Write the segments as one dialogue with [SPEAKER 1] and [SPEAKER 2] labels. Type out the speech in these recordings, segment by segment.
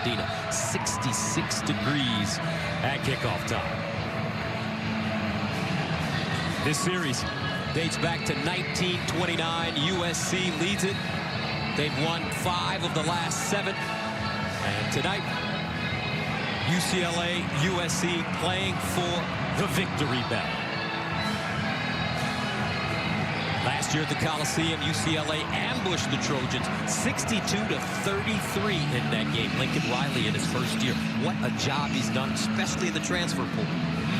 [SPEAKER 1] Pasadena. 66 degrees at kickoff time. This series dates back to 1929. USC leads it. They've won 5 of the last 7. And tonight, UCLA, USC playing for the victory bell. Last year at the Coliseum, UCLA ambushed the Trojans 62-33 in that game. Lincoln Riley in his first year. What a job he's done, especially in the transfer portal.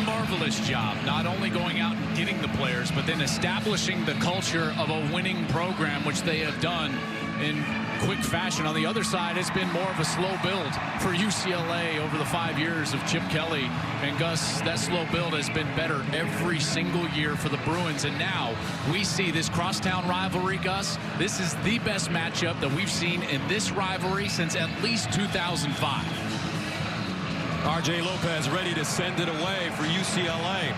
[SPEAKER 2] Marvelous job, not only going out and getting the players, but then establishing the culture of a winning program, which they have done in quick fashion. On the other side, it's been more of a slow build for UCLA over the 5 years of Chip Kelly. And Gus, that slow build has been better every single year for the Bruins. And now we see this crosstown rivalry, Gus. This is the best matchup that we've seen in this rivalry since at least 2005.
[SPEAKER 1] R.J. Lopez ready to send it away for UCLA.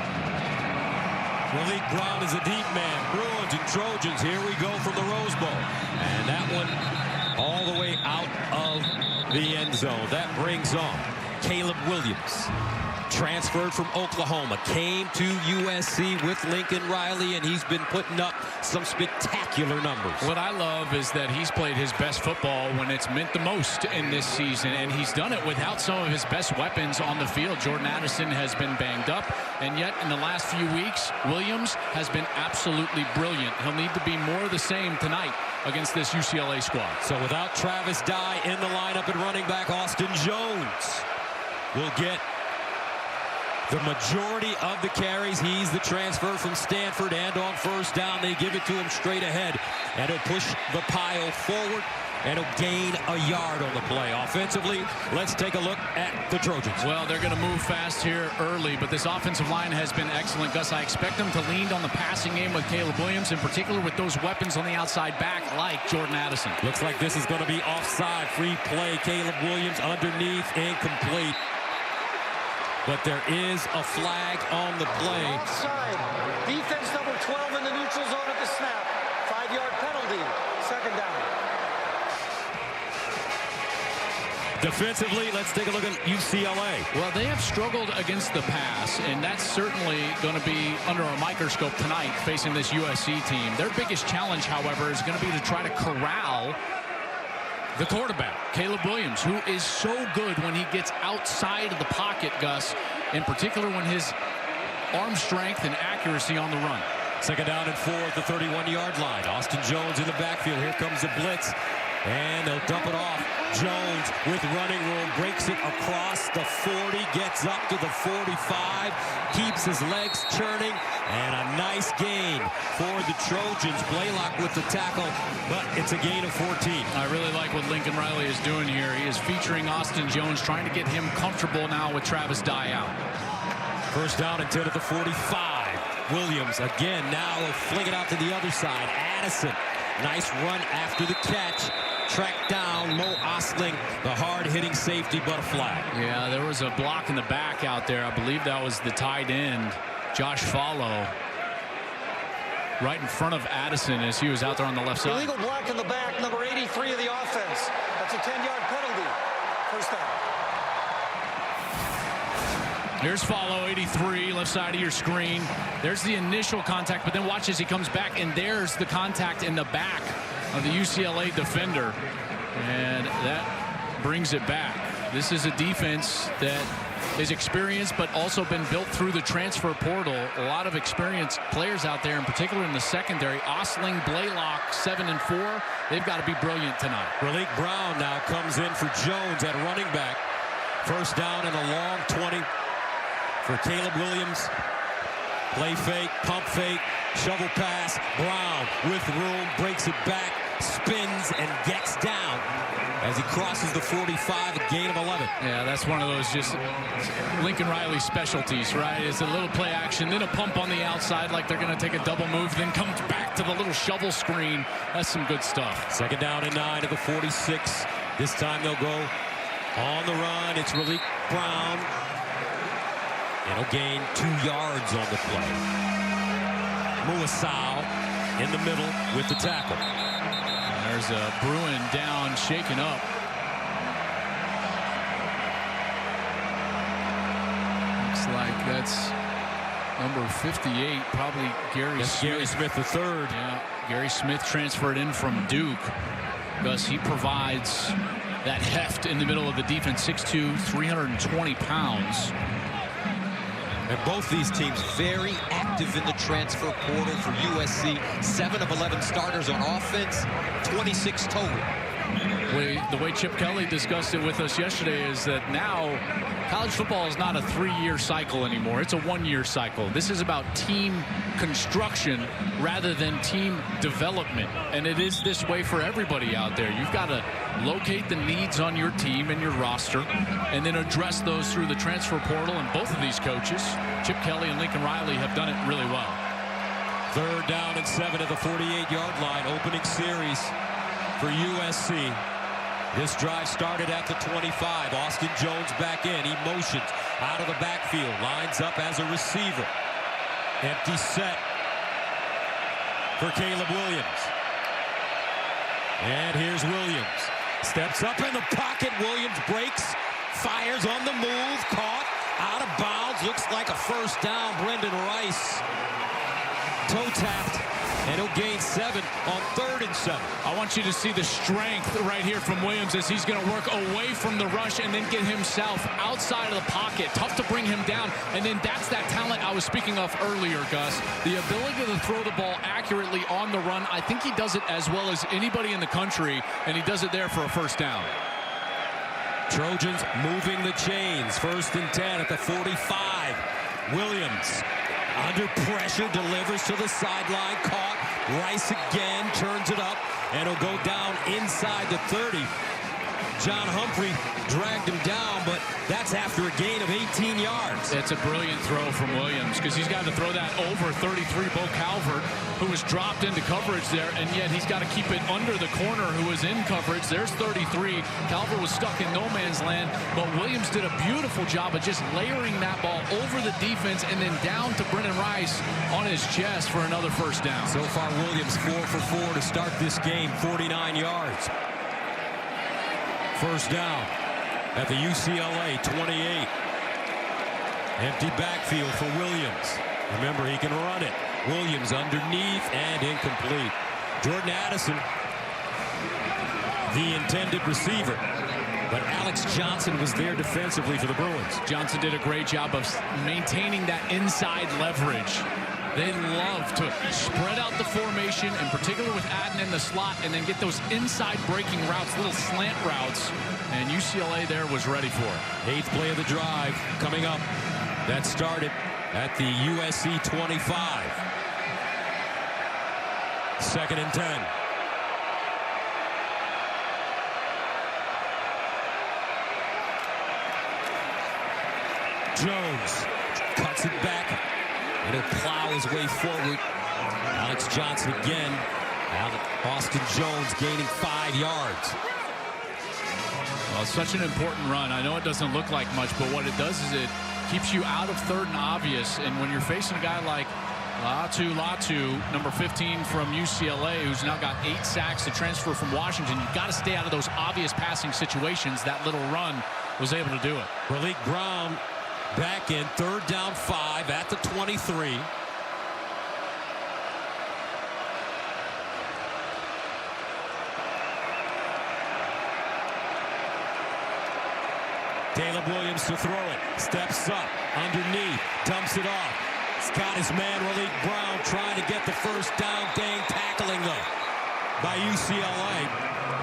[SPEAKER 1] Malik Brown is a deep man. Bruins and Trojans, here we go from the Rose Bowl. And that one all the way out of the end zone. That brings on Caleb Williams. Transferred from Oklahoma, came to USC with Lincoln Riley, and he's been putting up some spectacular numbers.
[SPEAKER 2] What I love is that he's played his best football when it's meant the most in this season, and he's done it without some of his best weapons on the field. Jordan Addison has been banged up, and yet in the last few weeks, Williams has been absolutely brilliant. He'll need to be more of the same tonight against this UCLA squad.
[SPEAKER 1] So without Travis Dye in the lineup at running back, Austin Jones will get the majority of the carries. He's the transfer from Stanford, and on first down, they give it to him straight ahead. And he'll push the pile forward, and he'll gain a yard on the play. Offensively, let's take a look at the Trojans.
[SPEAKER 2] Well, they're going to move fast here early, but this offensive line has been excellent. Gus, I expect them to lean on the passing game with Caleb Williams, in particular with those weapons on the outside back like Jordan Addison.
[SPEAKER 1] Looks like this is going to be offside. Free play. Caleb Williams underneath, incomplete. But there is a flag on the play.
[SPEAKER 3] Offside. Defense number 12 in the neutral zone at the snap. 5-yard penalty. Second down.
[SPEAKER 1] Defensively, let's take a look at UCLA.
[SPEAKER 2] Well, they have struggled against the pass, and that's certainly going to be under a microscope tonight facing this USC team. Their biggest challenge, however, is going to be to try to corral the quarterback, Caleb Williams, who is so good when he gets outside of the pocket, Gus, in particular when his arm strength and accuracy on the run.
[SPEAKER 1] Second down and 4 at the 31-yard line. Austin Jones in the backfield. Here comes the blitz. And they'll dump it off. Jones with running room, breaks it across the 40, gets up to the 45, keeps his legs churning, and a nice gain for the Trojans. Blaylock with the tackle, but it's a gain of 14.
[SPEAKER 2] I really like what Lincoln Riley is doing here. He is featuring Austin Jones, trying to get him comfortable now with Travis Dye out.
[SPEAKER 1] First down and 10 at the 45. Williams again, now will fling it out to the other side. Addison, nice run after the catch. Tracked down Mo Osling, the hard-hitting safety, but a flag.
[SPEAKER 2] Yeah, there was a block in the back out there. I believe that was the tight end, Josh Follow, right in front of Addison as he was out there on the left side.
[SPEAKER 3] Illegal block in the back, number 83 of the offense. That's a 10-yard penalty. First down.
[SPEAKER 2] Here's Follow, 83, left side of your screen. There's the initial contact, but then watch as he comes back, and there's the contact in the back of the UCLA defender, and that brings it back. This is a defense that is experienced, but also been built through the transfer portal. A lot of experienced players out there, in particular in the secondary. Osling, Blaylock, 7 and 4. They've got to be brilliant tonight.
[SPEAKER 1] Malik Brown now comes in for Jones at running back. First down and a long 20 for Caleb Williams. Play fake, pump fake, shovel pass. Brown with room, breaks it back, spins and gets down as he crosses the 45, a gain of 11.
[SPEAKER 2] Yeah, that's one of those just Lincoln Riley specialties, right? It's a little play action, then a pump on the outside like they're going to take a double move, then comes back to the little shovel screen. That's some good stuff.
[SPEAKER 1] Second down and 9 at the 46. This time they'll go on the run. It's Malik Brown. And he'll gain 2 yards on the play. Muasau in the middle with the tackle.
[SPEAKER 2] There's a Bruin down, shaken up. that's number 58, probably Gary Smith.
[SPEAKER 1] Gary Smith III.
[SPEAKER 2] Yeah, Gary Smith transferred in from Duke. Gus, he provides that heft in the middle of the defense. 6'2", 320 pounds.
[SPEAKER 4] And both these teams very active in the transfer portal for USC. 7 of 11 starters on offense, 26 total.
[SPEAKER 2] The way Chip Kelly discussed it with us yesterday is that now college football is not a 3-year cycle anymore. It's a 1-year cycle. This is about team construction rather than team development. And it is this way for everybody out there. You've got to locate the needs on your team and your roster and then address those through the transfer portal. And both of these coaches, Chip Kelly and Lincoln Riley, have done it really well.
[SPEAKER 1] 3rd down and 7 at the 48-yard line. Opening series for USC. This drive started at the 25. Austin Jones back in. He motions out of the backfield. Lines up as a receiver. Empty set for Caleb Williams. And here's Williams. Steps up in the pocket. Williams breaks. Fires on the move. Caught. Out of bounds. Looks like a first down. Brendan Rice. Toe tapped. And he'll gain 7 on 3rd and 7.
[SPEAKER 2] I want you to see the strength right here from Williams as he's going to work away from the rush and then get himself outside of the pocket. Tough to bring him down. And then that's that talent I was speaking of earlier, Gus. The ability to throw the ball accurately on the run. I think he does it as well as anybody in the country, and he does it there for a first down.
[SPEAKER 1] Trojans moving the chains. 1st and 10 at the 45. Williams under pressure, delivers to the sideline, caught. Rice again, turns it up, and he'll go down inside the 30. John Humphrey dragged him down, but that's after a gain of 18 yards.
[SPEAKER 2] It's a brilliant throw from Williams because he's got to throw that over 33 Bo Calvert, who was dropped into coverage there, and yet he's got to keep it under the corner who was in coverage. There's 33. Calvert was stuck in no man's land, but Williams did a beautiful job of just layering that ball over the defense and then down to Brendan Rice on his chest for another first down.
[SPEAKER 1] So far, Williams 4 for 4 to start this game, 49 yards. First down at the UCLA 28. Empty backfield for Williams. Remember, he can run it. Williams underneath and incomplete. Jordan Addison, the intended receiver. But Alex Johnson was there defensively for the Bruins.
[SPEAKER 2] Johnson did a great job of maintaining that inside leverage. They love to spread out the formation, in particular with Adden in the slot, and then get those inside breaking routes, little slant routes. And UCLA there was ready for it.
[SPEAKER 1] 8th play of the drive coming up. That started at the USC 25. 2nd and 10. Jones cuts it back. And he'll plow his way forward. Alex Johnson again. Austin Jones gaining 5 yards.
[SPEAKER 2] Well, such an important run. I know it doesn't look like much, but what it does is it keeps you out of 3rd and obvious. And when you're facing a guy like Latu, number 15 from UCLA, who's now got 8 sacks to transfer from Washington, you've got to stay out of those obvious passing situations. That little run was able to do it.
[SPEAKER 1] Malik Brown back in, 3rd down 5 at the 23. Caleb Williams to throw it. Steps up, underneath, dumps it off. He's got his man, Malik Brown, trying to get the first down. Dang tackling, though, by UCLA.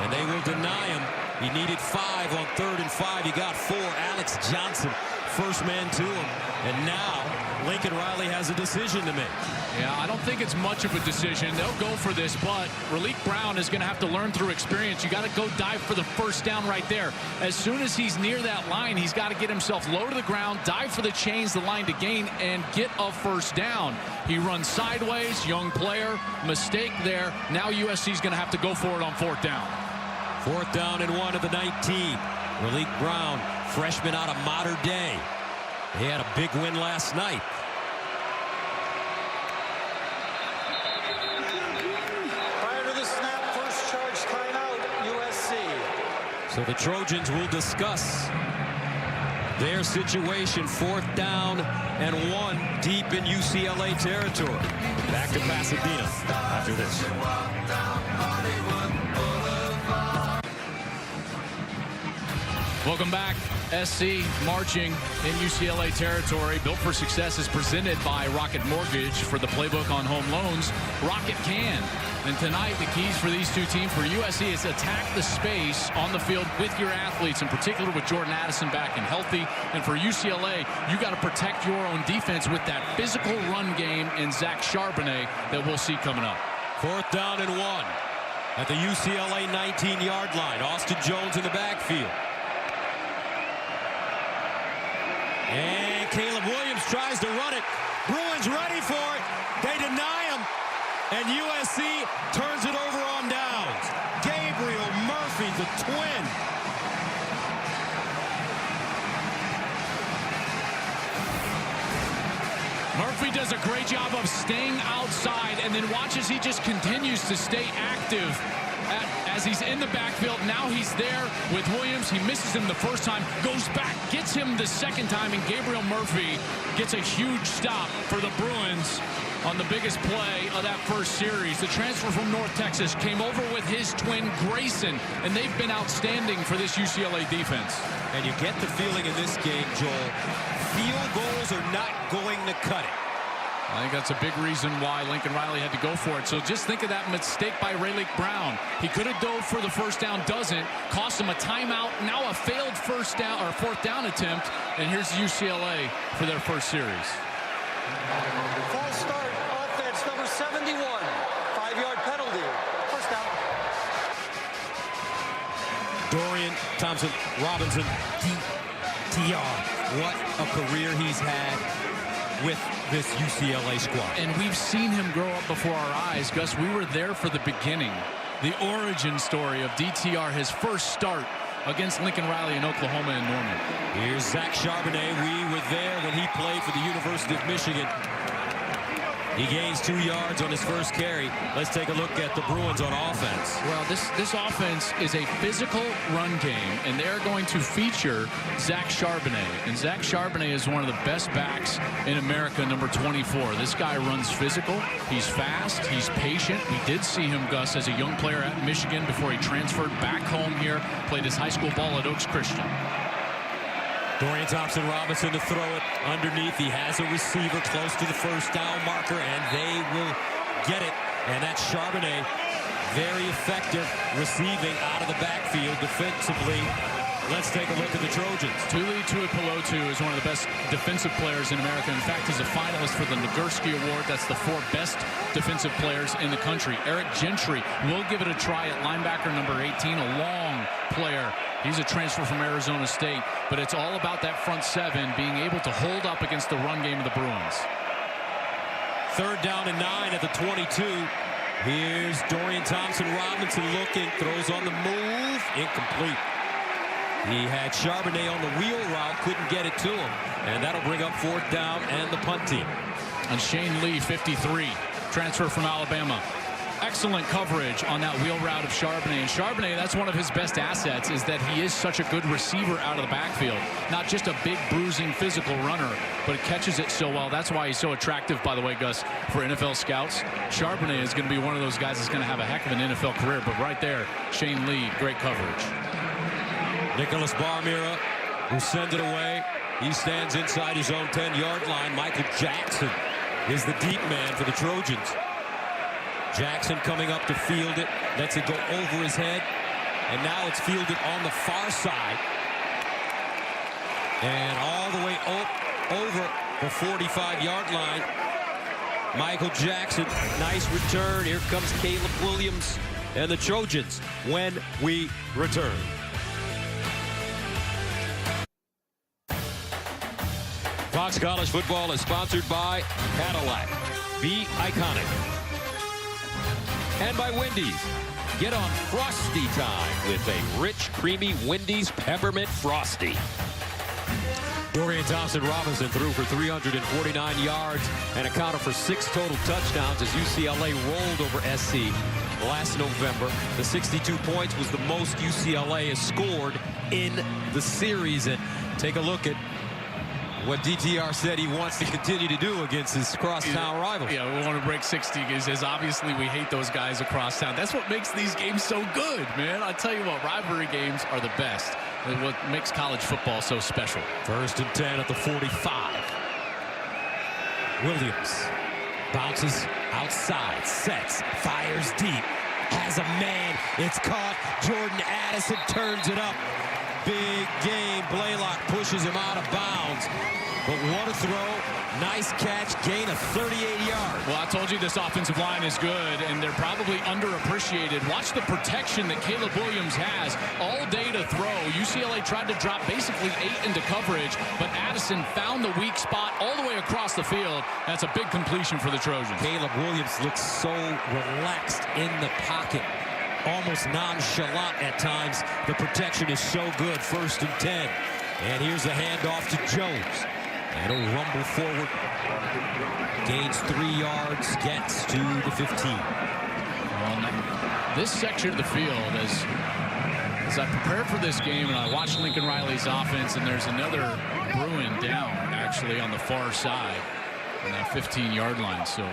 [SPEAKER 1] And they will deny him. He needed 5 on 3rd and 5. He got 4. Alex Johnson, first man to him. And now Lincoln Riley has a decision to make.
[SPEAKER 2] Yeah, I don't think it's much of a decision. They'll go for this, but Malik Brown is going to have to learn through experience. You got to go dive for the first down right there. As soon as he's near that line, he's got to get himself low to the ground, dive for the chains, the line to gain, and get a first down. He runs sideways, young player, mistake there. Now USC is going to have to go for it on 4th down.
[SPEAKER 1] 4th down and 1 at the 19. Malik Brown, freshman out of Mater Dei. He had a big win last night.
[SPEAKER 3] Prior to the snap, first charge timeout, USC.
[SPEAKER 1] So the Trojans will discuss Their situation, 4th down and 1 deep in UCLA territory. Back to Pasadena after this.
[SPEAKER 2] Welcome back. SC marching in UCLA territory. Built for Success is presented by Rocket Mortgage. For the playbook on home loans, Rocket can. And tonight, the keys for these two teams for USC is attack the space on the field with your athletes, in particular with Jordan Addison back and healthy. And for UCLA, you got to protect your own defense with that physical run game in Zach Charbonnet that we'll see coming up.
[SPEAKER 1] 4th down and 1 at the UCLA 19-yard line. Austin Jones in the backfield. And Caleb Williams tries to run it. Bruins ready for it. They deny him. And USC turns it over on downs. Gabriel Murphy, the twin.
[SPEAKER 2] Murphy does a great job of staying outside, and then watch as he just continues to stay active as he's in the backfield. Now he's there with Williams. He misses him the first time, goes back, gets him the second time, and Gabriel Murphy gets a huge stop for the Bruins on the biggest play of that first series. The transfer from North Texas came over with his twin Grayson, and they've been outstanding for this UCLA defense.
[SPEAKER 1] And you get the feeling in this game, Joel, field goals are not going to cut it.
[SPEAKER 2] I think that's a big reason why Lincoln Riley had to go for it. So just think of that mistake by Rayleigh Brown. He could have dove for the first down, doesn't. Cost him a timeout. Now a failed 4th down attempt. And here's UCLA for their first series.
[SPEAKER 3] False start, offense, number 71. 5-yard penalty. First down.
[SPEAKER 1] Dorian Thompson-Robinson, DTR. What a career he's had with this UCLA squad.
[SPEAKER 2] And we've seen him grow up before our eyes. Gus, we were there for the beginning. The origin story of DTR, his first start against Lincoln Riley in Oklahoma and Norman.
[SPEAKER 1] Here's Zach Charbonnet. We were there when he played for the University of Michigan. He gains 2 yards on his first carry. Let's take a look at the Bruins on offense.
[SPEAKER 2] Well, this offense is a physical run game, and they're going to feature Zach Charbonnet. And Zach Charbonnet is one of the best backs in America, number 24. This guy runs physical. He's fast. He's patient. We did see him, Gus, as a young player at Michigan before he transferred back home here, played his high school ball at Oaks Christian.
[SPEAKER 1] Dorian Thompson-Robinson to throw it underneath. He has a receiver close to the first down marker, and they will get it. And that's Charbonnet, very effective receiving out of the backfield defensively. Let's take a look at the Trojans.
[SPEAKER 2] Tuli Tuipulotu is one of the best defensive players in America. In fact, he's a finalist for the Nagurski Award. That's the 4 best defensive players in the country. Eric Gentry will give it a try at linebacker number 18, a long player. He's a transfer from Arizona State, but it's all about that front 7 being able to hold up against the run game of the Bruins.
[SPEAKER 1] 3rd down and 9 at the 22. Here's Dorian Thompson-Robinson looking, throws on the move, incomplete. He had Charbonnet on the wheel route, couldn't get it to him, and that'll bring up 4th down and the punt team.
[SPEAKER 2] And Shane Lee, 53, transfer from Alabama. Excellent coverage on that wheel route of Charbonnet. And Charbonnet, that's one of his best assets, is that he is such a good receiver out of the backfield. Not just a big, bruising, physical runner, but catches it so well. That's why he's so attractive, by the way, Gus, for NFL scouts. Charbonnet is going to be one of those guys that's going to have a heck of an NFL career. But right there, Shane Lee, great coverage.
[SPEAKER 1] Nicholas Barmira, who sends it away. He stands inside his own 10-yard line. Michael Jackson is the deep man for the Trojans. Jackson coming up to field it, lets it go over his head, and now it's fielded on the far side. And all the way over the 45-yard line. Michael Jackson, nice return. Here comes Caleb Williams and the Trojans when we return. Fox College Football is sponsored by Cadillac. Be iconic. And by Wendy's. Get on Frosty time with a rich, creamy Wendy's Peppermint Frosty. Dorian Thompson-Robinson threw for 349 yards and accounted for 6 total touchdowns as UCLA rolled over SC last November. The 62 points was the most UCLA has scored in the series. And take a look at what DTR said he wants to continue to do against his crosstown rivals.
[SPEAKER 2] Yeah, we want to break 60. He says, obviously, we hate those guys across town. That's what makes these games so good, man. I tell you what, rivalry games are the best. And what makes college football so special.
[SPEAKER 1] 1st and 10 at the 45. Williams bounces outside, sets, fires deep, has a man. It's caught. Jordan Addison turns it up. Big game. Blaylock pushes him out of bounds. But what a throw. Nice catch. Gain of 38 yards.
[SPEAKER 2] Well, I told you this offensive line is good, and they're probably underappreciated. Watch the protection that Caleb Williams has all day to throw. UCLA tried to drop basically 8 into coverage, but Addison found the weak spot all the way across the field. That's a big completion for the Trojans.
[SPEAKER 1] Caleb Williams looks so relaxed in the pocket. Almost nonchalant at times. The protection is so good. 1st and 10. And here's a handoff to Jones. And he'll rumble forward. Gains 3 yards. Gets to the 15.
[SPEAKER 2] Well, this section of the field, as I prepared for this game and I watched Lincoln Riley's offense, and there's another Bruin down actually on the far side on that 15-yard line. So we'll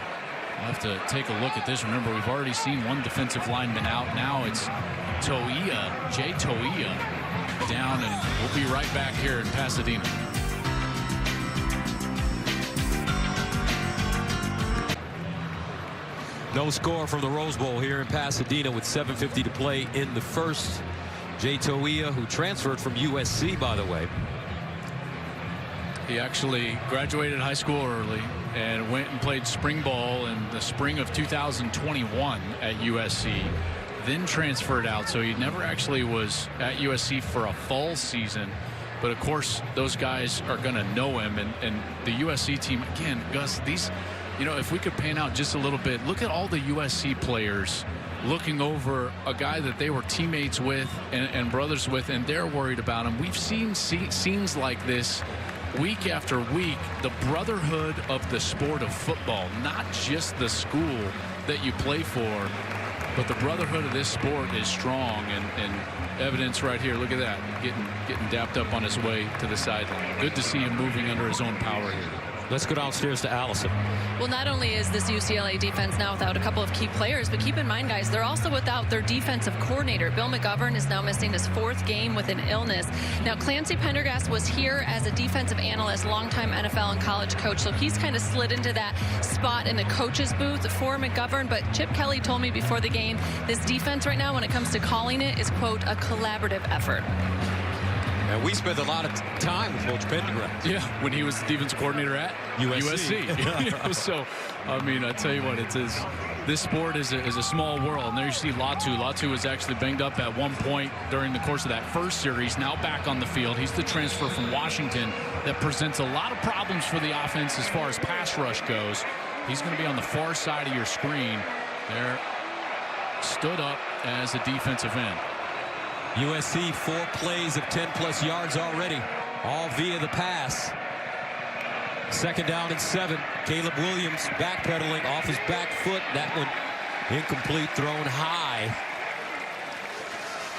[SPEAKER 2] have to take a look at this. Remember, we've already seen one defensive lineman out. Now it's Jay Toia down, and we'll be right back here in Pasadena.
[SPEAKER 1] No score from the Rose Bowl here in Pasadena with 7:50 to play in the first. Jay Toia, who transferred from USC, by the way.
[SPEAKER 2] He actually graduated high school early and went and played spring ball in the spring of 2021 at USC, then transferred out. So he never actually was at USC for a fall season. But of course, those guys are going to know him. And the USC team, again, Gus, these, you know, if we could pan out just a little bit, look at all the USC players looking over a guy that they were teammates with and brothers with, and they're worried about him. We've seen scenes like this week after week. The brotherhood of the sport of football, not just the school that you play for, but the brotherhood of this sport is strong, and evidence right here. Look at that, getting dapped up on his way to the sideline. Good to see him moving under his own power here.
[SPEAKER 1] Let's go downstairs to Allison.
[SPEAKER 5] Well, not only is this UCLA defense now without a couple of key players, but keep in mind, guys, they're also without their defensive coordinator. Bill McGovern is now missing his 4th game with an illness. Now, Clancy Pendergast was here as a defensive analyst, longtime NFL and college coach, so he's kind of slid into that spot in the coach's booth for McGovern. But Chip Kelly told me before the game, this defense right now, when it comes to calling it, is, quote, a collaborative effort.
[SPEAKER 1] And we spent a lot of time with Coach Pendergrass.
[SPEAKER 2] Yeah, when he was the defensive coordinator at USC. So, I mean, I tell you what, this sport is a small world. And there you see Latu. Latu was actually banged up at one point during the course of that first series. Now back on the field. He's the transfer from Washington that presents a lot of problems for the offense as far as pass rush goes. He's going to be on the far side of your screen. There, stood up as a defensive end.
[SPEAKER 1] USC 4 plays of 10+ yards already, all via the pass. 2nd down and 7. Caleb Williams backpedaling off his back foot. That one incomplete, thrown high.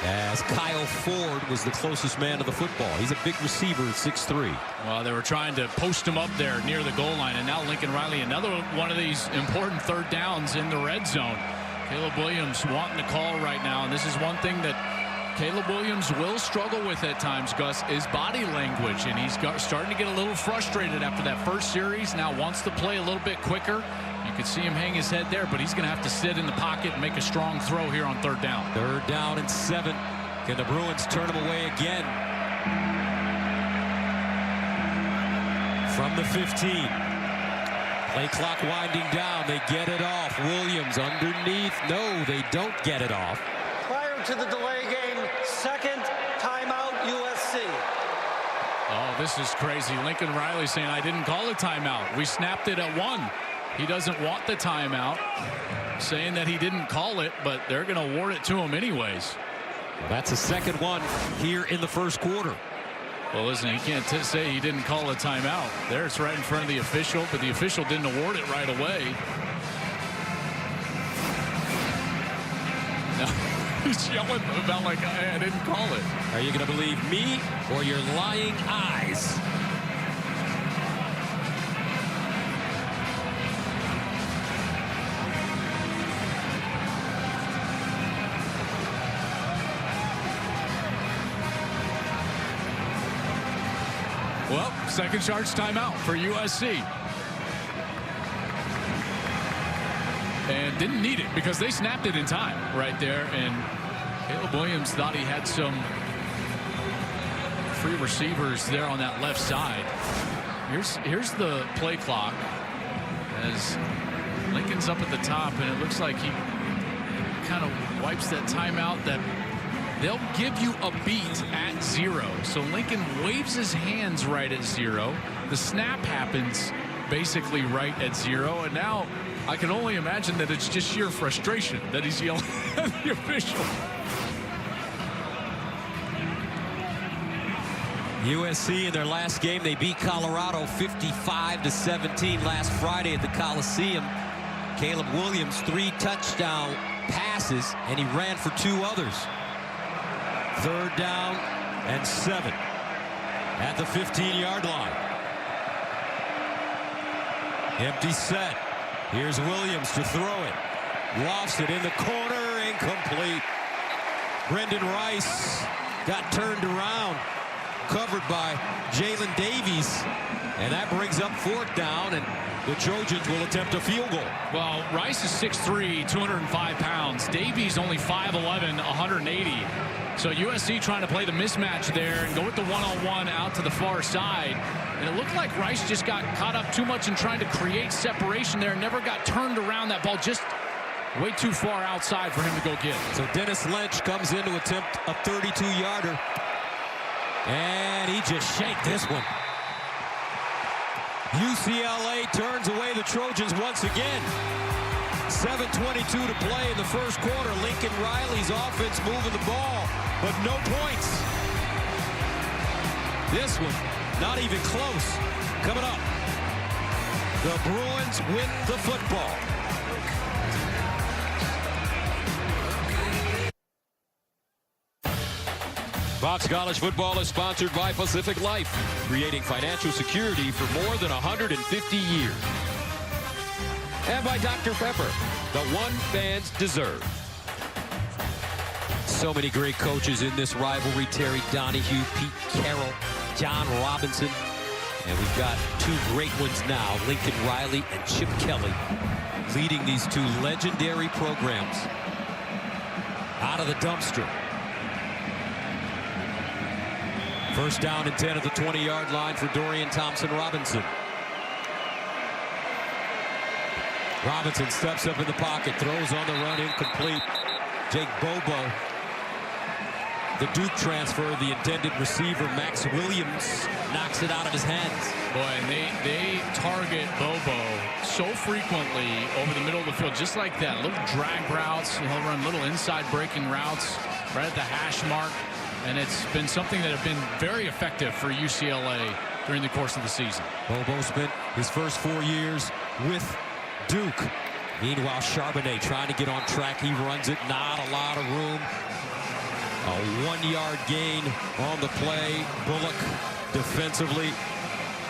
[SPEAKER 1] As Kyle Ford was the closest man to the football. He's a big receiver at 6'3".
[SPEAKER 2] Well, they were trying to post him up there near the goal line, and now Lincoln Riley, another one of these important 3rd downs in the red zone. Caleb Williams wanting to call right now, and this is one thing that Caleb Williams will struggle with at times, Gus, is body language, and he's starting to get a little frustrated after that first series. Now wants to play a little bit quicker. You can see him hang his head there, but he's going to have to sit in the pocket and make a strong throw here on 3rd down.
[SPEAKER 1] 3rd down and 7. Can the Bruins turn him away again? From the 15. Play clock winding down. They get it off. Williams underneath. No, they don't get it off.
[SPEAKER 3] Prior to the delay game, 2nd timeout USC.
[SPEAKER 2] Oh, this is crazy. Lincoln Riley saying, I didn't call a timeout. We snapped it at 1. He doesn't want the timeout, saying that he didn't call it, but they're going to award it to him anyways.
[SPEAKER 1] That's a 2nd one here in the 1st quarter.
[SPEAKER 2] Well, listen, he can't say he didn't call a timeout. There, it's right in front of the official, but the official didn't award it right away. He's yelling about like, I didn't call it.
[SPEAKER 1] Are you going to believe me or your lying eyes?
[SPEAKER 2] Well, second charge timeout for USC. And didn't need it because they snapped it in time right there. And Caleb Williams thought he had some free receivers there on that left side. Here's the play clock as Lincoln's up at the top, and it looks like he kind of wipes that timeout. That they'll give you a beat at 0. So Lincoln waves his hands right at 0. The snap happens basically right at 0, and now I can only imagine that it's just sheer frustration that he's yelling at the official.
[SPEAKER 4] USC in their last game, they beat Colorado 55-17 last Friday at the Coliseum. Caleb Williams 3 touchdown passes, and he ran for 2 others. 3rd down and 7 at the 15-yard line. Empty set. Here's Williams to throw it. Lofts it in the corner, incomplete. Brendan Rice got turned around, covered by Jalen Davies, and that brings up 4th down, and the Trojans will attempt a field goal.
[SPEAKER 2] Well, Rice is 6'3", 205 pounds. Davies only 5'11", 180. So USC trying to play the mismatch there and go with the one-on-one out to the far side. And it looked like Rice just got caught up too much in trying to create separation there. Never got turned around. That ball just way too far outside for him to go get.
[SPEAKER 4] So Dennis Lynch comes in to attempt a 32-yarder. And he just shanked this one. UCLA turns away the Trojans once again. 7:22 to play in the first quarter. Lincoln Riley's offense moving the ball, but no points. This one, not even close. Coming up, the Bruins win the football.
[SPEAKER 1] Fox College Football is sponsored by Pacific Life, creating financial security for more than 150 years. And by Dr. Pepper, the one fans deserve.
[SPEAKER 4] So many great coaches in this rivalry. Terry Donahue, Pete Carroll, John Robinson. And we've got 2 great ones now, Lincoln Riley and Chip Kelly, leading these 2 legendary programs out of the dumpster. 1st down and 10 at the 20-yard line for Dorian Thompson-Robinson. Robinson steps up in the pocket, throws on the run, incomplete. Jake Bobo, the Duke transfer, the intended receiver, Max Williams, knocks it out of his hands.
[SPEAKER 2] Boy, and they target Bobo so frequently over the middle of the field, just like that. Little drag routes, he'll run little inside breaking routes right at the hash mark. And it's been something that have been very effective for UCLA during the course of the season.
[SPEAKER 4] Bobo spent his first 4 years with Duke. Meanwhile, Charbonnet trying to get on track. He runs it, not a lot of room. A 1-yard gain on the play. Bullock defensively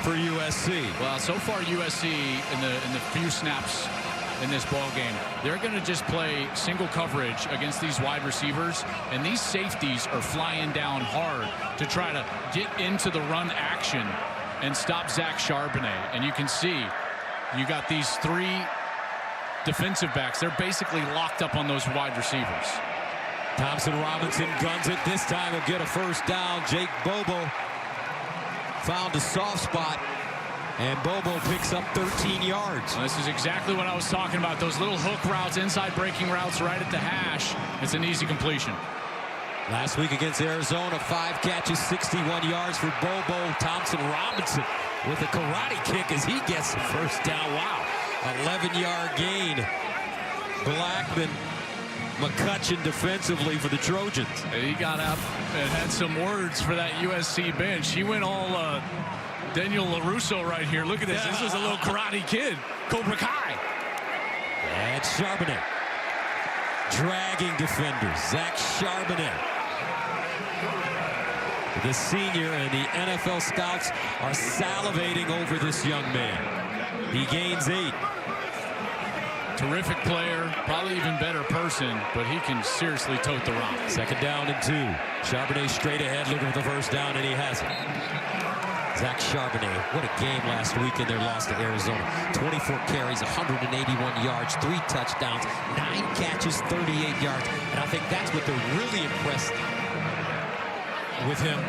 [SPEAKER 4] for USC.
[SPEAKER 2] Well, so far USC in the few snaps in this ball game, they're going to just play single coverage against these wide receivers, and these safeties are flying down hard to try to get into the run action and stop Zach Charbonnet. And you can see you got these 3 defensive backs. They're basically locked up on those wide receivers.
[SPEAKER 4] Thompson-Robinson guns it. This time he'll get a 1st down. Jake Bobo found a soft spot, and Bobo picks up 13 yards.
[SPEAKER 2] Well, this is exactly what I was talking about. Those little hook routes, inside breaking routes right at the hash. It's an easy completion.
[SPEAKER 4] Last week against Arizona, 5 catches, 61 yards for Bobo. Thompson-Robinson with a karate kick as he gets the 1st down. Wow. 11-yard gain. Blackman, McCutcheon defensively for the Trojans.
[SPEAKER 2] He got up and had some words for that USC bench. He went all Daniel LaRusso right here. Look at this. This is a little karate kid. Cobra Kai.
[SPEAKER 4] And Charbonnet. dragging defenders. Zach Charbonnet, the senior, and the NFL scouts are salivating over this young man. He gains 8.
[SPEAKER 2] Terrific player, probably even better person, but he can seriously tote the rock.
[SPEAKER 4] 2nd down and 2. Charbonnet straight ahead looking for the 1st down, and he has it. Zach Charbonnet, what a game last week in their loss to Arizona. 24 carries, 181 yards, 3 touchdowns, 9 catches, 38 yards. And I think that's what they're really impressed with him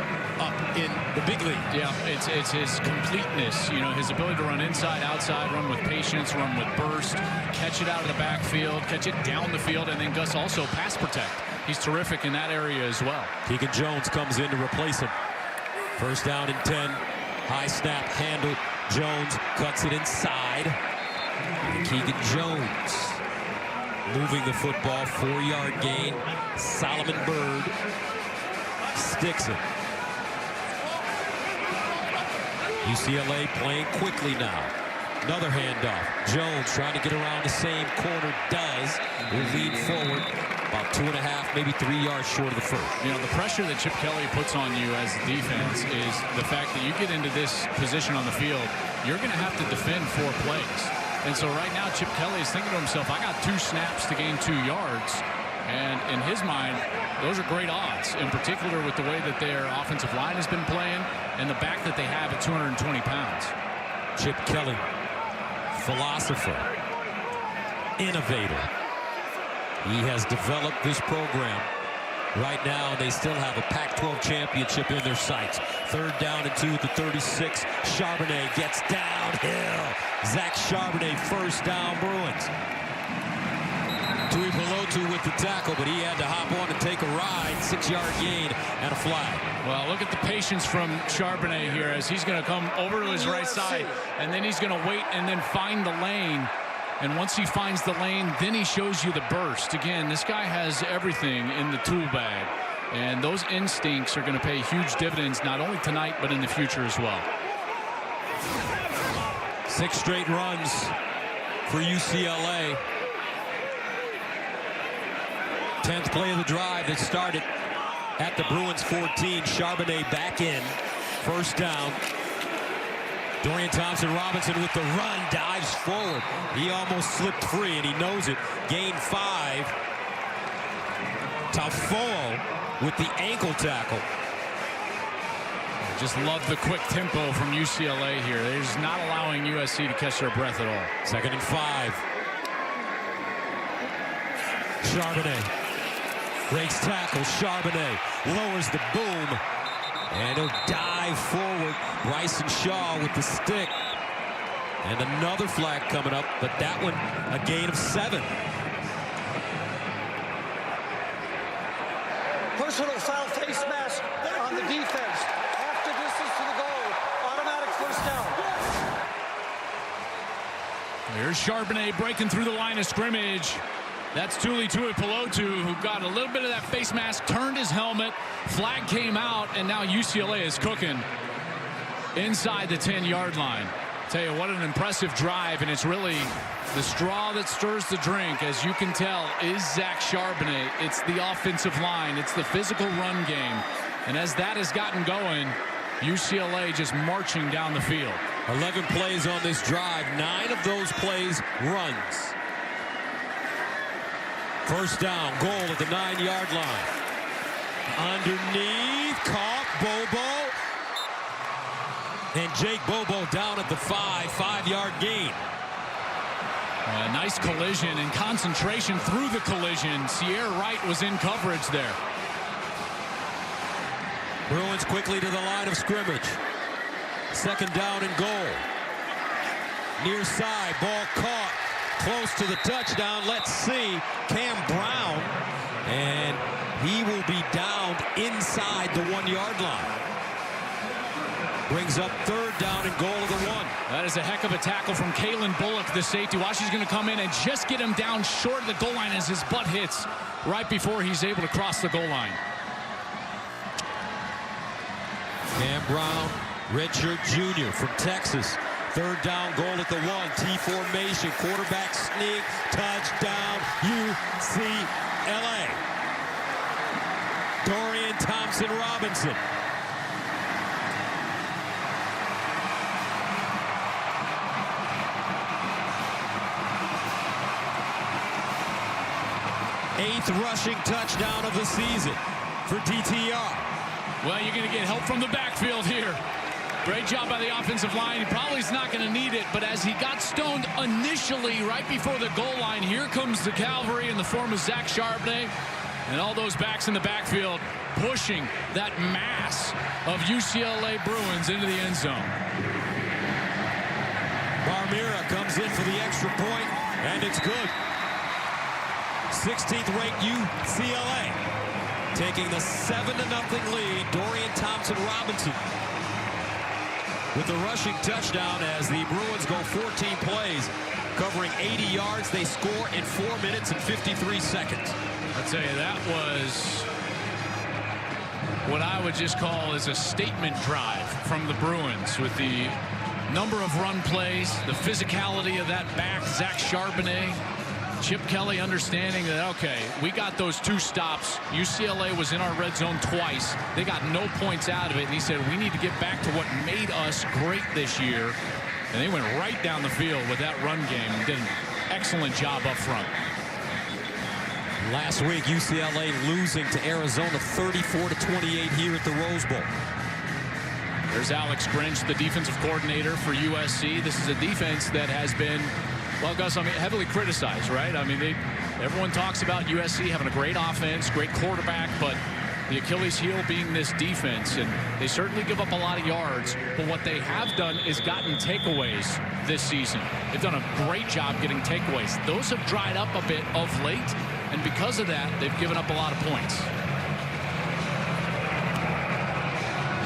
[SPEAKER 4] up in the big league.
[SPEAKER 2] Yeah, it's his completeness, you know, his ability to run inside, outside, run with patience, run with burst, catch it out of the backfield, catch it down the field, and then Gus also pass protect. He's terrific in that area as well.
[SPEAKER 4] Keegan Jones comes in to replace him. 1st down and 10. High snap, handle. Jones cuts it inside. And Keegan Jones moving the football, 4-yard gain. Solomon Byrd sticks it. UCLA playing quickly now. Another handoff. Jones trying to get around the same corner. Does. Will lead forward about 2.5, maybe 3 yards short of the 1st.
[SPEAKER 2] You know, the pressure that Chip Kelly puts on you as a defense is the fact that you get into this position on the field, you're going to have to defend 4 plays. And so right now, Chip Kelly is thinking to himself, I got 2 snaps to gain 2 yards. And in his mind, those are great odds, in particular with the way that their offensive line has been playing and the back that they have at 220 pounds.
[SPEAKER 4] Chip Kelly, philosopher, innovator. He has developed this program. Right now, they still have a Pac-12 championship in their sights. 3rd down and 2 at the 36. Charbonnet gets downhill. Zach Charbonnet, 1st down, Bruins. Tui Pelotu with the tackle, but he had to hop on and take a ride. 6-yard gain and a flag.
[SPEAKER 2] Well, look at the patience from Charbonnet here as he's going to come over to his right side, and then he's going to wait and then find the lane. And once he finds the lane, then he shows you the burst. Again, this guy has everything in the tool bag. And those instincts are going to pay huge dividends, not only tonight, but in the future as well.
[SPEAKER 4] 6 straight runs for UCLA. 10th play of the drive that started at the Bruins 14. Charbonnet back in. 1st down. Dorian Thompson-Robinson with the run, dives forward. He almost slipped free, and he knows it. Gain 5. Tafoe with the ankle tackle.
[SPEAKER 2] Just love the quick tempo from UCLA here. They're just not allowing USC to catch their breath at all.
[SPEAKER 4] 2nd and 5. Charbonnet breaks tackle. Charbonnet lowers the boom. And he'll dive forward. Bryson Shaw with the stick. And another flag coming up, but that one a gain of 7.
[SPEAKER 3] Personal foul face mask on the defense. Half the distance to the goal. Automatic 1st down.
[SPEAKER 2] Here's Charbonnet breaking through the line of scrimmage. That's Tui Pelotu, who got a little bit of that face mask, turned his helmet, flag came out, and now UCLA is cooking inside the 10-yard line. Tell you what, an impressive drive, and it's really the straw that stirs the drink, as you can tell, is Zach Charbonnet. It's the offensive line. It's the physical run game. And as that has gotten going, UCLA just marching down the field.
[SPEAKER 4] 11 plays on this drive. 9 of those plays runs. 1st down, goal at the 9-yard line. Underneath, caught Bobo. And Jake Bobo down at the 5-yard gain.
[SPEAKER 2] Nice collision and concentration through the collision. Sierra Wright was in coverage there.
[SPEAKER 4] Bruins quickly to the line of scrimmage. 2nd down and goal. Near side, ball caught. Close to the touchdown. Let's see. Cam Brown. And he will be downed inside the 1-yard line. Brings up 3rd down and goal of the 1.
[SPEAKER 2] That is a heck of a tackle from Kalen Bullock, the safety. Washington's going to come in and just get him down short of the goal line as his butt hits right before he's able to cross the goal line.
[SPEAKER 4] Cam Brown, redshirt junior from Texas. 3rd down, goal at the 1. T formation, quarterback sneak, touchdown, UCLA. UCLA. Dorian Thompson-Robinson. Eighth rushing touchdown of the season for DTR.
[SPEAKER 2] Well, you're going to get help from the backfield here. Great job by the offensive line. He probably is not going to need it, but as he got stoned initially right before the goal line, here comes the cavalry in the form of Zach Charbonnet and all those backs in the backfield pushing that mass of UCLA Bruins into the end zone.
[SPEAKER 4] Barmira comes in for the extra point, and it's good. 16th ranked UCLA taking the 7-0 lead. Dorian Thompson-Robinson with the rushing touchdown as the Bruins go 14 plays, covering 80 yards. They score in 4 minutes and 53 seconds.
[SPEAKER 2] I'll tell you, that was what I would just call as a statement drive from the Bruins, with the number of run plays, the physicality of that back, Zach Charbonnet. Chip Kelly understanding that, okay, we got those 2 stops. UCLA was in our red zone twice. They got no points out of it, and he said, we need to get back to what made us great this year. And they went right down the field with that run game and did an excellent job up front.
[SPEAKER 4] Last week, UCLA losing to Arizona 34-28 here at the Rose Bowl.
[SPEAKER 2] There's Alex Grinch, the defensive coordinator for USC. This is a defense that has been, well, Gus, I mean, heavily criticized, right? I mean, everyone talks about USC having a great offense, great quarterback, but the Achilles heel being this defense, and they certainly give up a lot of yards, but what they have done is gotten takeaways this season. They've done a great job getting takeaways. Those have dried up a bit of late, and because of that, they've given up a lot of points.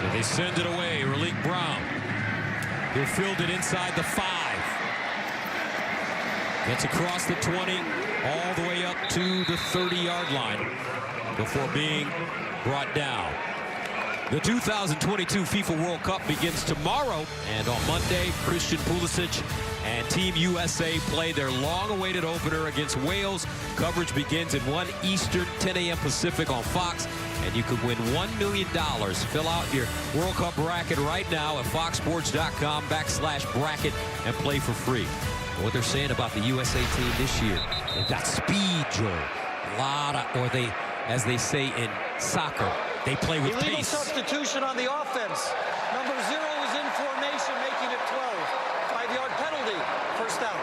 [SPEAKER 4] So they send it away. Raleek Brown. He'll field it inside the 5. Gets across the 20, all the way up to the 30-yard line before being brought down. The 2022 FIFA World Cup begins tomorrow, and on Monday, Christian Pulisic and Team USA play their long-awaited opener against Wales. Coverage begins at 1 Eastern, 10 a.m. Pacific on Fox, and you could win $1 million. Fill out your World Cup bracket right now at foxsports.com/bracket and play for free. What they're saying about the USA team this year, they've got speed, Joel. A lot of, or they, as they say in soccer, they play with
[SPEAKER 3] Illegal
[SPEAKER 4] pace.
[SPEAKER 3] substitution on the offense. Number 0 is in formation, making it 12. 5-yard penalty. First down.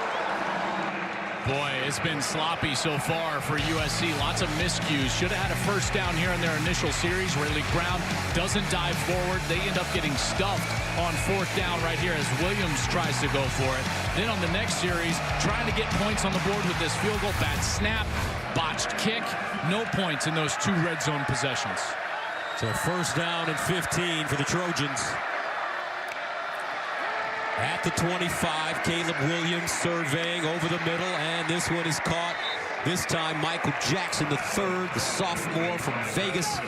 [SPEAKER 2] Boy, it's been sloppy so far for USC. Lots of miscues. Should have had a first down here in their initial series. Raleek Brown doesn't dive forward. They end up getting stuffed on 4th down right here as Williams tries to go for it. Then on the next series, trying to get points on the board with this field goal. Bad snap, botched kick. No points in those 2 red zone possessions.
[SPEAKER 4] So first down and 15 for the Trojans. At the 25, Caleb Williams surveying over the middle, and this one is caught. This time, Michael Jackson, the 3rd, the sophomore from Vegas.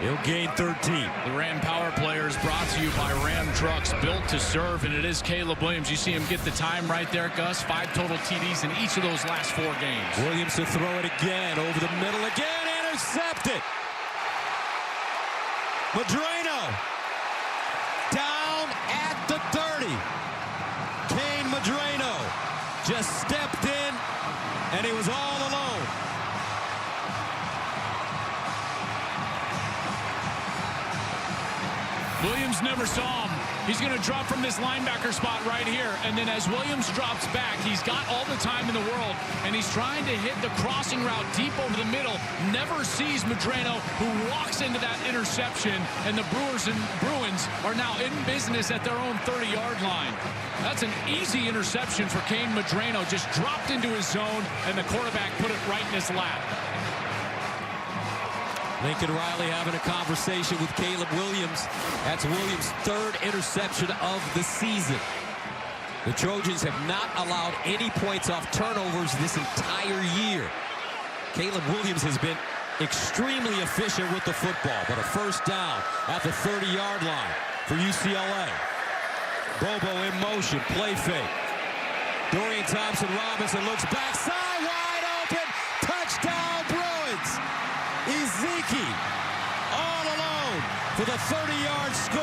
[SPEAKER 4] He'll gain 13.
[SPEAKER 2] The Ram Power Players brought to you by Ram Trucks, built to serve, and it is Caleb Williams. You see him get the time right there, Gus. 5 total TDs in each of those last 4 games.
[SPEAKER 4] Williams to throw it again, over the middle again, intercepted. Madrano down at the 30. Kane Madrano just stepped in, and he was all alone.
[SPEAKER 2] Williams never saw him. He's going to drop from this linebacker spot right here. And then as Williams drops back, he's got all the time in the world. And he's trying to hit the crossing route deep over the middle. Never sees Madrano, who walks into that interception. And the Bruins are now in business at their own 30-yard line. That's an easy interception for Kane Madrano. Just dropped into his zone, and the quarterback put it right in his lap.
[SPEAKER 4] Lincoln Riley having a conversation with Caleb Williams. That's Williams' 3rd interception of the season. The Trojans have not allowed any points off turnovers this entire year. Caleb Williams has been extremely efficient with the football, but a first down at the 30-yard line for UCLA. Bobo in motion, play fake. Dorian Thompson-Robinson looks backside, wide open, touchdown Ezeki all alone for the 30-yard score.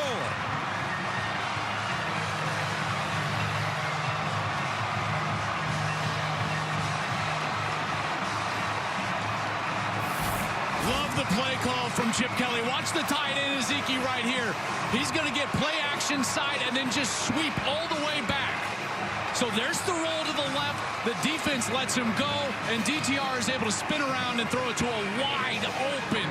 [SPEAKER 2] Love the play call from Chip Kelly. Watch the tight end Ezeki right here. He's going to get play action side and then just sweep all the way back. So there's the roll to the left. The defense lets him go, and DTR is able to spin around and throw it to a wide open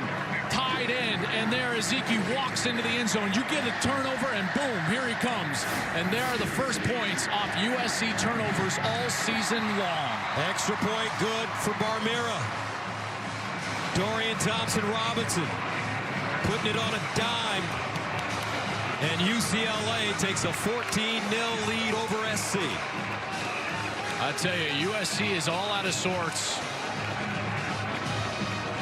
[SPEAKER 2] tight end. And there Ezeki walks into the end zone. You get a turnover, and boom, here he comes. And there are the first points off USC turnovers all season long.
[SPEAKER 4] Extra point good for Barmera. Dorian Thompson-Robinson putting it on a dime. And UCLA takes a 14-0 lead over SC.
[SPEAKER 2] I tell you, USC is all out of sorts.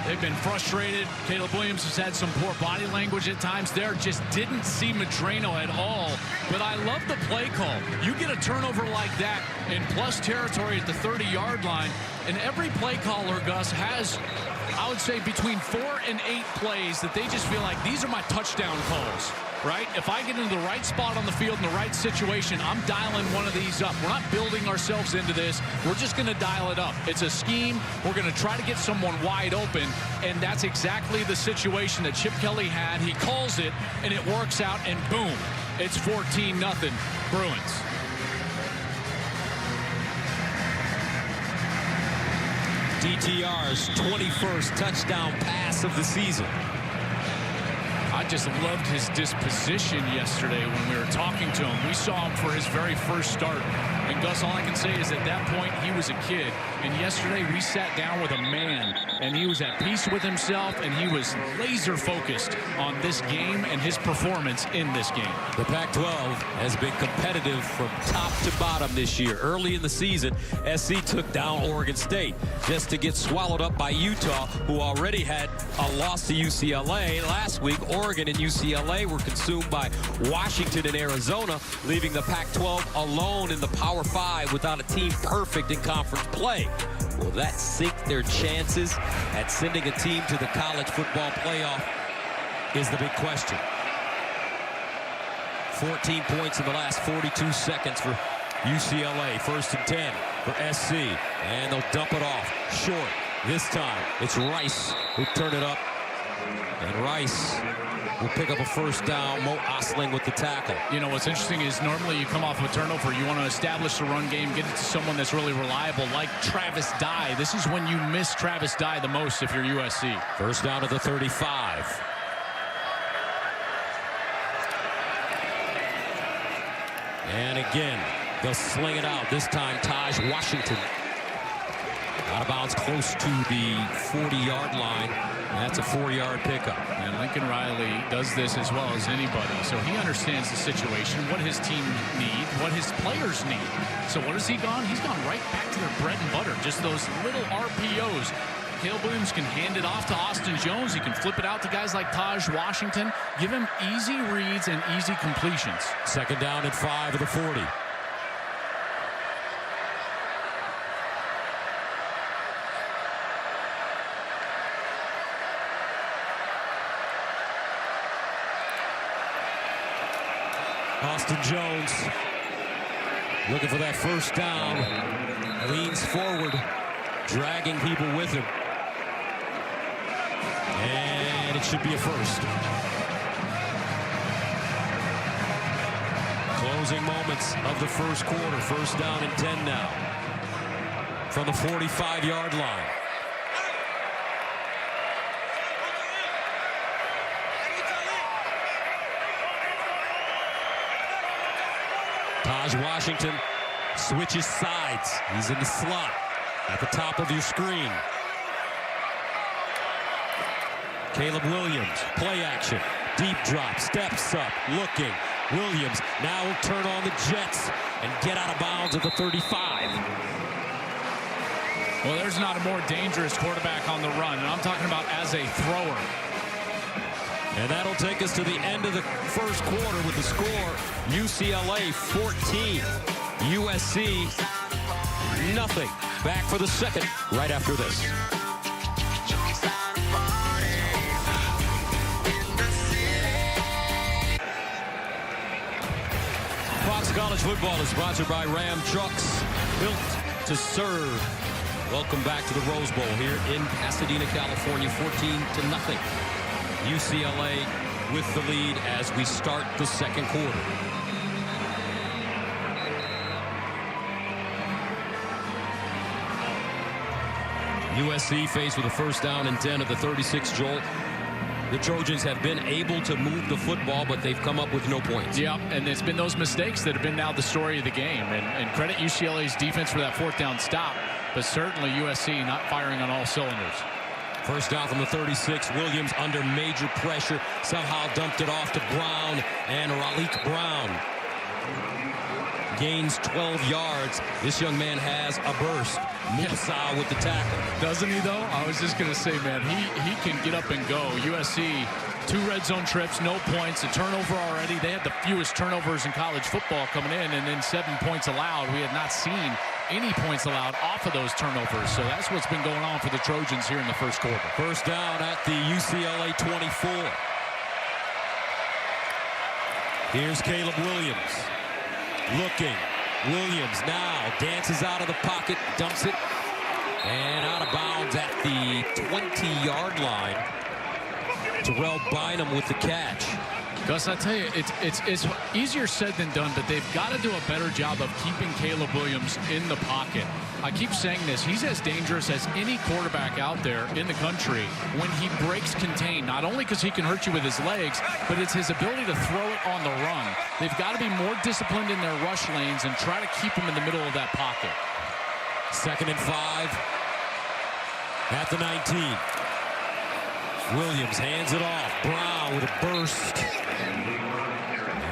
[SPEAKER 2] They've been frustrated. Caleb Williams has had some poor body language at times there. Just didn't see Madreno at all. But I love the play call. You get a turnover like that in plus territory at the 30-yard line, and every play caller, Gus, has, I would say, between 4 and 8 plays that they just feel like these are my touchdown calls, right? If I get into the right spot on the field in the right situation, I'm dialing one of these up. We're not building ourselves into this. We're just going to dial it up. It's a scheme. We're going to try to get someone wide open, and that's exactly the situation that Chip Kelly had. He calls it, and it works out, and boom, it's 14-0 Bruins.
[SPEAKER 4] DTR's 21st touchdown pass of the season.
[SPEAKER 2] I just loved his disposition yesterday when we were talking to him. We saw him for his very first start. And Gus, all I can say is at that point, he was a kid. And yesterday, we sat down with a man, and he was at peace with himself, and he was laser focused on this game and his performance in this game.
[SPEAKER 4] The Pac-12 has been competitive from top to bottom this year. Early in the season, SC took down Oregon State just to get swallowed up by Utah, who already had a loss to UCLA. Last week, Oregon and UCLA were consumed by Washington and Arizona, leaving the Pac-12 alone in the Power 5 without a team perfect in conference play. Will that sink their chances at sending a team to the college football playoff is the big question. 14 points in the last 42 seconds for UCLA. 1st and 10 for SC. And they'll dump it off short. This time it's Rice who turned it up. And Rice will pick up a first down. Mo Osling with the tackle.
[SPEAKER 2] You know, what's interesting is normally you come off of a turnover, you want to establish the run game, get it to someone that's really reliable, like Travis Dye. This is when you miss Travis Dye the most if you're USC.
[SPEAKER 4] First down to the 35. And again, they'll sling it out. This time, Taj Washington. Out of bounds close to the 40-yard line. That's a 4-yard pickup.
[SPEAKER 2] And Lincoln Riley does this as well as anybody. So he understands the situation, what his team need, what his players need. So what has he gone? He's gone right back to their bread and butter. Just those little RPOs. Caleb Williams can hand it off to Austin Jones. He can flip it out to guys like Taj Washington. Give him easy reads and easy completions.
[SPEAKER 4] 2nd down and 5 of the 40. Austin Jones looking for that first down. Leans forward, dragging people with him. And it should be a first. Closing moments of the first quarter. 1st down and 10 now. From the 45-yard line. Taj Washington switches sides. He's in the slot at the top of your screen. Caleb Williams, play action, deep drop, steps up, looking. Williams now will turn on the Jets and get out of bounds at the 35.
[SPEAKER 2] Well, there's not a more dangerous quarterback on the run, and I'm talking about as a thrower.
[SPEAKER 4] And that'll take us to the end of the first quarter with the score. UCLA 14, USC nothing. Back for the second right after this. Fox College Football is sponsored by Ram Trucks, built to serve. Welcome back to the Rose Bowl here in Pasadena, California, 14-0. UCLA with the lead as we start the second quarter. USC faced with a first down and 10 at the 36, Joel. The Trojans have been able to move the football, but they've come up with no points.
[SPEAKER 2] Yeah, and it's been those mistakes that have been now the story of the game. And credit UCLA's defense for that fourth down stop, but certainly USC not firing on all cylinders.
[SPEAKER 4] First down from the 36. Williams under major pressure. Somehow dumped it off to Brown, and Raleek Brown gains 12 yards. This young man has a burst. Musa with the tackle.
[SPEAKER 2] Doesn't he, though? I was just going to say, man, he can get up and go. USC, 2 red zone trips, no points, a turnover already. They had the fewest turnovers in college football coming in, and then 7 points allowed. We had not seen any points allowed off of those turnovers. So that's what's been going on for the Trojans here in the first quarter.
[SPEAKER 4] First down at the UCLA 24. Here's Caleb Williams. Looking. Williams now dances out of the pocket, dumps it, and out of bounds at the 20-yard line. Terrell Bynum with the catch.
[SPEAKER 2] Gus, I tell you, it's easier said than done, but they've got to do a better job of keeping Caleb Williams in the pocket. I keep saying this. He's as dangerous as any quarterback out there in the country when he breaks contain, not only because he can hurt you with his legs, but it's his ability to throw it on the run. They've got to be more disciplined in their rush lanes and try to keep him in the middle of that pocket.
[SPEAKER 4] 2nd and 5 at the 19. Williams hands it off. Brown with a burst.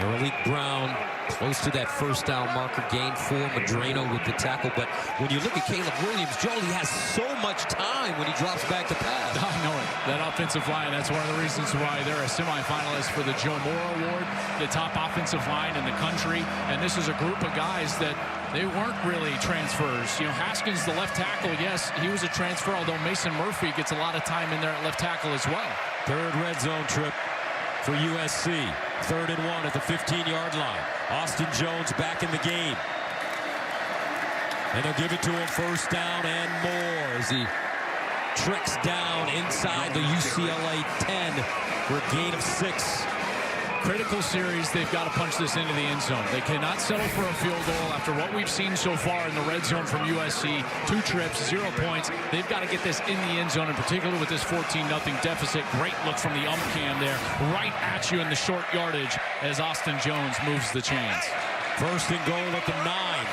[SPEAKER 4] Raleek Brown close to that first down marker, gain for Madrano with the tackle. But when you look at Caleb Williams, Joel, he has so much time when he drops back to pass.
[SPEAKER 2] I know it. That offensive line, that's one of the reasons why they're a semifinalist for the Joe Moore Award, the top offensive line in the country. And this is a group of guys that they weren't really transfers. You know, Haskins, the left tackle, yes, he was a transfer, although Mason Murphy gets a lot of time in there at left tackle as well.
[SPEAKER 4] Third red zone trip for USC. 3rd and 1 at the 15-yard line. Austin Jones back in the game. And they'll give it to him first down and more as he tricks down inside the UCLA 10 for a gain of 6.
[SPEAKER 2] Critical series. They've got to punch this into the end zone. They cannot settle for a field goal after what we've seen so far in the red zone from USC. 2 trips, 0 points. They've got to get this in the end zone, in particular with this 14-0 deficit. Great look from the cam there, right at you in the short yardage as Austin Jones moves the chains.
[SPEAKER 4] First and goal at the 9.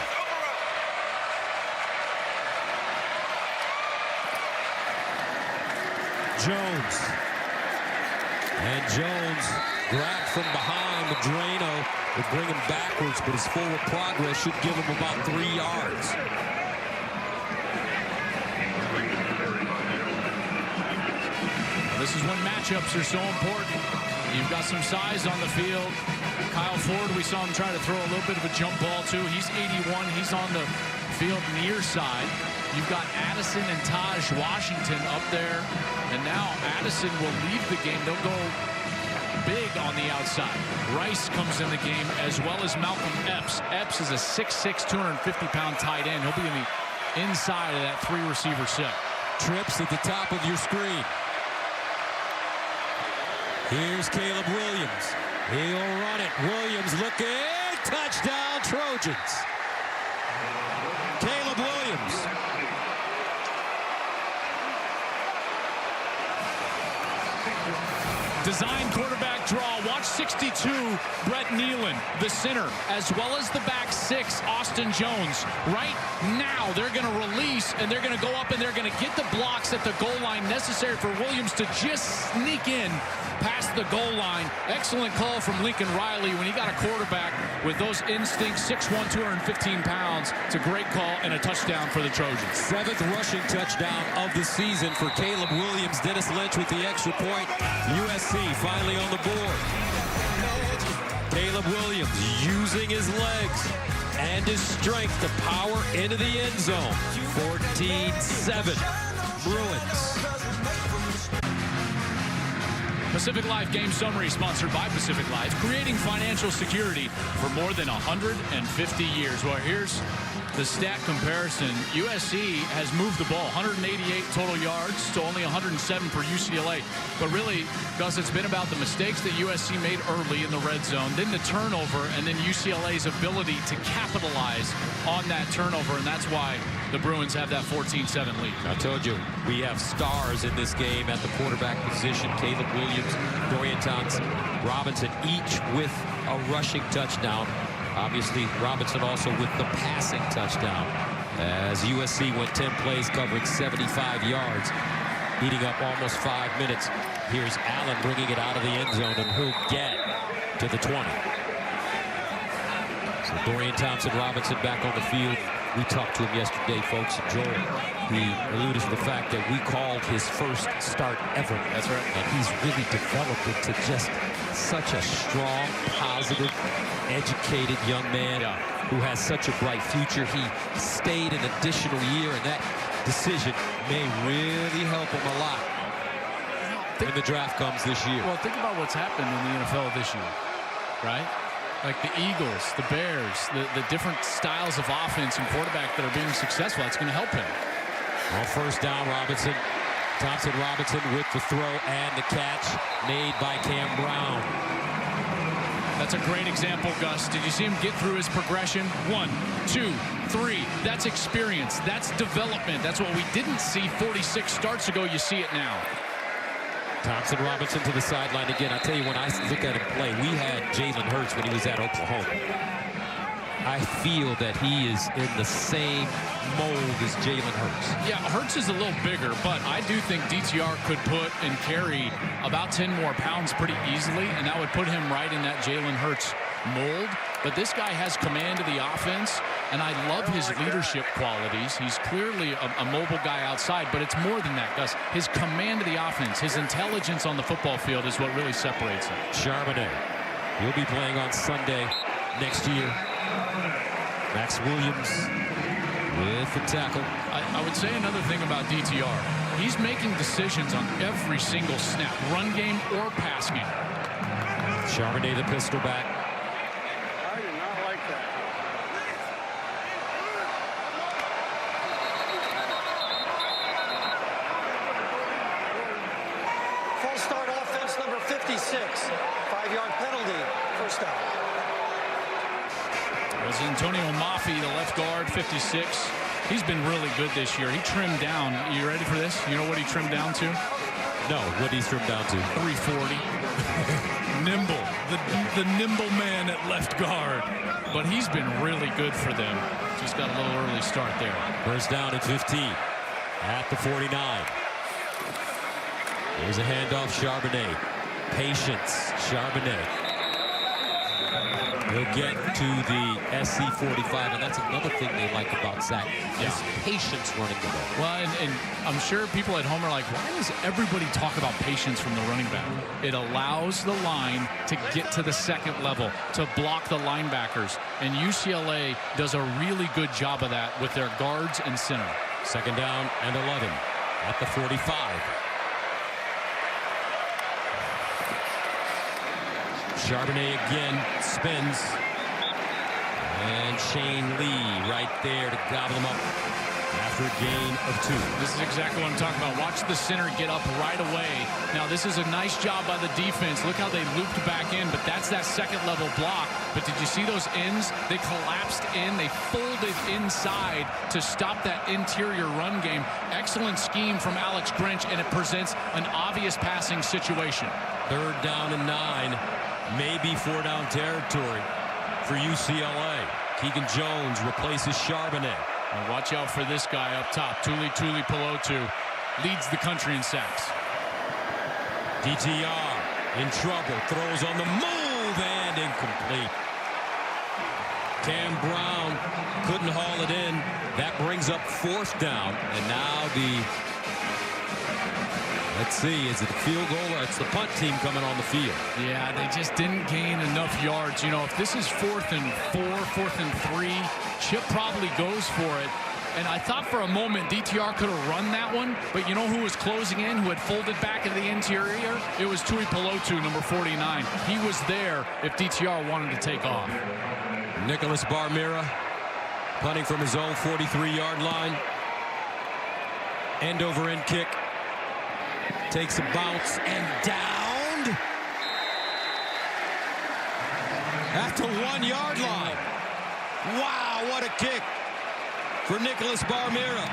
[SPEAKER 4] Jones. And Jones grabbed from behind. Madrano would bring him backwards, but his forward progress should give him about 3 yards.
[SPEAKER 2] This is when matchups are so important. You've got some size on the field. Kyle Ford, we saw him try to throw a little bit of a jump ball too. He's 81. He's on the field near side. You've got Addison and Taj Washington up there. And now Addison will leave the game. They'll go big on the outside. Rice comes in the game, as well as Malcolm Epps. Epps is a 6'6", 250-pound tight end. He'll be in the inside of that 3-receiver set.
[SPEAKER 4] Trips at the top of your screen. Here's Caleb Williams. He'll run it. Williams looking. Touchdown, Trojans. Caleb Williams.
[SPEAKER 2] Design quarterback draw. Watch 62, Brett Nealon, the center, as well as the back 6, Austin Jones. Right now, they're going to release, and they're going to go up, and they're going to get the blocks at the goal line necessary for Williams to just sneak in past the goal line. Excellent call from Lincoln Riley when he got a quarterback with those instincts, 6'1", 215 pounds. It's a great call and a touchdown for the Trojans.
[SPEAKER 4] 7th rushing touchdown of the season for Caleb Williams. Dennis Lynch with the extra point. USC finally on the board. Caleb Williams using his legs and his strength to power into the end zone. 14-7 Bruins.
[SPEAKER 2] Pacific Life Game Summary, sponsored by Pacific Life, creating financial security for more than 150 years. Well, here's the stat comparison. USC has moved the ball, 188 total yards to only 107 for UCLA. But really, Gus, it's been about the mistakes that USC made early in the red zone, then the turnover, and then UCLA's ability to capitalize on that turnover. And that's why the Bruins have that 14-7 lead.
[SPEAKER 4] I told you, we have stars in this game at the quarterback position. Caleb Williams, Dorian Thompson-Robinson, each with a rushing touchdown. Obviously, Robinson also with the passing touchdown, as USC went 10 plays covering 75 yards, eating up almost 5 minutes. Here's Allen bringing it out of the end zone, and he'll get to the 20. So Dorian Thompson-Robinson back on the field. We talked to him yesterday, folks. Joel, he alluded to the fact that we called his first start ever.
[SPEAKER 2] That's right.
[SPEAKER 4] And he's really developed into just such a strong, positive, educated young man who has such a bright future. He stayed an additional year, and that decision may really help him a lot when the draft comes this year.
[SPEAKER 2] Well, think about what's happened in the NFL this year, right? Like the Eagles, the Bears, the different styles of offense and quarterback that are being successful. That's going to help him.
[SPEAKER 4] Well, first down, Robinson. Thompson-Robinson with the throw and the catch made by Cam Brown.
[SPEAKER 2] That's a great example, Gus. Did you see him get through his progression? 1, 2, 3. That's experience. That's development. That's what we didn't see 46 starts ago. You see it now.
[SPEAKER 4] Thompson-Robinson to the sideline again. I tell you, when I look at him play, we had Jalen Hurts when he was at Oklahoma. I feel that he is in the same mold as Jalen Hurts.
[SPEAKER 2] Yeah, Hurts is a little bigger, but I do think DTR could put and carry about 10 more pounds pretty easily, and that would put him right in that Jalen Hurts mold. But this guy has command of the offense, and I love his leadership qualities. He's clearly a mobile guy outside, but it's more than that, Gus. His command of the offense, his intelligence on the football field is what really separates him.
[SPEAKER 4] Charbonnet, he'll be playing on Sunday next year. Max Williams with the tackle.
[SPEAKER 2] I would say another thing about DTR. He's making decisions on every single snap, run game or pass game.
[SPEAKER 4] Charbonnet, the pistol back.
[SPEAKER 3] I do not like that. False start offense number 56. 5-yard penalty. First down.
[SPEAKER 2] It was Antonio Mafi, the left guard, 56. He's been really good this year. He trimmed down. You ready for this? You know what he trimmed down to?
[SPEAKER 4] No, what did he trim down to?
[SPEAKER 2] 340. Nimble. The nimble man at left guard. But he's been really good for them. Just got a little early start there.
[SPEAKER 4] First down at 15 at the 49. Here's a handoff, Charbonnet. Patience, Charbonnet. He'll get to the SC-45, and that's another thing they like about Zach. His patience running the ball.
[SPEAKER 2] Well, and I'm sure people at home are like, why does everybody talk about patience from the running back? It allows the line to get to the second level, to block the linebackers. And UCLA does a really good job of that with their guards and center.
[SPEAKER 4] Second down and 11 at the 45. Charbonnet again spins, and Shane Lee right there to gobble him up after a gain of 2.
[SPEAKER 2] This is exactly what I'm talking about. Watch the center get up right away. Now this is a nice job by the defense. Look how they looped back in, but that's that second level block. But did you see those ends? They collapsed in, they folded inside to stop that interior run game. Excellent scheme from Alex Grinch, and it presents an obvious passing situation.
[SPEAKER 4] Third down and 9. Maybe 4-down territory for UCLA. Keegan Jones replaces Charbonnet.
[SPEAKER 2] And watch out for this guy up top. Tuli Pelotu leads the country in sacks.
[SPEAKER 4] DTR in trouble. Throws on the move and incomplete. Cam Brown couldn't haul it in. That brings up 4th down. And now let's see, is it a field goal or it's the punt team coming on the field?
[SPEAKER 2] Yeah, they just didn't gain enough yards. You know, if this is 4th and 4, 4th and 3, Chip probably goes for it. And I thought for a moment DTR could have run that one, but you know who was closing in, who had folded back into the interior? It was Tui Pelotu, number 49. He was there if DTR wanted to take off.
[SPEAKER 4] Nicholas Barmira punting from his own 43-yard line. End over end kick. Takes a bounce and downed at the 1-yard line. Wow, what a kick for Nicholas Barmira.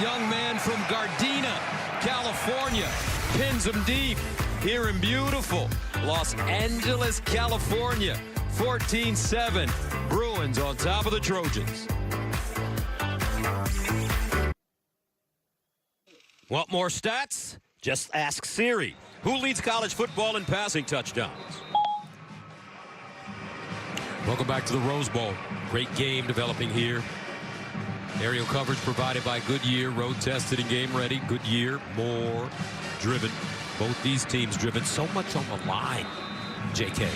[SPEAKER 4] Young man from Gardena, California. Pins him deep here in beautiful Los Angeles, California. 14-7. Bruins on top of the Trojans. Want more stats? Just ask Siri. Who leads college football in passing touchdowns? Welcome back to the Rose Bowl. Great game developing here. Aerial coverage provided by Goodyear. Road tested and game ready. Goodyear more driven. Both these teams driven. So much on the line, JK,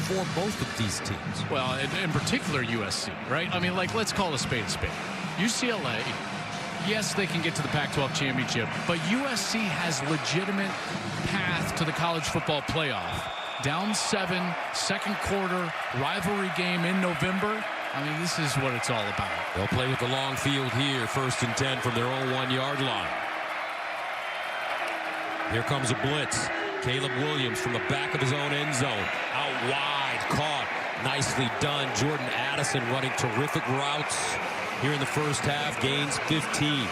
[SPEAKER 4] for both of these teams.
[SPEAKER 2] Well, in particular USC, right? I mean, like, let's call a spade a spade. UCLA, yes, they can get to the Pac-12 championship, but USC has legitimate path to the college football playoff. Down 7, second quarter, rivalry game in November. I mean, this is what it's all about.
[SPEAKER 4] They'll play with the long field here, 1st and 10 from their own 1-yard line. Here comes a blitz. Caleb Williams from the back of his own end zone. Out wide, caught. Nicely done. Jordan Addison running terrific routes here in the first half. Gains 15.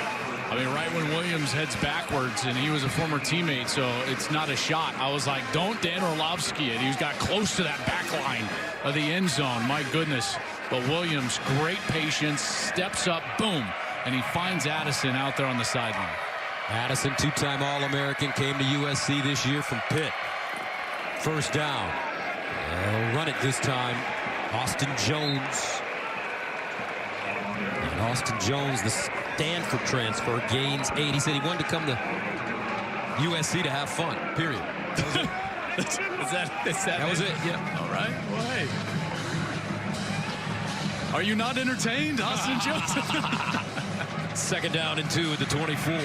[SPEAKER 2] I mean, right when Williams heads backwards, and he was a former teammate, so it's not a shot. I was like, don't Dan Orlovsky it. He got close to that back line of the end zone. My goodness. But Williams, great patience, steps up, boom, and he finds Addison out there on the sideline.
[SPEAKER 4] Addison, 2-time All-American, came to USC this year from Pitt. First down. They'll run it this time. Austin Jones. And Austin Jones, the Stanford transfer, gains 8. He said he wanted to come to USC to have fun, period. That was it.
[SPEAKER 2] Yeah. All right. Well, hey. Are you not entertained, Austin Jones?
[SPEAKER 4] Second down and 2 at the 24.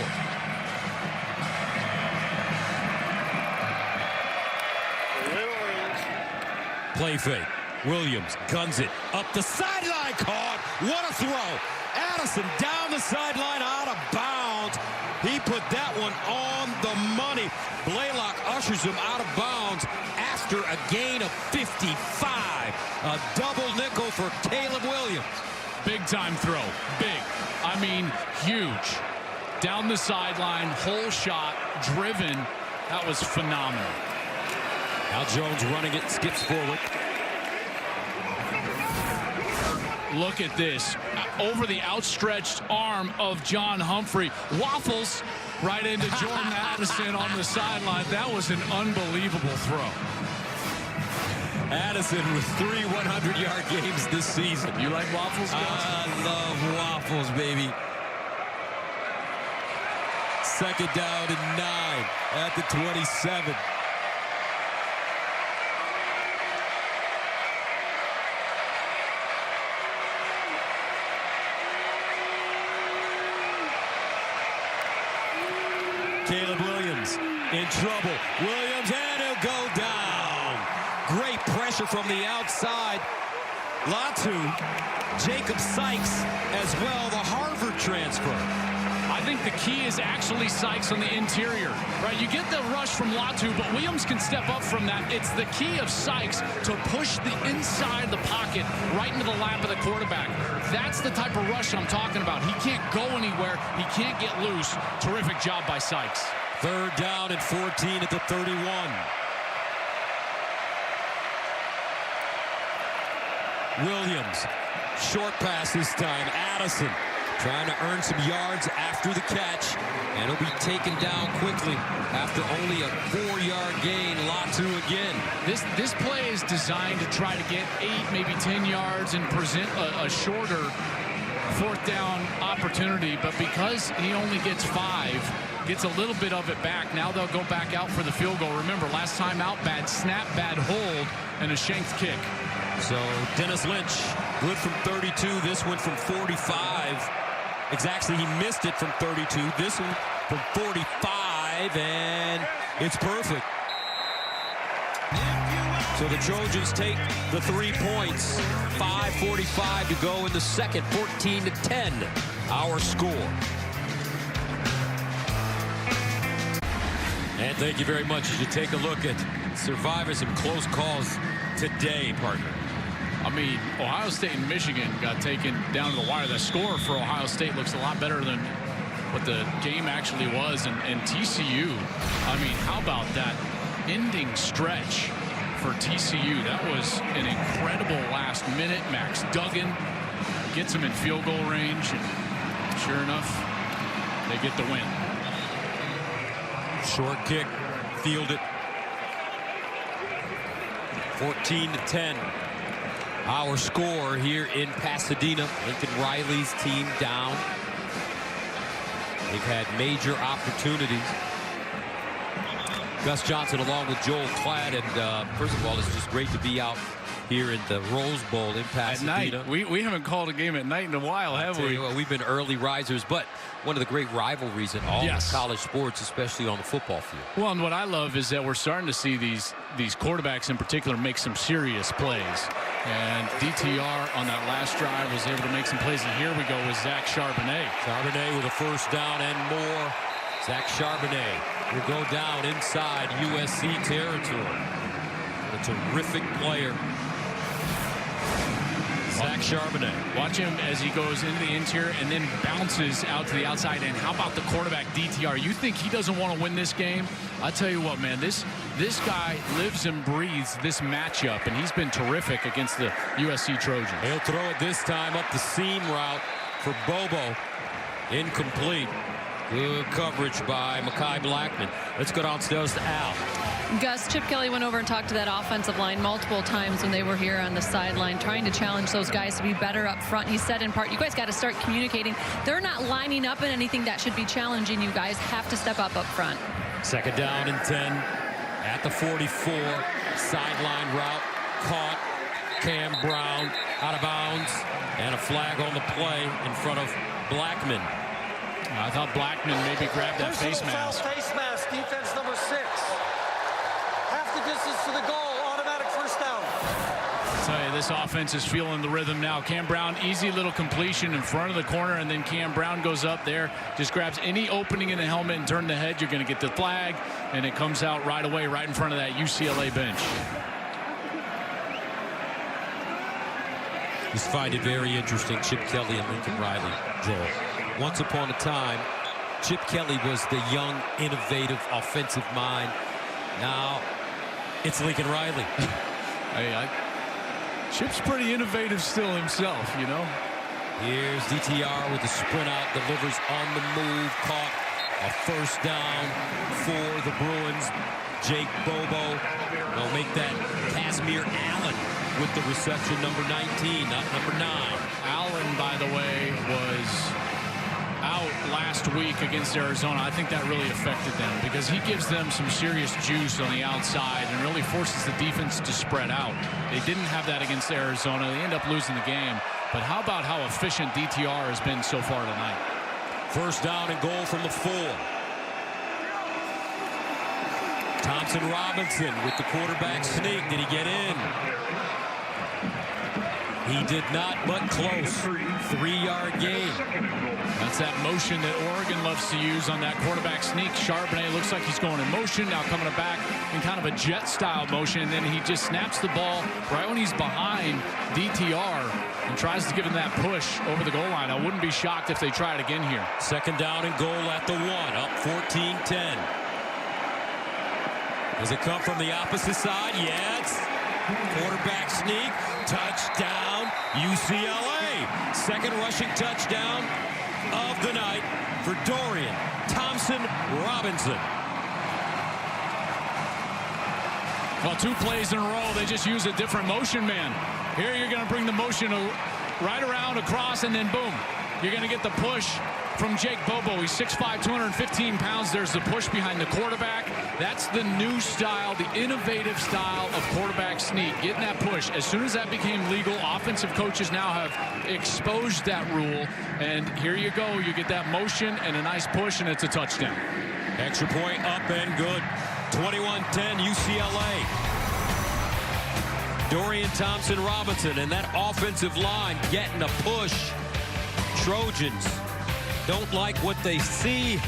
[SPEAKER 4] Play fake. Williams guns it up the sideline. Caught. What a throw. Addison down the sideline, out of bounds. He put that one on the money. Blaylock ushers him out of bounds after a gain of 55. A double nickel for Caleb Williams.
[SPEAKER 2] Big time throw. Big. I mean, huge. Down the sideline, whole shot, driven. That was phenomenal.
[SPEAKER 4] Now Jones running it, skips forward.
[SPEAKER 2] Look at this. Over the outstretched arm of John Humphrey. Waffles right into Jordan Addison on the sideline. That was an unbelievable throw.
[SPEAKER 4] Addison with 3 100-yard games this season.
[SPEAKER 2] You like waffles, guys?
[SPEAKER 4] I love waffles, baby. Second down and 9 at the 27. Caleb Williams in trouble. Williams, and he'll go down. Great pressure from the outside. Latu, Jacob Sykes as well, the Harvard transfer.
[SPEAKER 2] I think the key is actually Sykes on the interior, right? You get the rush from Latu, but Williams can step up from that. It's the key of Sykes to push the inside of the pocket right into the lap of the quarterback. That's the type of rush I'm talking about. He can't go anywhere. He can't get loose. Terrific job by Sykes.
[SPEAKER 4] Third down and 14 at the 31. Williams, short pass this time. Addison trying to earn some yards after the catch, and he'll be taken down quickly after only a 4-yard gain. Latu again.
[SPEAKER 2] This play is designed to try to get 8, maybe 10 yards and present a shorter fourth down opportunity, but because he only gets 5, gets a little bit of it back. Now they'll go back out for the field goal. Remember, last time out, bad snap, bad hold, and a shanked kick.
[SPEAKER 4] So Dennis Lynch, good from 32. This one from 45. Exactly, he missed it from 32. This one from 45, and it's perfect. So the Trojans take the 3 points. 5:45 to go in the second. 14-10, our score. And thank you very much as you take a look at survivors and close calls today, partner.
[SPEAKER 2] I mean, Ohio State and Michigan got taken down to the wire. The score for Ohio State looks a lot better than what the game actually was. And TCU, I mean, how about that ending stretch for TCU? That was an incredible last minute. Max Duggan gets him in field goal range, and sure enough, they get the win.
[SPEAKER 4] Short kick, fielded. 14-10. Our score here in Pasadena. Lincoln Riley's team down. They've had major opportunities. Gus Johnson along with Joel Klatt, and first of all, it's just great to be out here in the Rose Bowl in Pasadena.
[SPEAKER 2] At night. We haven't called a game at night in a while, have we?
[SPEAKER 4] Well, we've been early risers, but one of the great rivalries in all of college sports, especially on the football field.
[SPEAKER 2] Well, and what I love is that we're starting to see these quarterbacks in particular make some serious plays. And DTR on that last drive was able to make some plays. And here we go with Zach Charbonnet.
[SPEAKER 4] Charbonnet with a first down and more. Zach Charbonnet will go down inside USC territory. A terrific player. Zach Charbonnet.
[SPEAKER 2] Watch him as he goes into the interior and then bounces out to the outside. And how about the quarterback DTR? You think he doesn't want to win this game? I tell you what, man, this guy lives and breathes this matchup, and he's been terrific against the USC Trojans.
[SPEAKER 4] He'll throw it this time up the seam route for Bobo. Incomplete. Good coverage by Mekhi Blackman. Let's go downstairs to Al.
[SPEAKER 5] Gus, Chip Kelly went over and talked to that offensive line multiple times when they were here on the sideline, trying to challenge those guys to be better up front. He said in part, you guys got to start communicating. They're not lining up in anything that should be challenging. You guys have to step up front.
[SPEAKER 4] Second down and 10 at the 44. Sideline route caught. Cam Brown out of bounds, and a flag on the play in front of Blackman.
[SPEAKER 2] I thought Blackman maybe grabbed that face mask.
[SPEAKER 3] Face mask, defense number 6. Half the distance to the goal, automatic first down.
[SPEAKER 2] I'll tell you, this offense is feeling the rhythm now. Cam Brown, easy little completion in front of the corner, and then Cam Brown goes up there, just grabs any opening in the helmet and turn the head. You're going to get the flag, and it comes out right away, right in front of that UCLA bench.
[SPEAKER 4] Just find it very interesting, Chip Kelly and Lincoln Riley, Joel. Once upon a time, Chip Kelly was the young, innovative, offensive mind. Now, it's Lincoln Riley.
[SPEAKER 2] Hey, Chip's pretty innovative still himself, you know.
[SPEAKER 4] Here's DTR with the sprint out, delivers on the move, caught a first down for the Bruins. Jake Bobo will make that Casimir Allen with the reception, number 19, not number 9.
[SPEAKER 2] Allen, by the way, was out last week against Arizona. I think that really affected them because he gives them some serious juice on the outside and really forces the defense to spread out. They didn't have that against Arizona. They end up losing the game. But how about how efficient DTR has been so far tonight?
[SPEAKER 4] First down and goal from the 4. Thompson Robinson with the quarterback sneak. Did he get in? He did not, but close. 3-yard gain.
[SPEAKER 2] That's that motion that Oregon loves to use on that quarterback sneak. Charbonnet looks like he's going in motion, now coming back in kind of a jet-style motion, and then he just snaps the ball right when he's behind DTR and tries to give him that push over the goal line. I wouldn't be shocked if they try it again here.
[SPEAKER 4] Second down and goal at the 1, up 14-10. Does it come from the opposite side? Yes. Quarterback sneak, touchdown, UCLA. Second rushing touchdown of the night for Dorian Thompson Robinson.
[SPEAKER 2] Well, 2 plays in a row, they just use a different motion man. Here you're going to bring the motion right around, across, and then boom. You're going to get the push from Jake Bobo. He's 6'5", 215 pounds. There's the push behind the quarterback. That's the new style, the innovative style of quarterback sneak, getting that push. As soon as that became legal, offensive coaches now have exposed that rule. And here you go. You get that motion and a nice push, and it's a touchdown.
[SPEAKER 4] Extra point up and good. 21-10 UCLA. Dorian Thompson-Robinson and that offensive line getting a push. Trojans don't like what they see.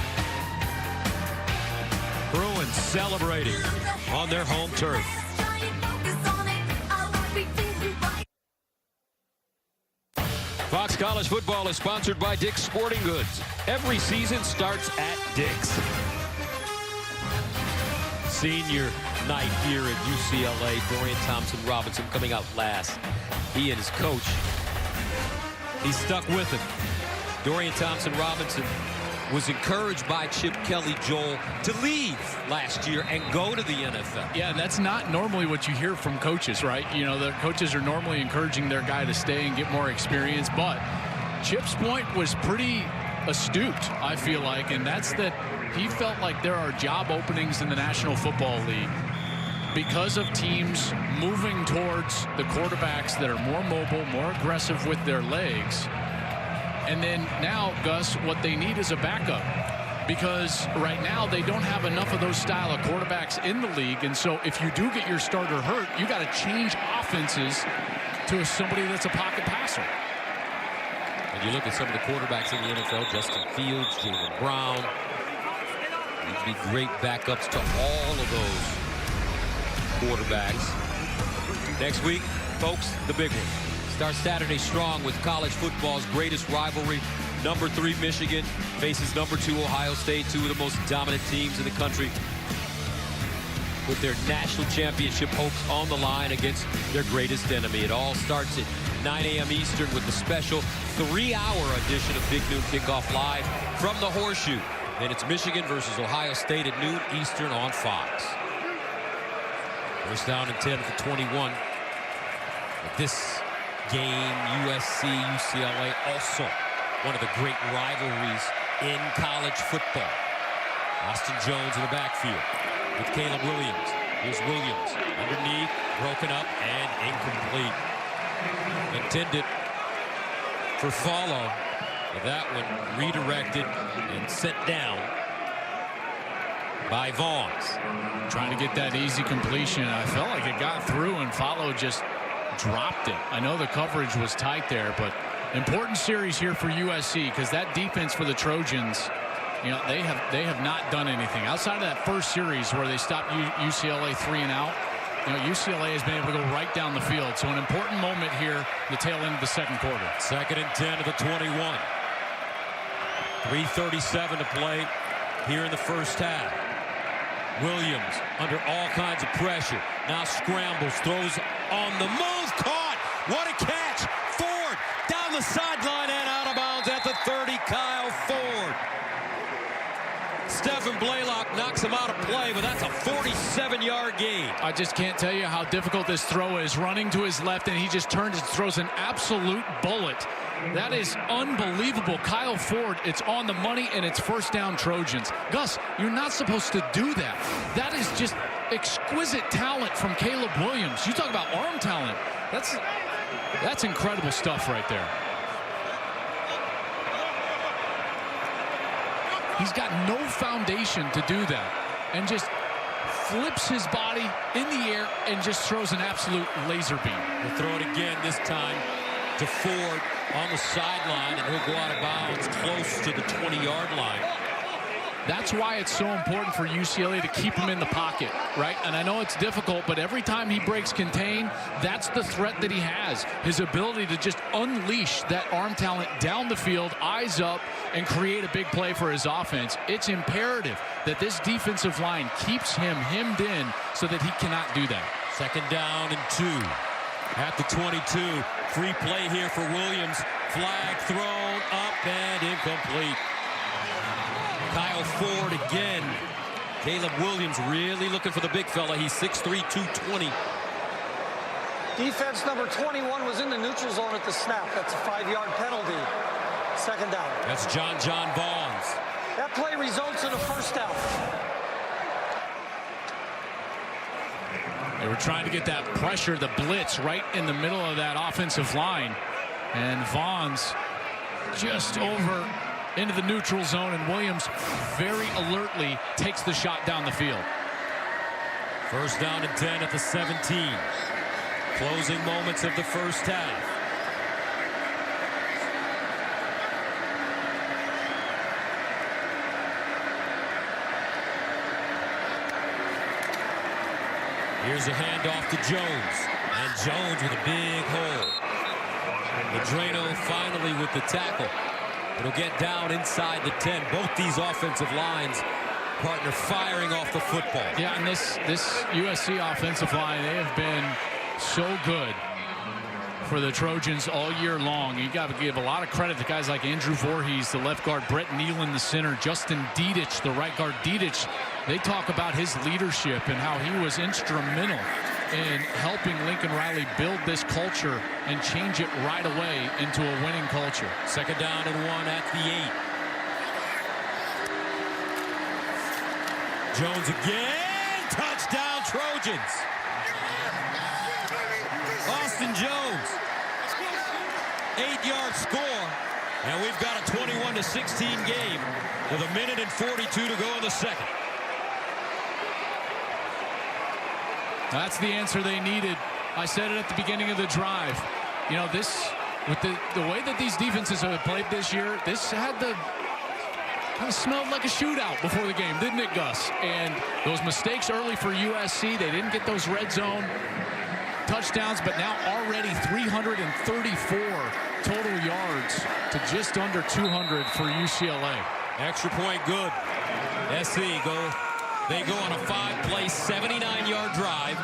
[SPEAKER 4] Bruins celebrating on their home turf. Fox College Football is sponsored by Dick's Sporting Goods. Every season starts at Dick's. Senior night here at UCLA. Dorian Thompson-Robinson coming out last. He and his coach, he stuck with him. Dorian Thompson-Robinson was encouraged by Chip Kelly, Joel, to leave last year and go to the NFL.
[SPEAKER 2] Yeah, that's not normally what you hear from coaches, right? You know, the coaches are normally encouraging their guy to stay and get more experience, but Chip's point was pretty astute, I feel like, and that's that he felt like there are job openings in the National Football League because of teams moving towards the quarterbacks that are more mobile, more aggressive with their legs. And then now, Gus, what they need is a backup, because right now they don't have enough of those style of quarterbacks in the league. And so if you do get your starter hurt, you got to change offenses to somebody that's a pocket passer.
[SPEAKER 4] And you look at some of the quarterbacks in the NFL, Justin Fields, Jaylen Brown. They'd be great backups to all of those quarterbacks. Next week, folks, the big one. Starts Saturday strong with college football's greatest rivalry. Number 3 Michigan faces number 2 Ohio State, two of the most dominant teams in the country, with their national championship hopes on the line against their greatest enemy. It all starts at 9 a.m. Eastern with the special 3-hour edition of Big Noon Kickoff live from the Horseshoe. Then it's Michigan versus Ohio State at noon Eastern on Fox. First down and 10 at the 21. But this game, USC, UCLA, also one of the great rivalries in college football. Austin Jones in the backfield with Caleb Williams. Here's Williams underneath, broken up and incomplete. Intended for follow, but that one redirected and set down by Vaughns.
[SPEAKER 2] Trying to get that easy completion. I felt like it got through and Follow just dropped it. I know the coverage was tight there, but important series here for USC, because that defense for the Trojans, you know, they have not done anything outside of that first series where they stopped UCLA 3 and out. You know, UCLA has been able to go right down the field. So an important moment here, the tail end of the second quarter.
[SPEAKER 4] Second and 10 to the 21. 3:37 to play here in the first half. Williams under all kinds of pressure. Now scrambles, throws on the move, caught. What a catch. Ford down the sideline and out of bounds at the 30. Kyle Ford. Stephen Blaylock knocks him out of play, but that's a 47-yard gain.
[SPEAKER 2] I just can't tell you how difficult this throw is. Running to his left, and he just turns and throws an absolute bullet. That is unbelievable. Kyle Ford, it's on the money, and it's first down Trojans. Gus, you're not supposed to do that. That is just exquisite talent from Caleb Williams. You talk about arm talent. That's incredible stuff right there. He's got no foundation to do that, and just flips his body in the air and just throws an absolute laser beam.
[SPEAKER 4] He'll throw it again, this time to Ford on the sideline, and he'll go out of bounds close to the 20-yard line.
[SPEAKER 2] That's why it's so important for UCLA to keep him in the pocket, right? And I know it's difficult, but every time he breaks contain, that's the threat that he has. His ability to just unleash that arm talent down the field, eyes up, and create a big play for his offense. It's imperative that this defensive line keeps him hemmed in so that he cannot do that.
[SPEAKER 4] Second down and 2 at the 22. Free play here for Williams. Flag thrown up and incomplete. Kyle Ford again. Caleb Williams really looking for the big fella. He's 6'3", 220.
[SPEAKER 3] Defense number 21 was in the neutral zone at the snap. That's a 5-yard penalty. Second down.
[SPEAKER 4] That's John Vaughns.
[SPEAKER 3] That play results in a first down.
[SPEAKER 2] They were trying to get that pressure, the blitz, right in the middle of that offensive line. And Vaughn's just over into the neutral zone, and Williams very alertly takes the shot down the field.
[SPEAKER 4] First down and 10 at the 17. Closing moments of the first half. Here's a handoff to Jones. And Jones with a big hole. Madrano finally with the tackle. It'll get down inside the 10. Both these offensive lines, partner, firing off the football.
[SPEAKER 2] Yeah, and this USC offensive line, they have been so good for the Trojans all year long. You got to give a lot of credit to guys like Andrew Voorhees, the left guard, Brett Nealon, the center, Justin Dedich, the right guard. Dedich, they talk about his leadership and how he was instrumental in helping Lincoln Riley build this culture and change it right away into a winning culture.
[SPEAKER 4] Second down and 1 at the 8. Jones again. Touchdown Trojans. Austin Jones. 8-yard score. And we've got a 21-16 game with 1:42 to go in the second.
[SPEAKER 2] That's the answer they needed. I said it at the beginning of the drive. You know, this, with the way that these defenses have played this year, this had the kind of smelled like a shootout before the game, didn't it, Gus? And those mistakes early for USC, they didn't get those red zone touchdowns, but now already 334 total yards to just under 200 for UCLA.
[SPEAKER 4] Extra point good. SC they go on a 5-play, 79-yard drive.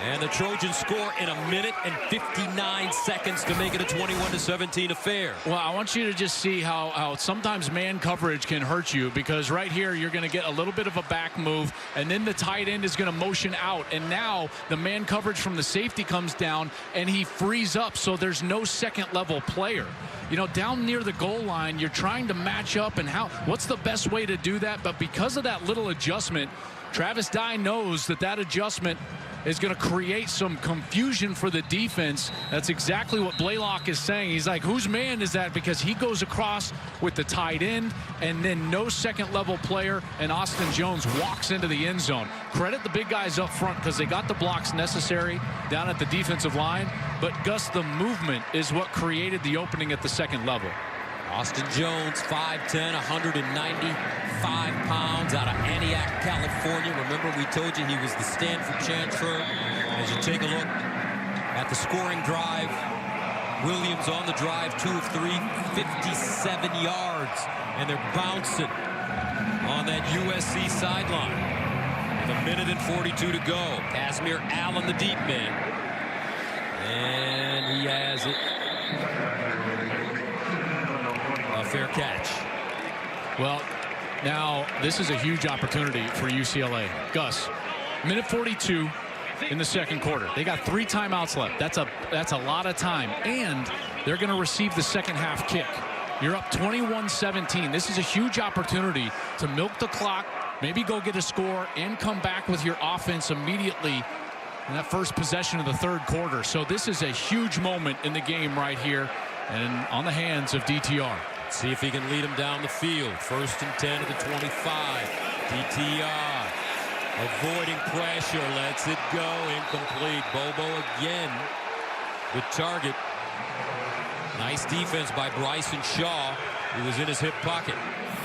[SPEAKER 4] And the Trojans score in 1:59 to make it a 21-17 affair.
[SPEAKER 2] Well, I want you to just see how sometimes man coverage can hurt you, because right here you're going to get a little bit of a back move, and then the tight end is going to motion out, and now the man coverage from the safety comes down and he frees up, so there's no second level player. You know, down near the goal line, you're trying to match up, and what's the best way to do that? But because of that little adjustment, Travis Dye knows that adjustment is going to create some confusion for the defense. That's exactly what Blaylock is saying. He's like, whose man is that? Because he goes across with the tight end, and then no second level player, and Austin Jones walks into the end zone. Credit the big guys up front because they got the blocks necessary down at the defensive line. But Gus, the movement is what created the opening at the second level.
[SPEAKER 4] Austin Jones, 5'10", 195 pounds, out of Antioch, California. Remember, we told you he was the Stanford transfer. As you take a look at the scoring drive, Williams on the drive, 2 of 3, 57 yards. And they're bouncing on that USC sideline. With 1:42 to go. Casimir Allen, the deep man. And he has it. A fair catch.
[SPEAKER 2] Well, now this is a huge opportunity for UCLA. Gus, 1:42 in the second quarter. They got 3 timeouts left. That's a lot of time, and they're going to receive the second half kick. You're up 21-17. This is a huge opportunity to milk the clock, maybe go get a score, and come back with your offense immediately in that first possession of the third quarter. So this is a huge moment in the game right here, and on the hands of DTR.
[SPEAKER 4] See if he can lead him down the field. 1st and 10 at the 25. DTR avoiding pressure, lets it go, incomplete. Bobo again with target. Nice defense by Bryson Shaw, who was in his hip pocket.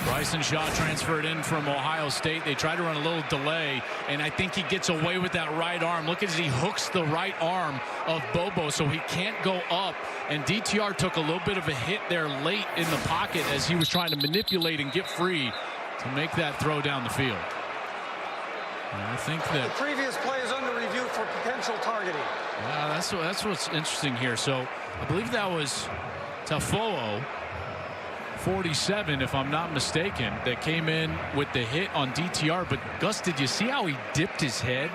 [SPEAKER 2] Bryson Shaw transferred in from Ohio State. They try to run a little delay, and I think he gets away with that right arm. Look as he hooks the right arm of Bobo, so he can't go up. And DTR took a little bit of a hit there late in the pocket as he was trying to manipulate and get free to make that throw down the field. And I think that
[SPEAKER 3] the previous play is under review for potential targeting.
[SPEAKER 2] Yeah, that's what's interesting here. So I believe that was Tafo'o, 47, if I'm not mistaken, that came in with the hit on DTR. But Gus, did you see how he dipped his head?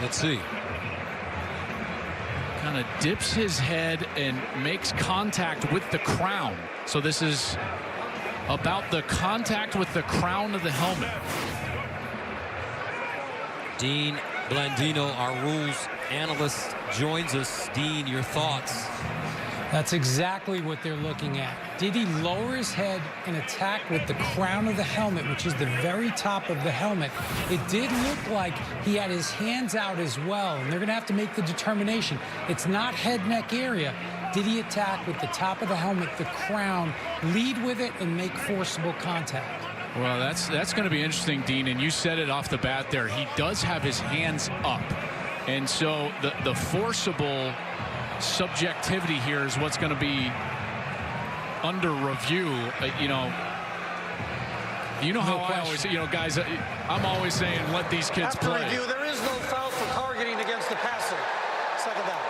[SPEAKER 4] Let's see.
[SPEAKER 2] Kind of dips his head and makes contact with the crown. So this is about the contact with the crown of the helmet.
[SPEAKER 4] Dean Blandino, our rules analyst, joins us. Dean, your thoughts?
[SPEAKER 6] That's exactly what they're looking at. Did he lower his head and attack with the crown of the helmet, which is the very top of the helmet? It did look like he had his hands out as well, and they're going to have to make the determination. It's not head-neck area. Did he attack with the top of the helmet, the crown, lead with it, and make forcible contact?
[SPEAKER 2] Well, that's going to be interesting, Dean, and you said it off the bat there. He does have his hands up, and so the forcible subjectivity here is what's going to be under review. You know how I always, guys, I'm always saying let these kids
[SPEAKER 3] After
[SPEAKER 2] play.
[SPEAKER 3] review, there is no foul for targeting against the passer. Second down.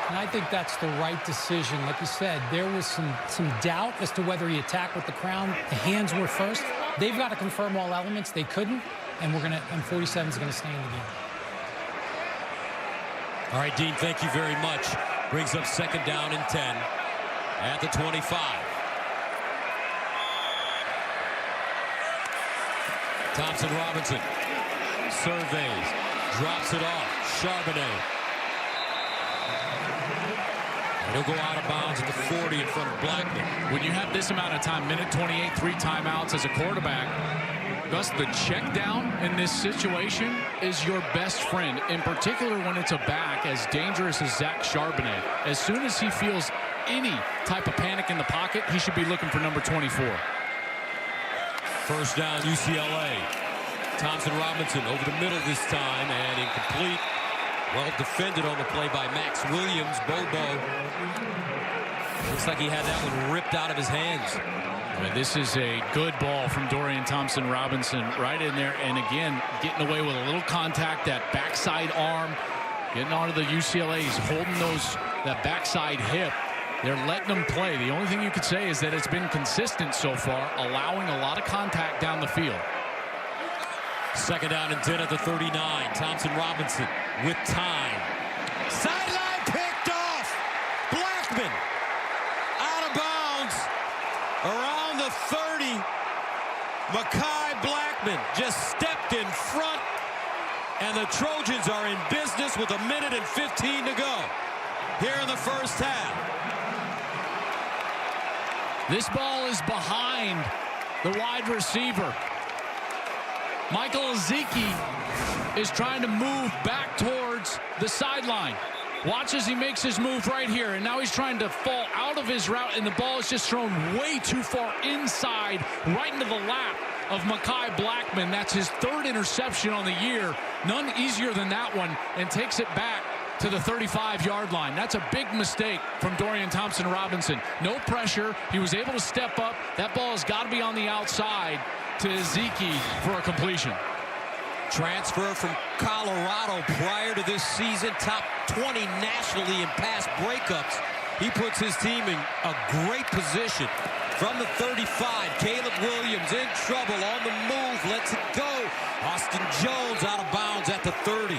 [SPEAKER 6] And I think that's the right decision. Like you said, there was some doubt as to whether he attacked with the crown. The hands were first. They've got to confirm all elements. They couldn't, and 47 is going to stay in the game.
[SPEAKER 4] All right, Dean, thank you very much. Brings up second down and 10 at the 25. Thompson Robinson surveys, drops it off. Charbonnet. And he'll go out of bounds at the 40 in front of Blackman.
[SPEAKER 2] When you have this amount of time, minute 28, 3 timeouts as a quarterback, Gus, the check down in this situation is your best friend, in particular when it's a back as dangerous as Zach Charbonnet. As soon as he feels any type of panic in the pocket, he should be looking for number 24.
[SPEAKER 4] First down, UCLA. Thompson Robinson over the middle this time and incomplete. Well defended on the play by Max Williams. Bobo. Looks like he had that one ripped out of his hands.
[SPEAKER 2] This is a good ball from Dorian Thompson-Robinson right in there. And again, getting away with a little contact, that backside arm, getting onto the UCLA. He's holding that backside hip. They're letting him play. The only thing you could say is that it's been consistent so far, allowing a lot of contact down the field.
[SPEAKER 4] Second down and 10 at the 39. Thompson Robinson with time. Sideline picked off. Blackman out of bounds. Around the 30. Mekhi Blackman just stepped in front. And the Trojans are in business with 1 minute and 15 to go here in the first half.
[SPEAKER 2] This ball is behind the wide receiver. Michael Ezeki is trying to move back towards the sideline. Watch as he makes his move right here, and now he's trying to fall out of his route, and the ball is just thrown way too far inside, right into the lap of Mekhi Blackman. That's his 3rd interception on the year. None easier than that one, and takes it back to the 35-yard line. That's a big mistake from Dorian Thompson-Robinson. No pressure. He was able to step up. That ball has got to be on the outside to Ezeki for a completion.
[SPEAKER 4] Transfer from Colorado prior to this season, top 20 nationally in pass breakups. He puts his team in a great position. From the 35, Caleb Williams in trouble on the move, lets it go. Austin Jones out of bounds at the 30.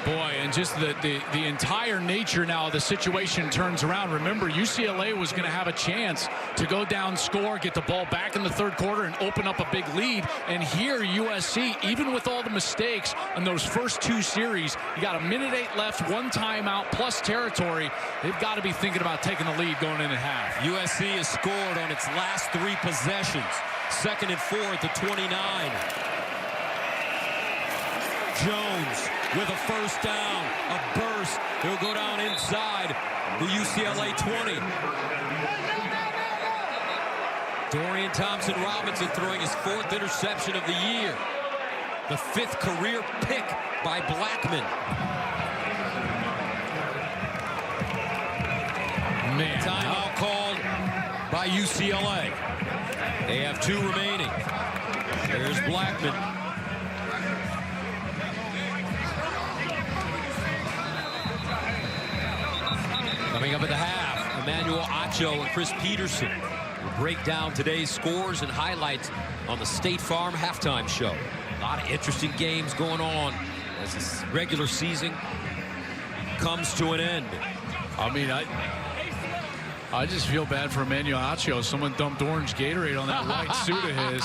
[SPEAKER 2] Boy, and just the entire nature now of the situation turns around. Remember, UCLA was going to have a chance to go down, score, get the ball back in the 3rd quarter, and open up a big lead. And here, USC, even with all the mistakes in those first 2 series, you got 1 minute 8 left, 1 timeout, plus territory. They've got to be thinking about taking the lead going into half.
[SPEAKER 4] USC has scored on its last 3 possessions. 2nd and 4 at the 29. Jones with a first down, a burst. He'll go down inside the UCLA 20. Dorian Thompson-Robinson throwing his 4th interception of the year. The 5th career pick by Blackman.
[SPEAKER 2] Man,
[SPEAKER 4] Timeout called by UCLA. They have 2 remaining. There's Blackman. Coming up at the half, Emmanuel Acho and Chris Peterson will break down today's scores and highlights on the State Farm Halftime Show. A lot of interesting games going on as this regular season comes to an end.
[SPEAKER 2] I mean, I just feel bad for Emmanuel Acho. Someone dumped orange Gatorade on that white suit of his.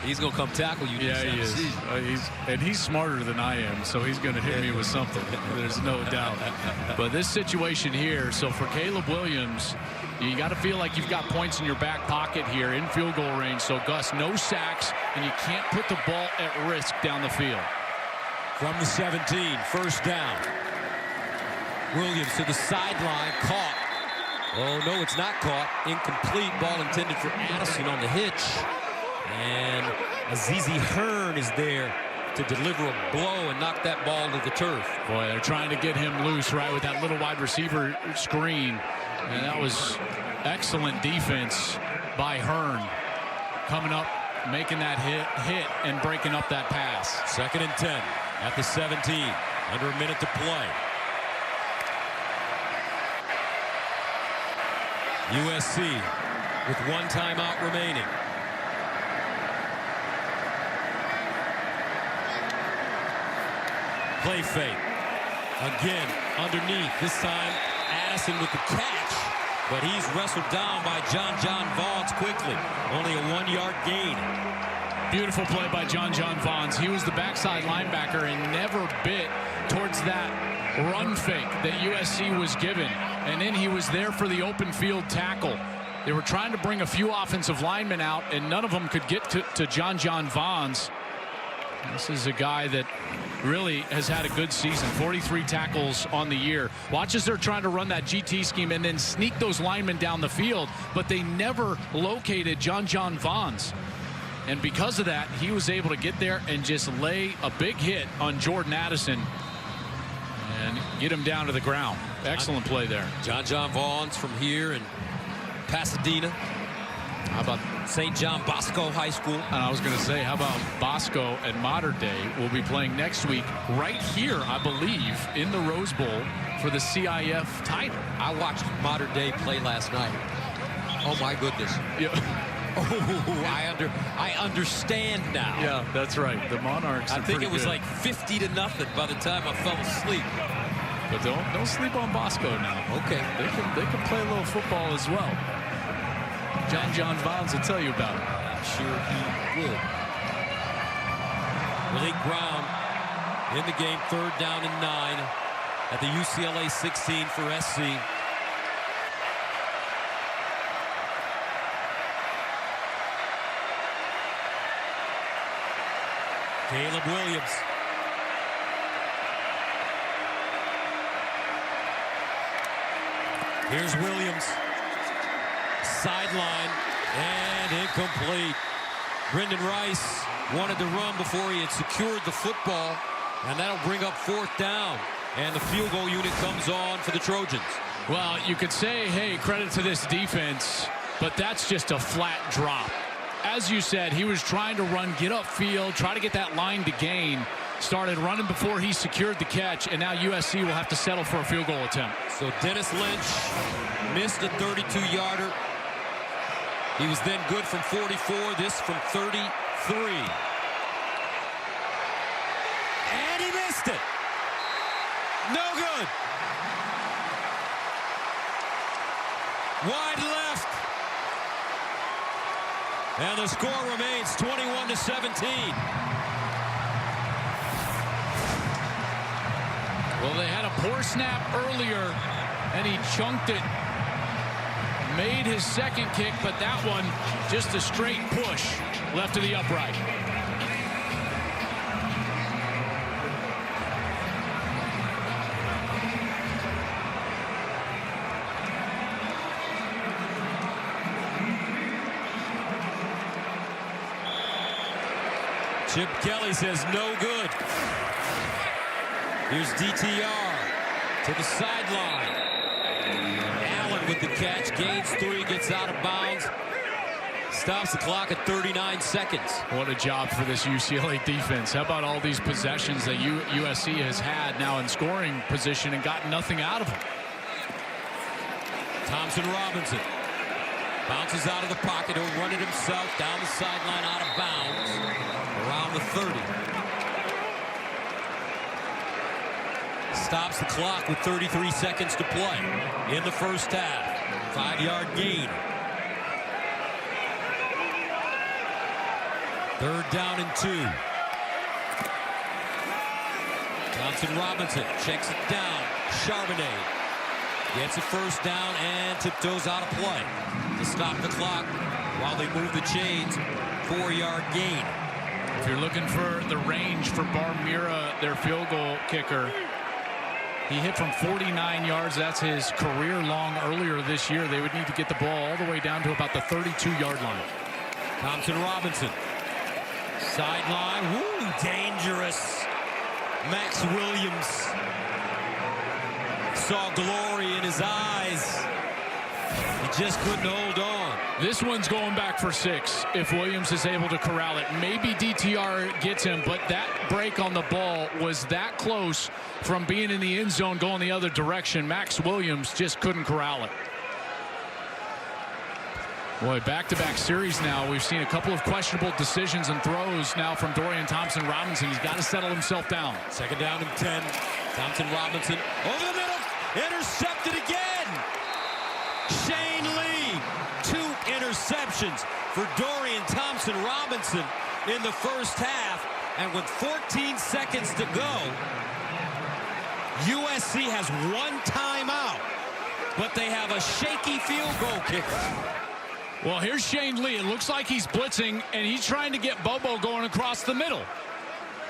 [SPEAKER 4] He's going to come tackle you.
[SPEAKER 2] Yeah, he is. He's smarter than I am, so he's going to hit me with something. There's no doubt. But this situation here, so for Caleb Williams, you got to feel like you've got points in your back pocket here in field goal range. So, Gus, no sacks, and you can't put the ball at risk down the field.
[SPEAKER 4] From the 17, first down. Williams to the sideline, caught. Oh, no, it's not caught. Incomplete. Ball intended for Addison on the hitch. And Azizi Hearn is there to deliver a blow and knock that ball to the turf.
[SPEAKER 2] Boy, they're trying to get him loose, right, with that little wide receiver screen. And that was excellent defense by Hearn. Coming up, making that hit and breaking up that pass.
[SPEAKER 4] 2nd and 10 at the 17. Under a minute to play. USC with 1 timeout remaining. Play fake. Again, underneath. This time, Addison with the catch. But he's wrestled down by John Vaughns quickly. Only a 1-yard gain.
[SPEAKER 2] Beautiful play by John Vaughns. He was the backside linebacker and never bit towards that run fake that USC was given. And then he was there for the open field tackle. They were trying to bring a few offensive linemen out, and none of them could get to John Vaughns. This is a guy that really has had a good season. 43 tackles on the year. Watch as they're trying to run that GT scheme and then sneak those linemen down the field, but they never located John Vaughns. And because of that, he was able to get there and just lay a big hit on Jordan Addison and get him down to the ground. Excellent play there.
[SPEAKER 4] John Vaughns from here in Pasadena. How about St. John Bosco High School?
[SPEAKER 2] And I was going to say, how about Bosco and Mater Dei will be playing next week right here, I believe, in the Rose Bowl for the CIF title.
[SPEAKER 4] I watched Mater Dei play last night. Oh, my goodness.
[SPEAKER 2] Yeah.
[SPEAKER 4] Oh, I understand now.
[SPEAKER 2] Yeah, that's right. The Monarchs.
[SPEAKER 4] I think it was like 50-0 by the time I fell asleep.
[SPEAKER 2] But don't sleep on Bosco now.
[SPEAKER 4] Okay.
[SPEAKER 2] They can play a little football as well. John Vaughns will tell you about it.
[SPEAKER 4] I'm sure he will. Malik Brown in the game, 3rd down and 9 at the UCLA 16 for SC. Caleb Williams. Here's Williams. Sideline and incomplete. Brendan Rice wanted to run before he had secured the football, and that'll bring up 4th down. And the field goal unit comes on for the Trojans.
[SPEAKER 2] Well, you could say, hey, credit to this defense, but that's just a flat drop. As you said, he was trying to run, get upfield, try to get that line to gain. Started running before he secured the catch, and now USC will have to settle for a field goal attempt.
[SPEAKER 4] So Dennis Lynch missed a 32-yarder. He was then good from 44, this from 33. And he missed it. No good. Wide left. And the score remains 21-17.
[SPEAKER 2] Well, they had a poor snap earlier, and he chunked it. Made his second kick, but that one just a straight push left to the upright.
[SPEAKER 4] Chip Kelly says no good. Here's DTR to the sideline. Allen with the catch, gains 3, gets out of bounds. Stops the clock at 39 seconds.
[SPEAKER 2] What a job for this UCLA defense. How about all these possessions that USC has had now in scoring position and got nothing out of them?
[SPEAKER 4] Thompson Robinson bounces out of the pocket. He'll run it himself down the sideline, out of bounds, around the 30. Stops the clock with 33 seconds to play in the first half. 5-yard gain. Third down and 2. Thompson Robinson checks it down. Charbonnet gets a first down and tiptoes out of play to stop the clock while they move the chains. 4-yard gain.
[SPEAKER 2] If you're looking for the range for Barmira, their field goal kicker, he hit from 49 yards. That's his career long earlier this year. They would need to get the ball all the way down to about the 32-yard line.
[SPEAKER 4] Thompson Robinson. Sideline. Woo, dangerous. Max Williams saw glory in his eyes. He just couldn't hold on.
[SPEAKER 2] This one's going back for 6 if Williams is able to corral it. Maybe DTR gets him, but that break on the ball was that close from being in the end zone going the other direction. Max Williams just couldn't corral it. Boy, back-to-back series now. We've seen a couple of questionable decisions and throws now from Dorian Thompson-Robinson. He's got to settle himself down.
[SPEAKER 4] Second down and 10. Thompson-Robinson over the middle. Intercepted again. Shane Lee. 2 interceptions for Dorian Thompson-Robinson in the first half. And with 14 seconds to go, USC has 1 timeout. But they have a shaky field goal kicker.
[SPEAKER 2] Well, here's Shane Lee. It looks like he's blitzing, and he's trying to get Bobo going across the middle.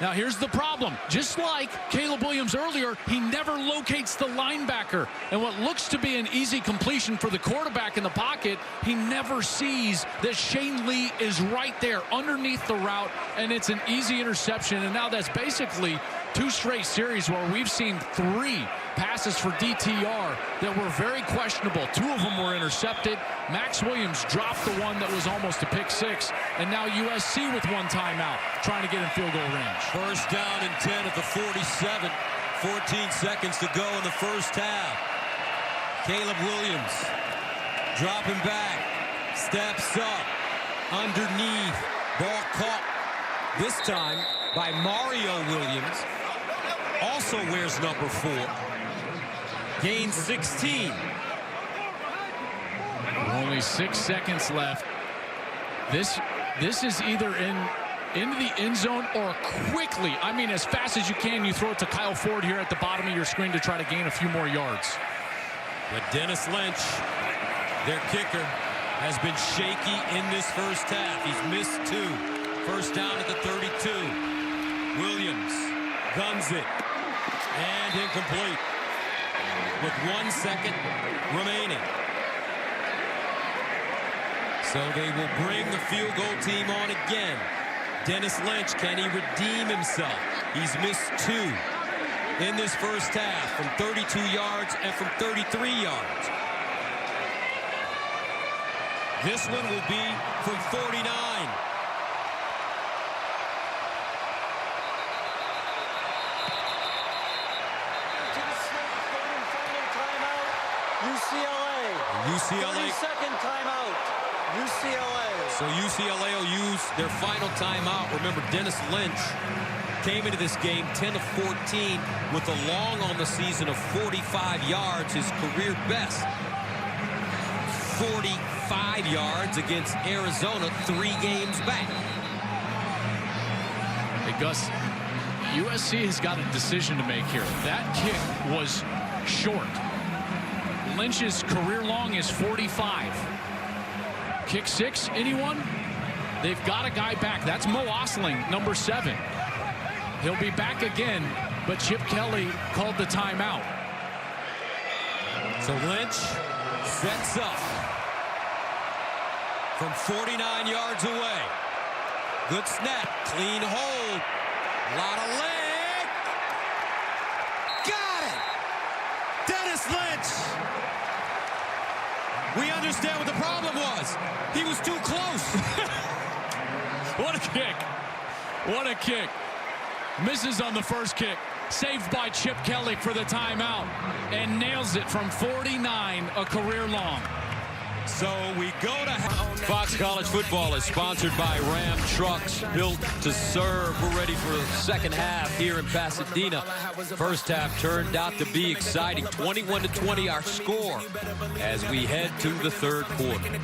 [SPEAKER 2] Now, here's the problem. Just like Caleb Williams earlier, he never locates the linebacker. And what looks to be an easy completion for the quarterback in the pocket, he never sees that Shane Lee is right there underneath the route, and it's an easy interception. And now that's basically 2 straight series where we've seen 3 passes for DTR that were very questionable. 2 of them were intercepted. Max Williams dropped the one that was almost a pick-6, and now USC with 1 timeout trying to get in field goal range.
[SPEAKER 4] First down and 10 at the 47. 14 seconds to go in the first half. Caleb Williams dropping back, steps up, underneath, ball caught this time by Mario Williams. Also wears number 4. Gains 16.
[SPEAKER 2] Only 6 seconds left. This is either into the end zone or quickly. I mean, as fast as you can, you throw it to Kyle Ford here at the bottom of your screen to try to gain a few more yards.
[SPEAKER 4] But Dennis Lynch, their kicker, has been shaky in this first half. He's missed 2. First down at the 32. Williams guns it. And incomplete. With 1 second remaining. So they will bring the field goal team on again. Dennis Lynch, can he redeem himself? He's missed 2 in this first half from 32 yards and from 33 yards. This one will be from 49. UCLA.
[SPEAKER 3] 30-second timeout. UCLA.
[SPEAKER 4] So UCLA will use their final timeout. Remember, Dennis Lynch came into this game 10 of 14 with a long on the season of 45 yards, his career best. 45 yards against Arizona 3 games back.
[SPEAKER 2] Hey, Gus, USC has got a decision to make here. That kick was short. Lynch's career long is 45. Kick 6, anyone? They've got a guy back. That's Mo Osling, number 7. He'll be back again, but Chip Kelly called the timeout.
[SPEAKER 4] So Lynch sets up from 49 yards away. Good snap, clean hold, a lot of leg. Got it! Dennis Lynch! We understand what the problem was. He was too close.
[SPEAKER 2] What a kick. What a kick. Misses on the first kick. Saved by Chip Kelly for the timeout. And nails it from 49, a career long.
[SPEAKER 4] So we go to Fox College Football is sponsored by Ram Trucks, built to serve. We're ready for the second half here in Pasadena. First half turned out to be exciting. 21-20 our score as we head to the third quarter.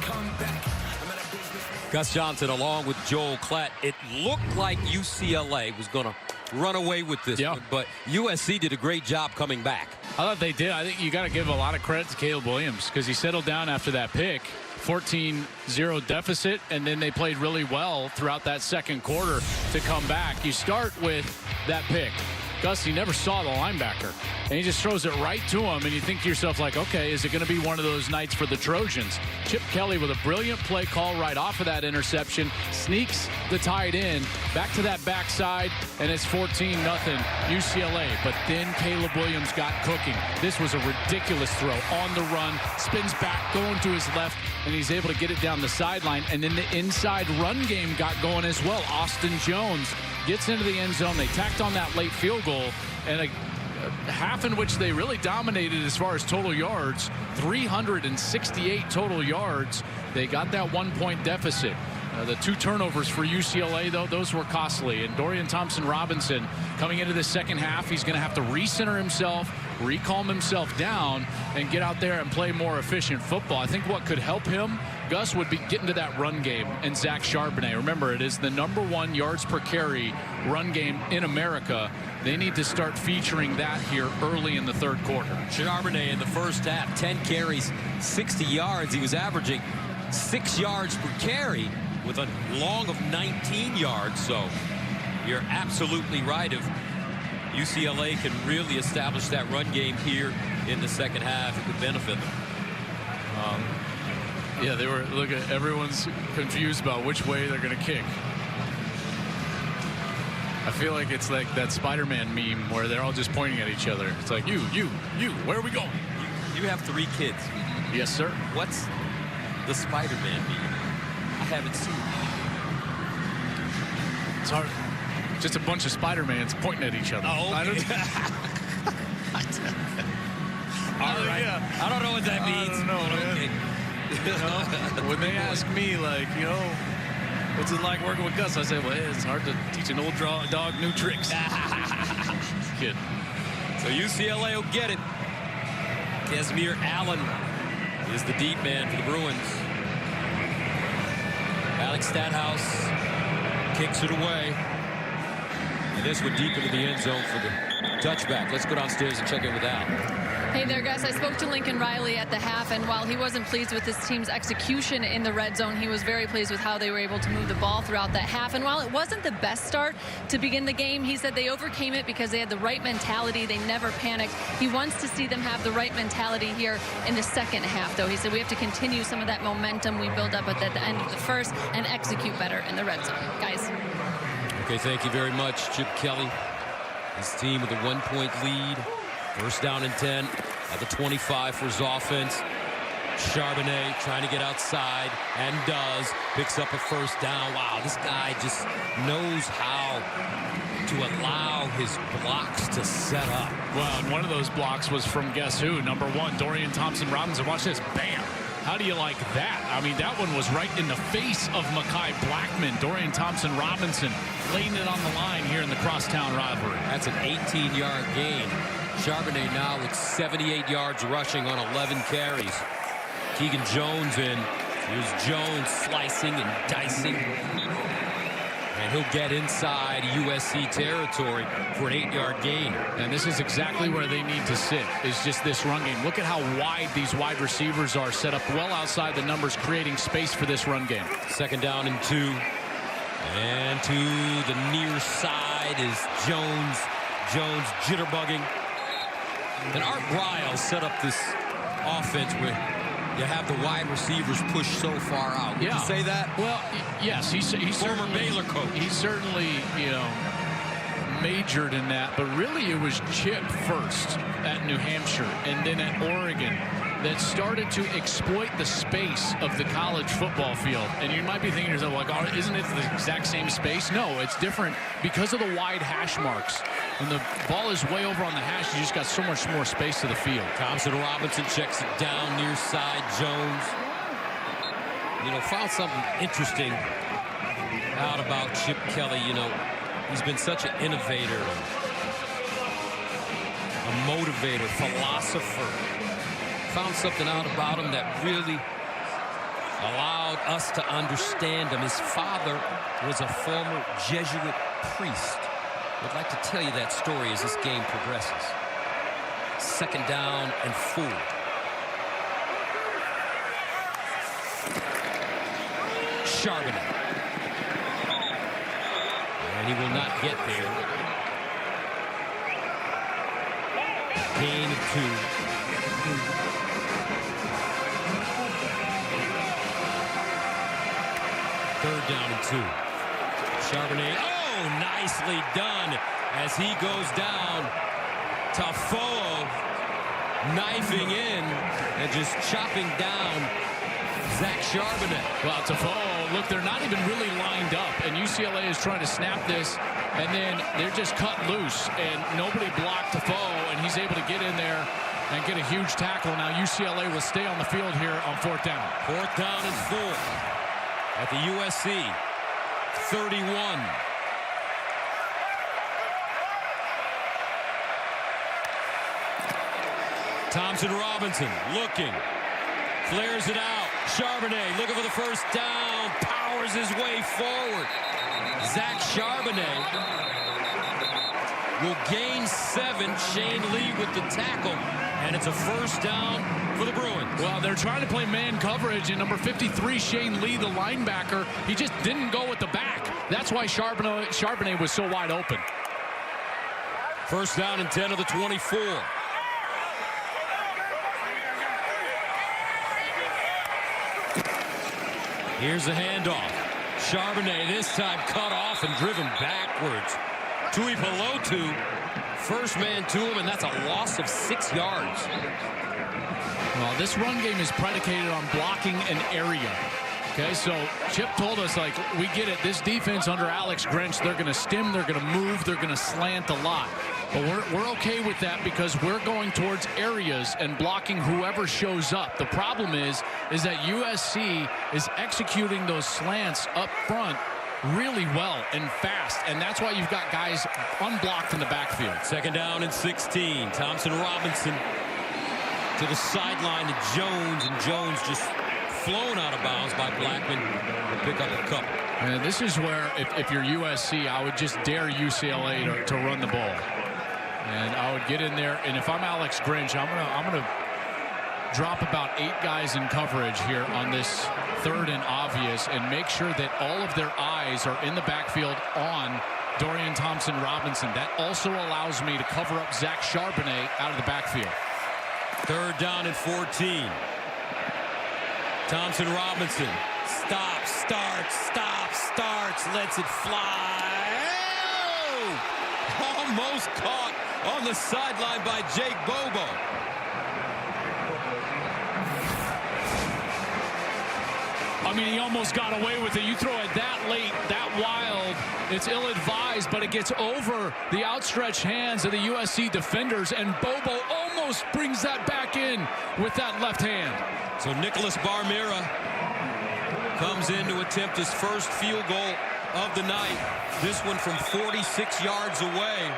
[SPEAKER 4] Gus Johnson along with Joel Klatt. It looked like UCLA was going to run away with this one, but USC did a great job coming back.
[SPEAKER 2] I thought they did. I think you got to give a lot of credit to Caleb Williams because he settled down after that pick. 14-0 deficit, and then they played really well throughout that second quarter to come back. You start with that pick. Gus, he never saw the linebacker, and he just throws it right to him, and you think to yourself, like, okay, is it going to be one of those nights for the Trojans? Chip Kelly with a brilliant play call right off of that interception, sneaks the tight end back to that backside, and it's 14-0 UCLA. But then Caleb Williams got cooking. This was a ridiculous throw on the run, spins back, going to his left, and he's able to get it down the sideline. And then the inside run game got going as well. Austin Jones gets into the end zone. They tacked on that late field goal, and a half in which they really dominated as far as total yards. 368 total yards. They got that 1-point deficit. The 2 turnovers for UCLA, though, those were costly. And Dorian Thompson-Robinson coming into the second half, he's going to have to recenter himself, recalm himself down, and get out there and play more efficient football. I think what could help him, Gus, would be getting to that run game and Zach Charbonnet. Remember, it is the #1 yards per carry run game in America. They need to start featuring that here early in the third quarter.
[SPEAKER 4] Charbonnet in the first half, 10 carries, 60 yards. He was averaging 6 yards per carry with a long of 19 yards. So you're absolutely right. If UCLA can really establish that run game here in the second half, it could benefit them.
[SPEAKER 2] Yeah, they were, look at, everyone's confused about which way they're going to kick. I feel like it's like that Spider-Man meme where they're all just pointing at each other. It's like, you, where are we going?
[SPEAKER 4] You have 3 kids.
[SPEAKER 2] Yes, sir.
[SPEAKER 4] What's the Spider-Man meme? I haven't seen it.
[SPEAKER 2] It's hard. Just a bunch of Spider-Mans pointing at each other.
[SPEAKER 4] Oh, okay.
[SPEAKER 2] I don't,
[SPEAKER 4] all right. Yeah. I don't know what that means.
[SPEAKER 2] I don't know, man.
[SPEAKER 4] Okay.
[SPEAKER 2] You know, when they ask me, like, you know, what's it like working with Gus? I say, well, it's hard to teach an old dog new tricks. Kid.
[SPEAKER 4] So UCLA will get it. Casimir Allen is the deep man for the Bruins. Alex Stathouse kicks it away. And this one deep into the end zone for the touchback. Let's go downstairs and check in with Al.
[SPEAKER 5] Hey there, Gus. I spoke to Lincoln Riley at the half, and while he wasn't pleased with his team's execution in the red zone, he was very pleased with how they were able to move the ball throughout that half. And while it wasn't the best start to begin the game, he said they overcame it because they had the right mentality. They never panicked. He wants to see them have the right mentality here in the second half, though. He said we have to continue some of that momentum we build up at the end of the first and execute better in the red zone. Guys.
[SPEAKER 4] Okay, thank you very much, Chip Kelly. His team with a 1-point lead. First down and 10 at the 25 for his offense. Charbonnet trying to get outside and does. Picks up a first down. Wow, this guy just knows how to allow his blocks to set up.
[SPEAKER 2] Well, and one of those blocks was from guess who? #1, Dorian Thompson-Robinson. Watch this. Bam. How do you like that? I mean, that one was right in the face of Mekhi Blackman. Dorian Thompson-Robinson laying it on the line here in the crosstown rivalry.
[SPEAKER 4] That's an 18-yard gain. Charbonnet now with 78 yards rushing on 11 carries. Keegan Jones in. Here's Jones slicing and dicing. And he'll get inside USC territory for an 8-yard gain.
[SPEAKER 2] And this is exactly where they need to sit, is just this run game. Look at how wide these wide receivers are, set up well outside the numbers, creating space for this run game.
[SPEAKER 4] Second down and 2. And to the near side is Jones. Jones jitterbugging. And Art Briles set up this offense where you have the wide receivers pushed so far out. Would you say that?
[SPEAKER 2] Well, yes, he's
[SPEAKER 4] former Baylor coach.
[SPEAKER 2] He certainly, you know, majored in that, but really it was Chip first at New Hampshire and then at Oregon that started to exploit the space of the college football field. And you might be thinking to yourself, like, oh, isn't it the exact same space? No, it's different because of the wide hash marks. When the ball is way over on the hash, you just got so much more space to the field.
[SPEAKER 4] Thompson-Robinson checks it down near side. Jones, you know, found something interesting out about Chip Kelly. You know, he's been such an innovator, a motivator, philosopher. Found something out about him that really allowed us to understand him. His father was a former Jesuit priest. I'd like to tell you that story as this game progresses. 2nd down and 4. Charbonnet. And he will not get there. Gain of 2. Third down and 2. Charbonnet. Oh, nicely done as he goes down. Tafoe knifing in and just chopping down Zach Charbonnet.
[SPEAKER 2] Well, Tafoe, look, they're not even really lined up, and UCLA is trying to snap this, and then they're just cut loose, and nobody blocked Tafoe, and he's able to get in there and get a huge tackle. Now UCLA will stay on the field here on 4th down.
[SPEAKER 4] 4th down and 4 at the USC 31. Thompson Robinson looking, flares it out. Charbonnet looking for the 1st down, powers his way forward. Zach Charbonnet will gain 7. Shane Lee with the tackle, and it's a 1st down for the Bruins.
[SPEAKER 2] Well, they're trying to play man coverage, and number 53, Shane Lee, the linebacker, he just didn't go with the back. That's why Charbonnet was so wide open.
[SPEAKER 4] 1st down and 10 of the 24. Here's the handoff. Charbonnet this time cut off and driven backwards. Tui Pelotu, first man to him, and that's a loss of 6 yards.
[SPEAKER 2] Well, this run game is predicated on blocking an area. Okay, so Chip told us, like, we get it. This defense under Alex Grinch, they're going to stem, they're going to move, they're going to slant a lot. But we're okay with that because we're going towards areas and blocking whoever shows up. The problem is that USC is executing those slants up front really well and fast, and that's why you've got guys unblocked in the backfield.
[SPEAKER 4] 2nd down and 16. Thompson Robinson to the sideline to Jones, and Jones just flown out of bounds by Blackman to pick up a couple.
[SPEAKER 2] And this is where, if you're USC, I would just dare UCLA to run the ball. And I would get in there, and if I'm Alex Grinch, I'm gonna drop about 8 guys in coverage here on this 3rd and obvious, and make sure that all of their eyes are in the backfield on Dorian Thompson-Robinson. That also allows me to cover up Zach Charbonnet out of the backfield.
[SPEAKER 4] 3rd down and 14. Thompson-Robinson stops, starts, lets it fly. Oh! Almost caught on the sideline by Jake Bobo.
[SPEAKER 2] I mean, he almost got away with it. You throw it that late, that wild, it's ill-advised, but it gets over the outstretched hands of the USC defenders, and Bobo almost brings that back in with that left hand.
[SPEAKER 4] So Nicholas Barmera comes in to attempt his first field goal of the night. This one from 46 yards away.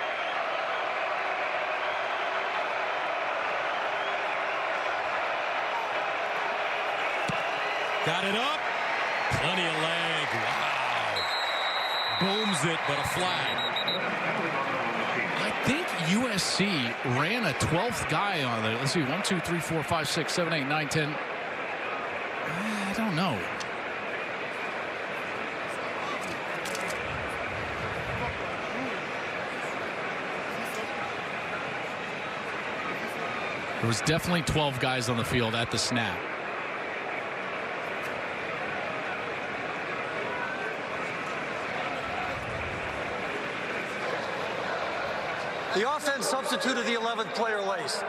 [SPEAKER 4] Got it up. Plenty of leg. Wow. Booms it, but a flag.
[SPEAKER 2] I think USC ran a 12th guy on it. Let's see, 1, 2, 3, 4, 5, 6, 7, 8, 9, 10. I don't know. There was definitely 12 guys on the field at the snap.
[SPEAKER 3] The offense substituted the 11th player lace.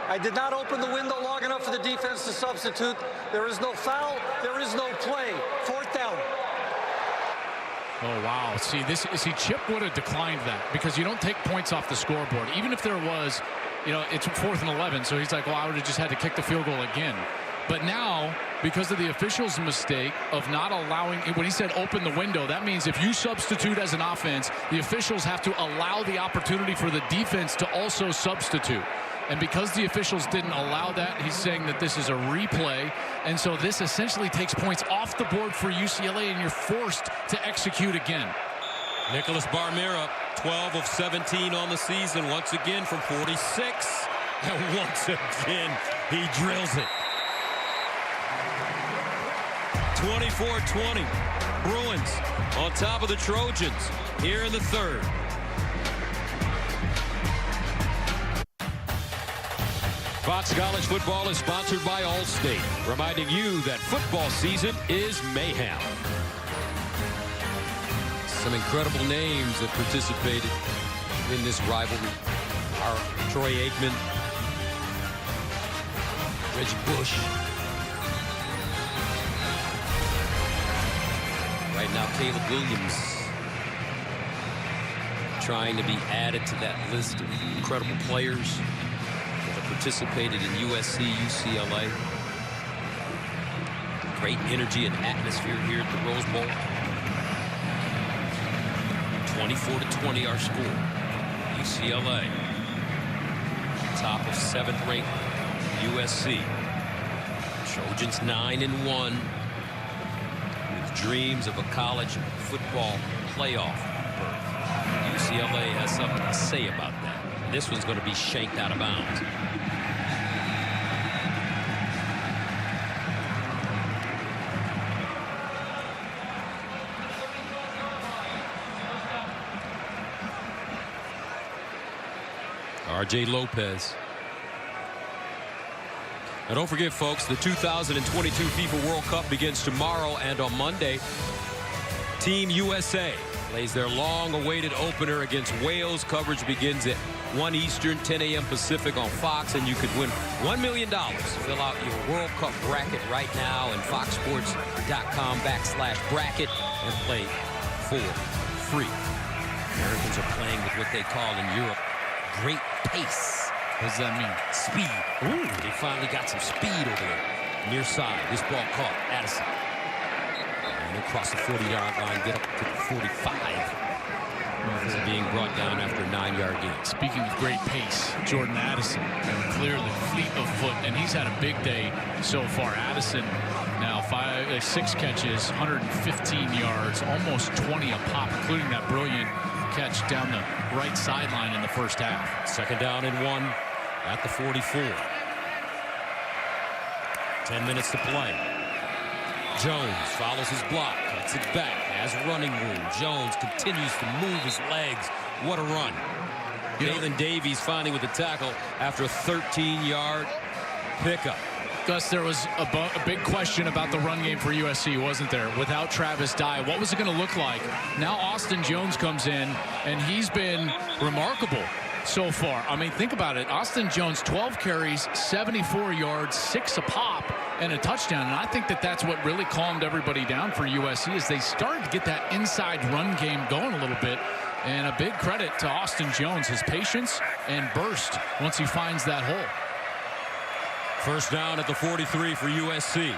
[SPEAKER 3] I did not open the window long enough for the defense to substitute. There is no foul. There is no play. 4th down.
[SPEAKER 2] Oh, wow. See, Chip would have declined that because you don't take points off the scoreboard. Even if there was, it's 4th and 11. So he's like, well, I would have just had to kick the field goal again. But now, because of the officials' mistake of not allowing, when he said open the window, that means if you substitute as an offense, the officials have to allow the opportunity for the defense to also substitute. And because the officials didn't allow that, he's saying that this is a replay. And so this essentially takes points off the board for UCLA, and you're forced to execute again.
[SPEAKER 4] Nicholas Barmera, 12 of 17 on the season, once again from 46. And once again, he drills it. 24-20. Bruins on top of the Trojans here in the third. Fox College Football is sponsored by Allstate, reminding you that football season is mayhem. Some incredible names have participated in this rivalry. Our Troy Aikman, Reggie Bush. Right now, Caleb Williams trying to be added to that list of incredible players that have participated in USC, UCLA. Great energy and atmosphere here at the Rose Bowl. 24-20 our score. UCLA, top of 7th-ranked USC. Trojans 9-1. Dreams of a college football playoff berth. UCLA has something to say about that. This one's going to be shanked out of bounds. RJ Lopez. Now don't forget, folks, the 2022 FIFA World Cup begins tomorrow, and on Monday, Team USA plays their long-awaited opener against Wales. Coverage begins at 1 Eastern, 10 a.m. Pacific on Fox, and you could win $1 million. Fill out your World Cup bracket right now in foxsports.com/bracket and play for free. Americans are playing with what they call in Europe great pace.
[SPEAKER 2] What does that mean?
[SPEAKER 4] Speed. Ooh, they finally got some speed over there. Near side. This ball caught. Addison. And across the 40-yard line, get up to the 45. This is being brought down after a 9-yard gain.
[SPEAKER 2] Speaking of great pace, Jordan Addison, clearly fleet of foot, and he's had a big day so far. Addison now 6 catches, 115 yards, almost 20 a pop, including that brilliant catch down the right sideline in the first half.
[SPEAKER 4] 2nd down and 1 at the 44. 10 minutes to play. Jones follows his block, cuts it back, has running room. Jones continues to move his legs. What a run. Jalen Davies finally with the tackle after a 13-yard pickup.
[SPEAKER 2] Gus, there was a big question about the run game for USC, wasn't there? Without Travis Dye, what was it going to look like? Now Austin Jones comes in, and he's been remarkable so far. I mean, think about it. Austin Jones, 12 carries, 74 yards, 6 a pop, and a touchdown. And I think that that's what really calmed everybody down for USC, is they started to get that inside run game going a little bit. And a big credit to Austin Jones, his patience and burst once he finds that hole.
[SPEAKER 4] 1st down at the 43 for USC.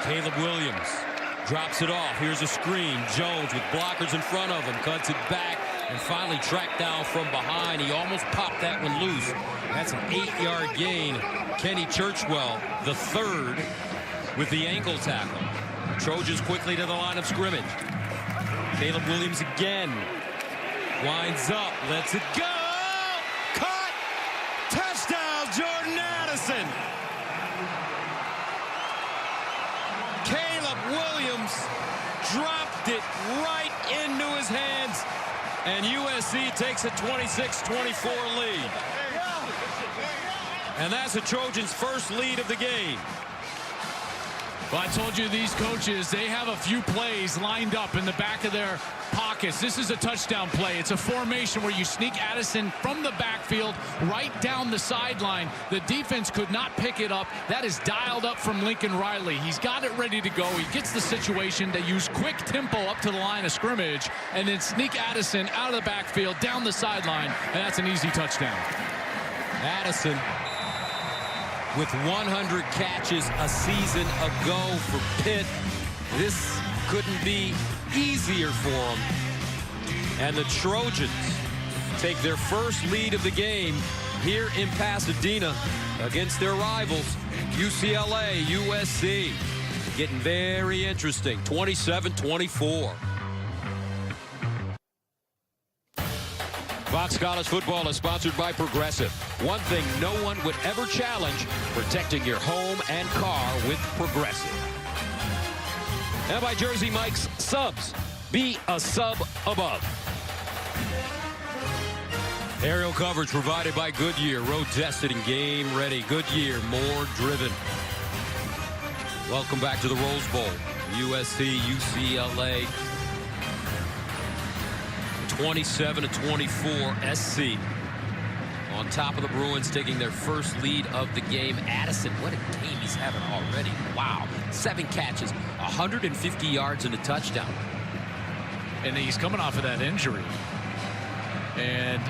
[SPEAKER 4] Caleb Williams drops it off. Here's a screen. Jones with blockers in front of him. Cuts it back and finally tracked down from behind. He almost popped that one loose. That's an 8-yard gain. Kenny Churchwell, the 3rd, with the ankle tackle. Trojans quickly to the line of scrimmage. Caleb Williams again. Winds up. Lets it go. Caught. Touchdown, Jordan Addison. Caleb Williams dropped it right into his hands, and USC takes a 26-24 lead. And that's the Trojans' first lead of the game.
[SPEAKER 2] Well, I told you these coaches, they have a few plays lined up in the back of their pockets. This is a touchdown play. It's a formation where you sneak Addison from the backfield right down the sideline. The defense could not pick it up. That is dialed up from Lincoln Riley. He's got it ready to go. He gets the situation. They use quick tempo up to the line of scrimmage and then sneak Addison out of the backfield down the sideline, and that's an easy touchdown.
[SPEAKER 4] Addison with 100 catches a season ago for Pitt. This couldn't be easier for him. And the Trojans take their first lead of the game here in Pasadena against their rivals, UCLA, USC. Getting very interesting, 27-24. Fox College Football is sponsored by Progressive. One thing no one would ever challenge, protecting your home and car with Progressive. And by Jersey Mike's Subs. Be a sub above. Aerial coverage provided by Goodyear. Road tested and game ready. Goodyear, more driven. Welcome back to the Rose Bowl. USC, UCLA. 27-24 SC. On top of the Bruins, taking their first lead of the game. Addison, what a game he's having already. Wow. 7 catches, 150 yards and a touchdown.
[SPEAKER 2] And he's coming off of that injury. And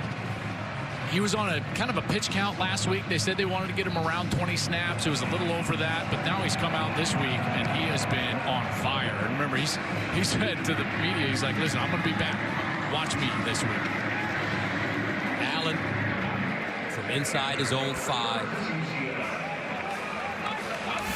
[SPEAKER 2] he was on a kind of a pitch count last week. They said they wanted to get him around 20 snaps. It was a little over that, but now he's come out this week and he has been on fire. And remember, he said to the media, he's like, listen, I'm going to be back. Watch me this week.
[SPEAKER 4] Allen from inside his own 5.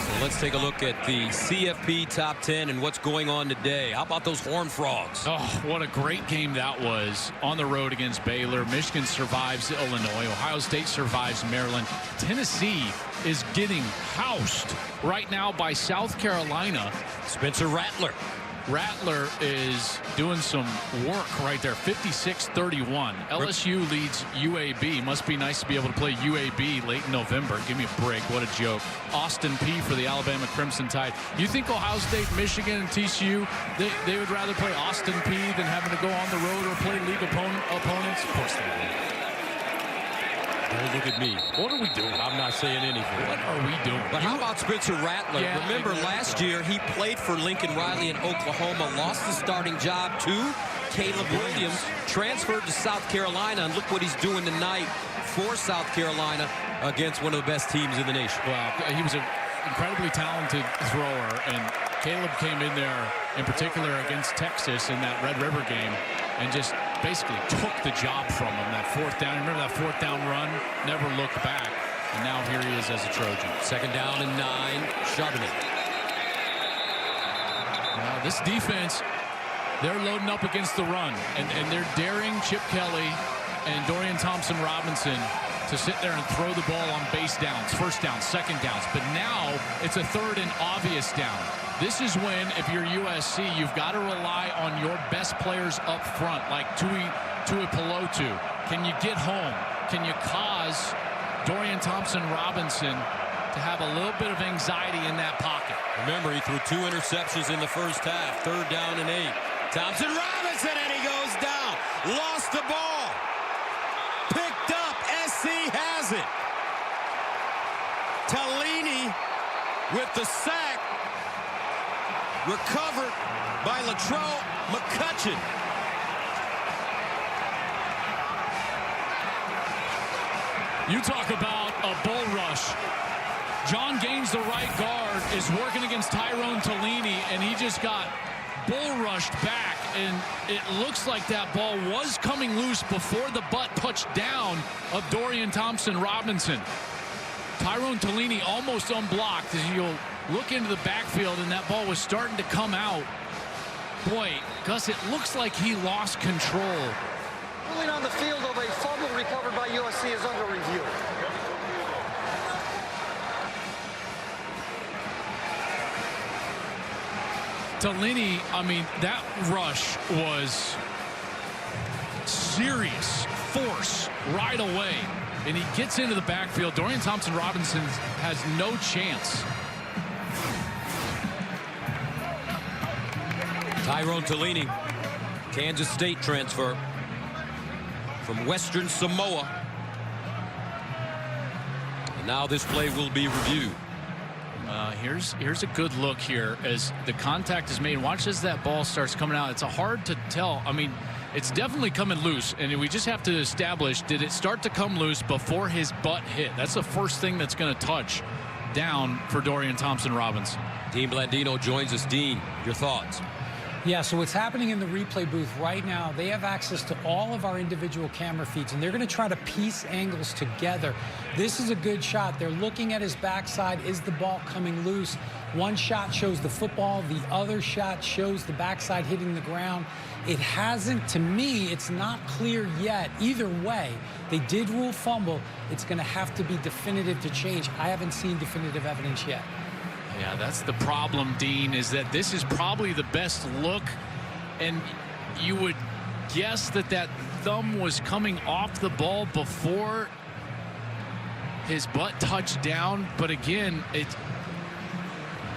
[SPEAKER 4] So let's take a look at the CFP top 10 and what's going on today. How about those Horned Frogs?
[SPEAKER 2] Oh, what a great game that was on the road against Baylor. Michigan survives Illinois. Ohio State survives Maryland. Tennessee is getting housed right now by South Carolina.
[SPEAKER 4] Spencer Rattler.
[SPEAKER 2] Rattler is doing some work right there. 56-31. LSU leads UAB. Must be nice to be able to play UAB late in November. Give me a break. What a joke. Austin Peay for the Alabama Crimson Tide. You think Ohio State, Michigan, and TCU, they would rather play Austin Peay than having to go on the road or play league opponents? Of course they would.
[SPEAKER 4] Don't look at me.
[SPEAKER 2] What are we doing?
[SPEAKER 4] I'm not saying anything.
[SPEAKER 2] What are we doing?
[SPEAKER 4] But how about Spencer Rattler?
[SPEAKER 2] Yeah,
[SPEAKER 4] remember last year he played for Lincoln Riley in Oklahoma, lost the starting job to Caleb Williams, transferred to South Carolina, and look what he's doing tonight for South Carolina against one of the best teams in the nation.
[SPEAKER 2] Well, he was an incredibly talented thrower, and Caleb came in there in particular against Texas in that Red River game and just basically took the job from him. That 4th down, remember that 4th down run? Never looked back. And now here he is as a Trojan.
[SPEAKER 4] 2nd down and 9. Charbonnet.
[SPEAKER 2] Now this defense, they're loading up against the run. And they're daring Chip Kelly and Dorian Thompson-Robinson to sit there and throw the ball on base downs, 1st down, 2nd downs. But now it's a 3rd and obvious down. This is when, if you're USC, you've got to rely on your best players up front, like Tuipulotu. Can you get home? Can you cause Dorian Thompson-Robinson to have a little bit of anxiety in that pocket?
[SPEAKER 4] Remember, he threw 2 interceptions in the first half. 3rd down and 8. Thompson-Robinson, and he goes down. Lost the ball. Picked up. SC has it. Tellini with the sack. Recovered by Latrell McCutcheon.
[SPEAKER 2] You talk about a bull rush. John Gaines, the right guard, is working against Tyrone Tellini, and he just got bull rushed back. And it looks like that ball was coming loose before the butt touched down of Dorian Thompson-Robinson. Tyrone Tellini almost unblocked as you'll look into the backfield, and that ball was starting to come out. Boy, Gus, it looks like he lost control.
[SPEAKER 3] Ruling on the field of a fumble recovered by USC is under review.
[SPEAKER 2] Tellini, I mean, that rush was serious force right away. And he gets into the backfield. Dorian Thompson-Robinson has no chance.
[SPEAKER 4] Tyrone Tellini, Kansas State transfer from Western Samoa. And now this play will be reviewed.
[SPEAKER 2] Here's a good look here as the contact is made. Watch as that ball starts coming out. It's hard to tell. I mean, it's definitely coming loose, and we just have to establish, did it start to come loose before his butt hit? That's the first thing that's going to touch down for Dorian Thompson-Robinson.
[SPEAKER 4] Dean Blandino joins us. Dean, your thoughts?
[SPEAKER 6] Yeah, so what's happening in the replay booth right now, they have access to all of our individual camera feeds, and they're going to try to piece angles together. This is a good shot. They're looking at his backside. Is the ball coming loose? One shot shows the football. The other shot shows the backside hitting the ground. It hasn't, to me, it's not clear yet. Either way, they did rule fumble. It's going to have to be definitive to change. I haven't seen definitive evidence yet.
[SPEAKER 2] Yeah, that's the problem, Dean, is that this is probably the best look, and you would guess that that thumb was coming off the ball before his butt touched down. But again,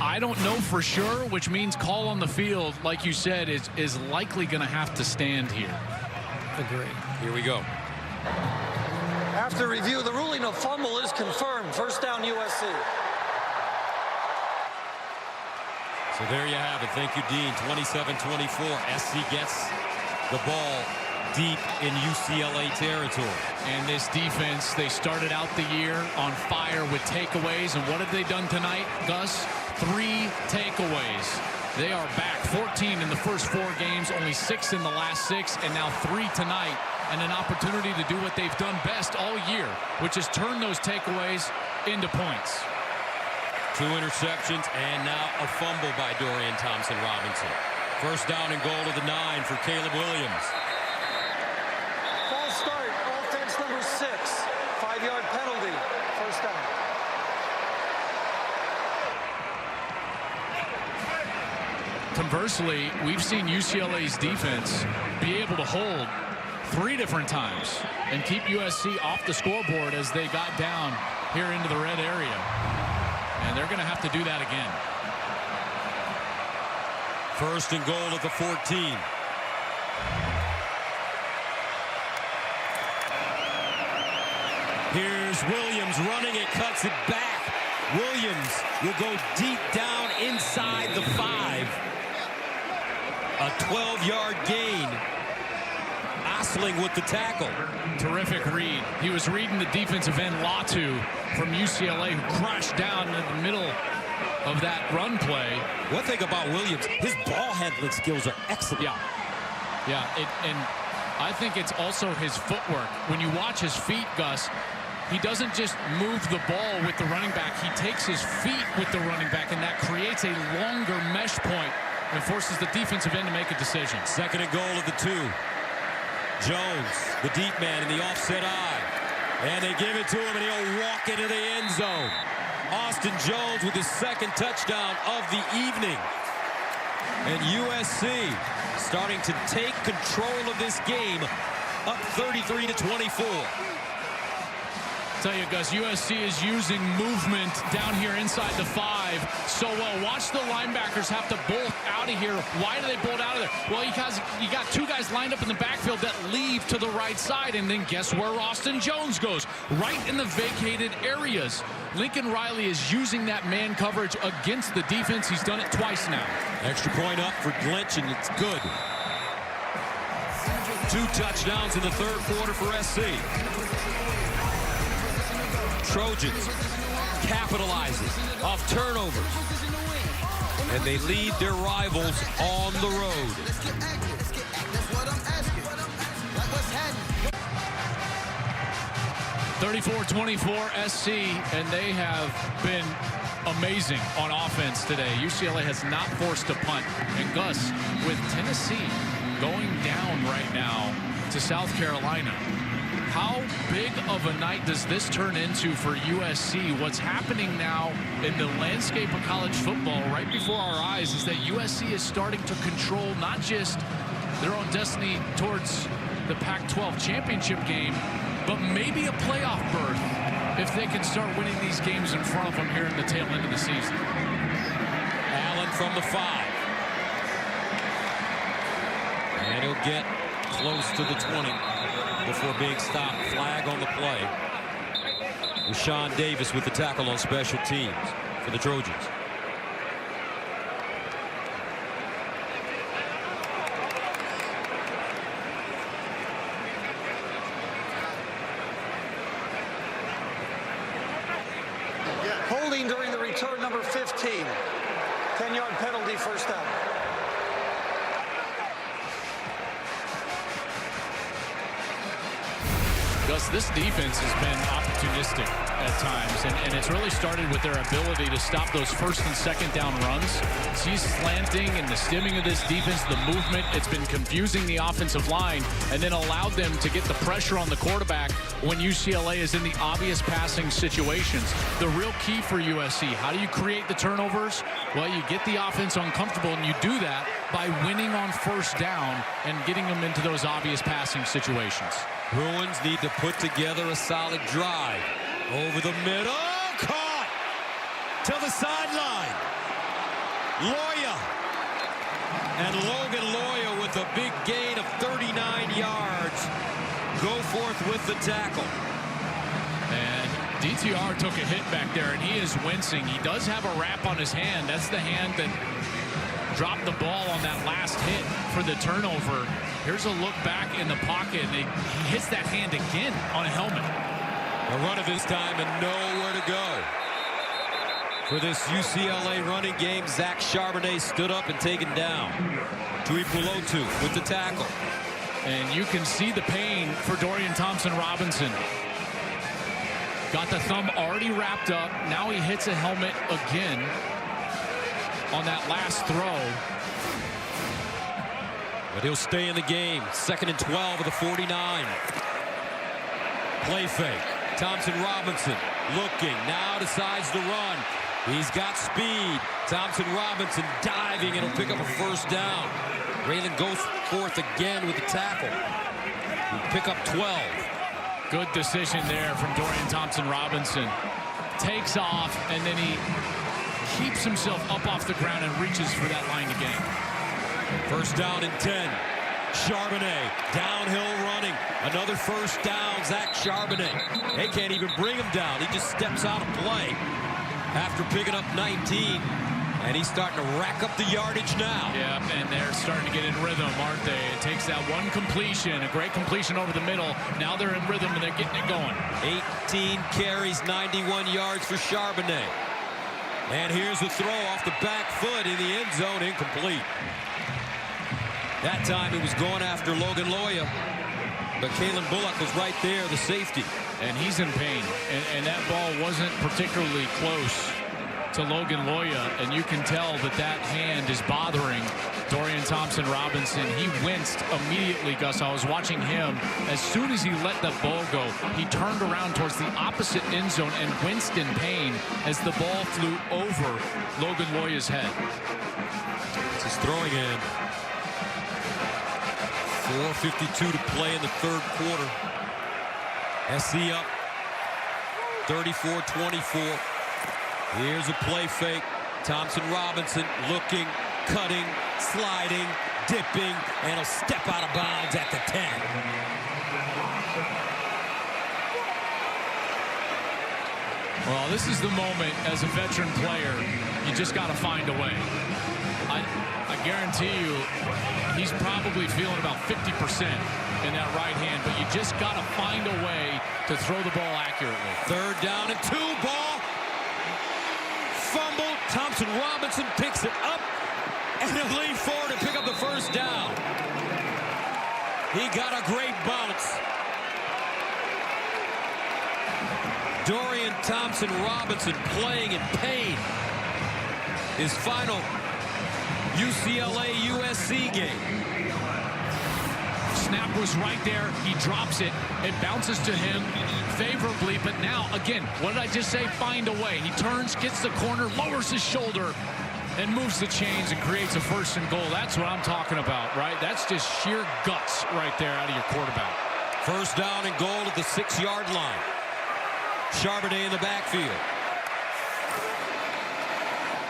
[SPEAKER 2] I don't know for sure, which means call on the field, like you said, is likely going to have to stand here.
[SPEAKER 6] Agree.
[SPEAKER 4] Here we go.
[SPEAKER 3] After review, the ruling of fumble is confirmed. First down, USC.
[SPEAKER 4] So there you have it. Thank you, Dean. 27-24. SC gets the ball deep in UCLA territory.
[SPEAKER 2] And this defense, they started out the year on fire with takeaways. And what have they done tonight, Gus? 3 takeaways. They are back 14 in the first 4 games, only 6 in the last 6, and now 3 tonight. And an opportunity to do what they've done best all year, which is turn those takeaways into points.
[SPEAKER 4] 2 interceptions and now a fumble by Dorian Thompson-Robinson. First down and goal to the 9 for Caleb Williams.
[SPEAKER 3] False start, offense number 6. 5-yard penalty. First down.
[SPEAKER 2] Conversely, we've seen UCLA's defense be able to hold 3 different times and keep USC off the scoreboard as they got down here into the red area. And they're going to have to do that again.
[SPEAKER 4] First and goal at the 14. Here's Williams running it, cuts it back. Williams will go deep down inside the 5. A 12-yard gain. Ostling with the tackle.
[SPEAKER 2] Terrific read. He was reading the defensive end Latu from UCLA, who crashed down in the middle of that run play.
[SPEAKER 4] One thing about Williams, his ball handling skills are excellent.
[SPEAKER 2] Yeah, and I think it's also his footwork. When you watch his feet, Gus, he doesn't just move the ball with the running back. He takes his feet with the running back, and that creates a longer mesh point and forces the defensive end to make a decision.
[SPEAKER 4] Second and goal at the 2. Jones, the deep man in the offset eye. And they give it to him, and he'll walk into the end zone. Austin Jones with his 2nd touchdown of the evening. And USC starting to take control of this game, up 33-24.
[SPEAKER 2] Tell you, Gus, USC is using movement down here inside the 5 so well. Watch the linebackers have to bolt out of here. Why do they bolt out of there? Well, you got 2 guys lined up in the backfield that leave to the right side, and then guess where Austin Jones goes? Right in the vacated areas. Lincoln Riley is using that man coverage against the defense. He's done it twice now.
[SPEAKER 4] Extra point up for Glench, and it's good. 2 touchdowns in the 3rd quarter for SC. Trojans capitalizing off turnovers, and they lead their rivals on the road.
[SPEAKER 2] (34-24) SC, and they have been amazing on offense today. UCLA has not forced a punt, and Gus, with Tennessee going down right now to South Carolina, how big of a night does this turn into for USC? What's happening now in the landscape of college football right before our eyes is that USC is starting to control not just their own destiny towards the Pac-12 championship game, but maybe a playoff berth if they can start winning these games in front of them here in the tail end of the season.
[SPEAKER 4] Allen from the 5. And he'll get close to the 20. Before being stopped. Flag on the play. Rashawn Davis with the tackle on special teams for the Trojans.
[SPEAKER 3] Holding during the return, number 15. 10-yard penalty, first down.
[SPEAKER 2] Gus, this defense has been opportunistic at times, and it's really started with their ability to stop those first and second down runs. See slanting and the stemming of this defense, the movement, it's been confusing the offensive line and then allowed them to get the pressure on the quarterback when UCLA is in the obvious passing situations. The real key for USC, how do you create the turnovers? Well, you get the offense uncomfortable, and you do that by winning on first down and getting them into those obvious passing situations.
[SPEAKER 4] Bruins need to put together a solid drive. Over the middle, caught to the sideline. Loya. And Logan Loya with a big gain of 39 yards. Go forth with the tackle.
[SPEAKER 2] And DTR took a hit back there, and he is wincing. He does have a wrap on his hand. That's the hand that dropped the ball on that last hit for the turnover. Here's a look back in the pocket, and he hits that hand again on a helmet.
[SPEAKER 4] A run of his time and nowhere to go. For this UCLA running game, Zach Charbonnet stood up and taken down. Tuipulotu with the tackle.
[SPEAKER 2] And you can see the pain for Dorian Thompson-Robinson. Got the thumb already wrapped up. Now he hits a helmet again on that last throw.
[SPEAKER 4] But he'll stay in the game. 2nd and 12 of the 49. Play fake. Thompson-Robinson looking. Now decides to run. He's got speed. Thompson-Robinson diving, and he'll pick up a first down. Raylan goes forth again with the tackle. He'll pick up 12.
[SPEAKER 2] Good decision there from Dorian Thompson-Robinson. Takes off, and then he keeps himself up off the ground and reaches for that line to gain.
[SPEAKER 4] First down and 10. Charbonnet downhill running. Another first down. Zach Charbonnet. They can't even bring him down. He just steps out of play after picking up 19. And he's starting to rack up the yardage now.
[SPEAKER 2] Yeah, and they're starting to get in rhythm, aren't they? It takes that one completion, a great completion over the middle. Now they're in rhythm, and they're getting it going.
[SPEAKER 4] 18 carries, 91 yards for Charbonnet. And here's the throw off the back foot in the end zone, incomplete. That time he was going after Logan Loya, but Kalen Bullock was right there, the safety.
[SPEAKER 2] And he's in pain, and that ball wasn't particularly close to Logan Loya, and you can tell that that hand is bothering Dorian Thompson-Robinson. He winced immediately, Gus. I was watching him. As soon as he let the ball go, he turned around towards the opposite end zone and winced in pain as the ball flew over Logan Loya's head.
[SPEAKER 4] It's his throwing hand. 4:52 to play in the third quarter. SC up 34-24. Here's a play fake. Thompson-Robinson looking, cutting, sliding, dipping, and he'll step out of bounds at the 10.
[SPEAKER 2] Well, this is the moment as a veteran player, you just got to find a way. I guarantee you, he's probably feeling about 50% in that right hand, but you just got to find a way to throw the ball accurately.
[SPEAKER 4] Third down and 2, ball. Fumble. Thompson-Robinson picks it up, and he'll lean forward and pick up the first down. He got a great bounce. Dorian Thompson-Robinson playing in pain. His final UCLA-USC game.
[SPEAKER 2] Snap was right there. He drops it. It bounces to him favorably. But now, again, what did I just say? Find a way. He turns, gets the corner, lowers his shoulder, and moves the chains and creates a first and goal. That's what I'm talking about, right? That's just sheer guts right there out of your quarterback.
[SPEAKER 4] First down and goal at the 6-yard line. Charbonnet in the backfield.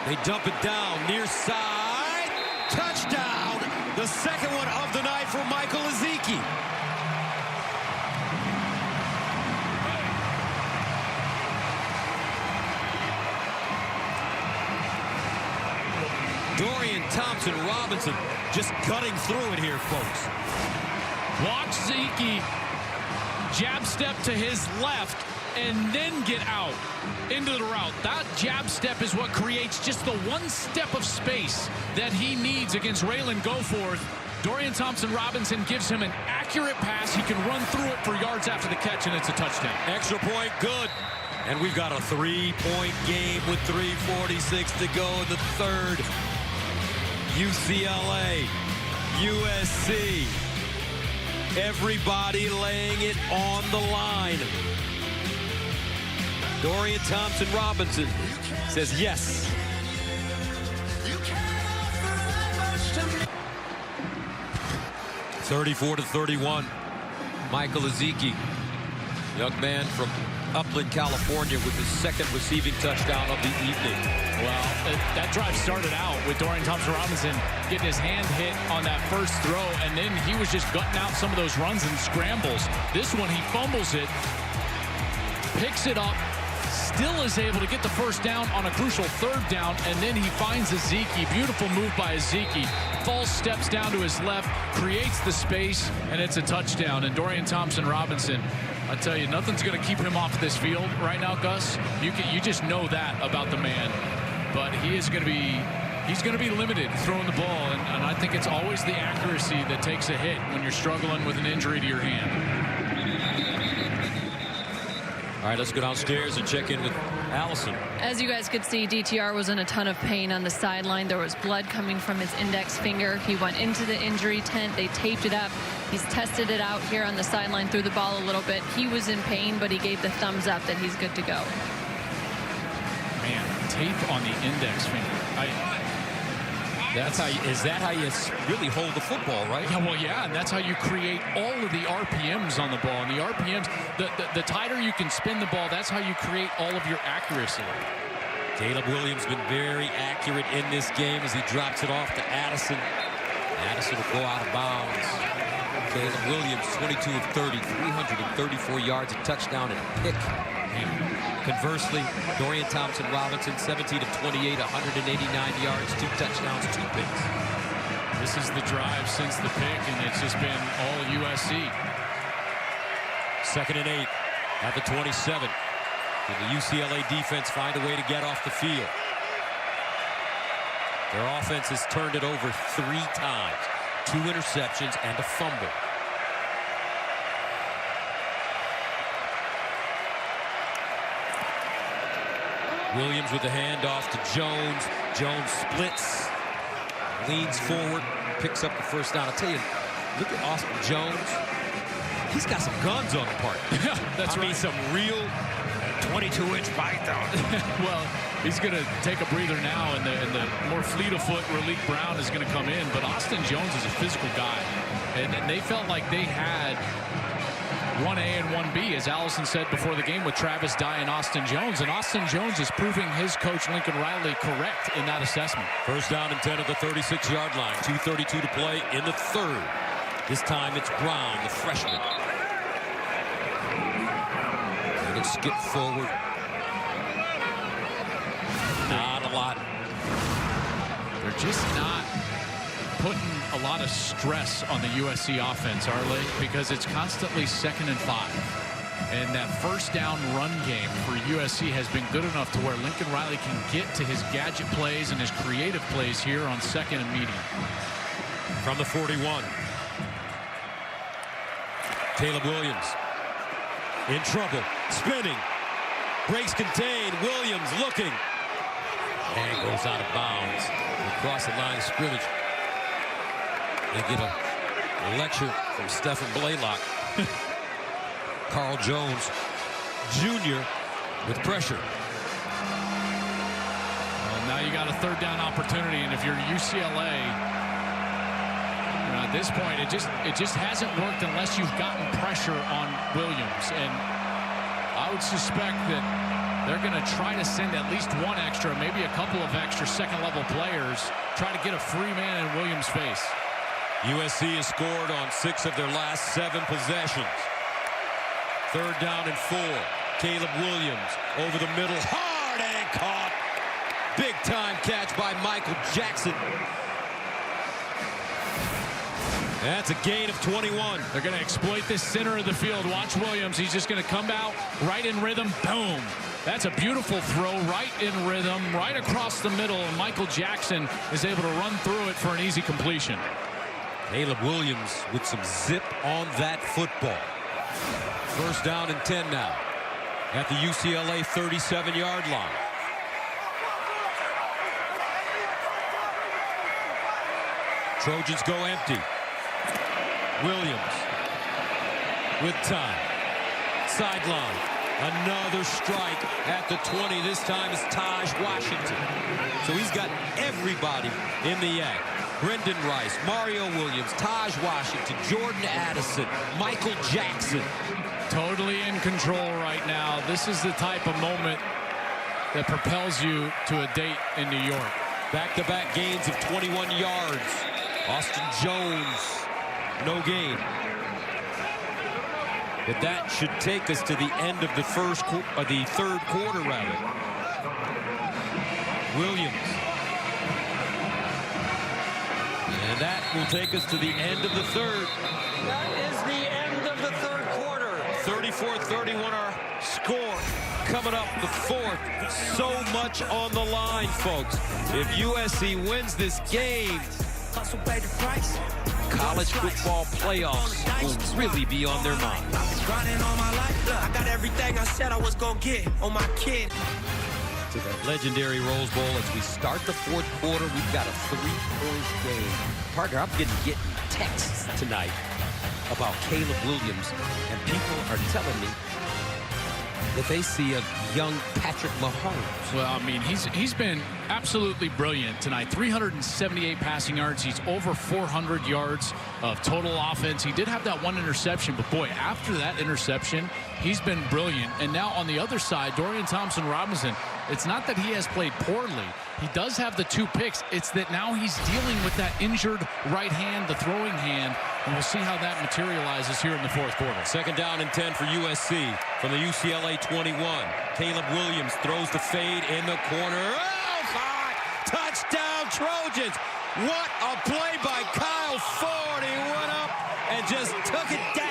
[SPEAKER 4] They dump it down near side. Touchdown. The second one of the night for Michael Ezeki. Dorian Thompson-Robinson just cutting through it here, folks.
[SPEAKER 2] Watch Ezeki jab step to his left and then get out into the route. That jab step is what creates just the one step of space that he needs against Raylan Goforth. Dorian Thompson-Robinson gives him an accurate pass. He can run through it for yards after the catch, and it's a touchdown.
[SPEAKER 4] Extra point, good. And we've got a 3-point game with 3:46 to go in the third. UCLA, USC. Everybody laying it on the line. Dorian Thompson-Robinson says yes. (34-31). Michael Ezeki, young man from Upland, California, with his second receiving touchdown of the evening.
[SPEAKER 2] Well, that drive started out with Dorian Thompson-Robinson getting his hand hit on that first throw, and then he was just gutting out some of those runs and scrambles. This one, he fumbles it, picks it up, still is able to get the first down on a crucial third down, and then he finds Ezeki. Beautiful move by Ezeki. False steps down to his left, creates the space, and it's a touchdown. And Dorian Thompson-Robinson, I tell you, nothing's going to keep him off this field right now, Gus. You just know that about the man. But he's going to be limited throwing the ball, and I think it's always the accuracy that takes a hit when you're struggling with an injury to your hand.
[SPEAKER 4] All right, let's go downstairs and check in with Allison.
[SPEAKER 5] As you guys could see, DTR was in a ton of pain on the sideline. There was blood coming from his index finger. He went into the injury tent. They taped it up. He's tested it out here on the sideline, threw the ball a little bit. He was in pain, but he gave the thumbs up that he's good to go.
[SPEAKER 2] Man, tape on the index finger.
[SPEAKER 4] Is that how you really hold the football, right?
[SPEAKER 2] Yeah, well, yeah, and that's how you create all of the RPMs on the ball. And the RPMs, the tighter you can spin the ball, that's how you create all of your accuracy.
[SPEAKER 4] Caleb Williams been very accurate in this game as he drops it off to Addison. Addison will go out of bounds. Caleb Williams, 22 of 30, 334 yards, a touchdown, and a pick. Conversely, Dorian Thompson-Robinson, 17 of 28, 189 yards, 2 touchdowns, 2 picks.
[SPEAKER 2] This is the drive since the pick, and it's just been all USC.
[SPEAKER 4] 2nd and 8 at the 27. Can the UCLA defense find a way to get off the field? Their offense has turned it over 3 times. 2 interceptions and a fumble. Williams with the handoff to Jones. Jones splits, leans forward, picks up the first down. I'll tell you, look at Austin Jones. He's got some guns on the part.
[SPEAKER 2] That's right.
[SPEAKER 4] I mean, some real 22-inch python.
[SPEAKER 2] Well, he's going to take a breather now, and the more fleet of foot Raleek Brown is going to come in. But Austin Jones is a physical guy, and they felt like they had 1A and 1B, as Allison said before the game, with Travis Dye and Austin Jones. And Austin Jones is proving his coach, Lincoln Riley, correct in that assessment.
[SPEAKER 4] First down and 10 at the 36-yard line. 2:32 to play in the third. This time it's Brown, the freshman. And it skip forward. Not a lot.
[SPEAKER 2] They're just not putting a lot of stress on the USC offense, are they? Because it's constantly 2nd and 5. And that first down run game for USC has been good enough to where Lincoln Riley can get to his gadget plays and his creative plays here on 2nd and medium.
[SPEAKER 4] From the 41. Caleb Williams in trouble, spinning, breaks contained. Williams looking and goes out of bounds across the line of scrimmage. They get a lecture from Stephen Blaylock. Carl Jones Jr. with pressure.
[SPEAKER 2] Well, now you got a 3rd down opportunity, and if you're UCLA, at this point, it just hasn't worked unless you've gotten pressure on Williams. And I would suspect that they're going to try to send at least 1 extra, maybe a couple of extra second-level players, try to get a free man in Williams' face.
[SPEAKER 4] USC has scored on 6 of their last 7 possessions. 3rd down and 4. Caleb Williams over the middle, hard and caught. Big time catch by Michael Jackson. That's a gain of 21.
[SPEAKER 2] They're going to exploit this center of the field. Watch Williams. He's just going to come out right in rhythm. Boom. That's a beautiful throw, right in rhythm, right across the middle. And Michael Jackson is able to run through it for an easy completion.
[SPEAKER 4] Caleb Williams with some zip on that football. First down and 10 now at the UCLA 37-yard line. Trojans go empty. Williams with time. Sideline. Another strike at the 20. This time is Taj Washington. So he's got everybody in the act. Brendan Rice, Mario Williams, Taj Washington, Jordan Addison, Michael Jackson.
[SPEAKER 2] Totally in control right now. This is the type of moment that propels you to a date in New York.
[SPEAKER 4] Back-to-back gains of 21 yards. Austin Jones, no gain. But that should take us to the end of the third quarter, rather. Williams. And that will take us to the end of the third.
[SPEAKER 3] That is the end of the third quarter.
[SPEAKER 4] 34-31 our score. Coming up the fourth. So much on the line, folks. If USC wins this game, college football playoffs will really be on their mind.
[SPEAKER 7] I got everything I said I was gonna get on my kid.
[SPEAKER 4] To the legendary Rose Bowl as we start the fourth quarter. We've got a 3-point game. Partner, I'm getting texts tonight about Caleb Williams, and people are telling me that they see a young Patrick Mahomes.
[SPEAKER 2] Well, I mean, he's been absolutely brilliant tonight. 378 passing yards. He's over 400 yards of total offense. He did have that one interception, but boy, after that interception, he's been brilliant. And now on the other side, Dorian Thompson-Robinson, it's not that he has played poorly. He does have the 2 picks. It's that now he's dealing with that injured right hand, the throwing hand, and we'll see how that materializes here in the fourth quarter.
[SPEAKER 4] Second down and 10 for USC from the UCLA 21. Caleb Williams throws the fade in the corner. Oh, God! Touchdown, Trojans! What a play by Kyle Ford. He went up and just took it down.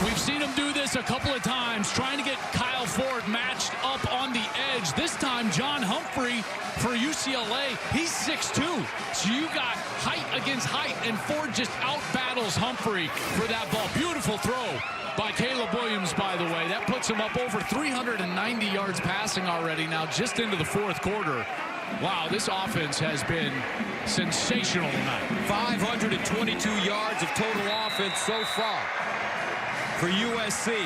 [SPEAKER 2] We've seen him do this a couple of times, trying to get Kyle Ford matched up on the edge. This time, John Humphrey for UCLA, he's 6'2". So you got height against height, and Ford just out-battles Humphrey for that ball. Beautiful throw by Caleb Williams, by the way. That puts him up over 390 yards passing already now, just into the fourth quarter. Wow, this offense has been sensational tonight.
[SPEAKER 4] 522 yards of total offense so far for USC.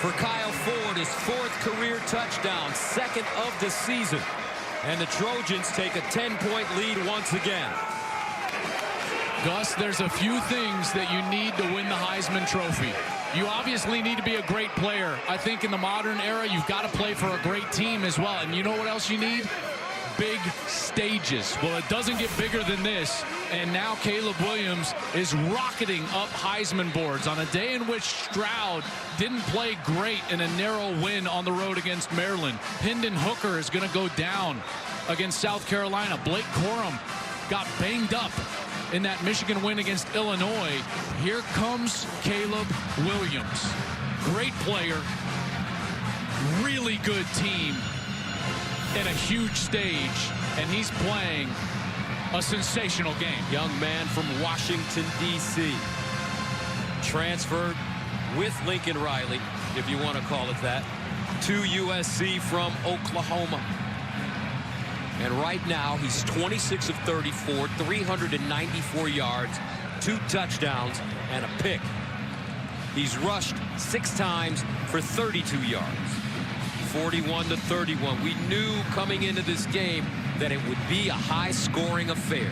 [SPEAKER 4] For Kyle Ford, his 4th career touchdown, 2nd of the season. And the Trojans take a 10-point lead once again.
[SPEAKER 2] Gus, there's a few things that you need to win the Heisman Trophy. You obviously need to be a great player. I think in the modern era, you've got to play for a great team as well. And you know what else you need? Big stages. Well, it doesn't get bigger than this. And now Caleb Williams is rocketing up Heisman boards on a day in which Stroud didn't play great in a narrow win on the road against Maryland. Hendon Hooker is going to go down against South Carolina. Blake Corum got banged up in that Michigan win against Illinois. Here comes Caleb Williams. Great player, really good team, and a huge stage, and he's playing a sensational game.
[SPEAKER 4] Young man from Washington, D.C. Transferred with Lincoln Riley, if you want to call it that, to USC from Oklahoma. And right now, he's 26 of 34, 394 yards, 2 touchdowns, and a pick. He's rushed 6 times for 32 yards. 41-31. We knew coming into this game that it would be a high-scoring affair.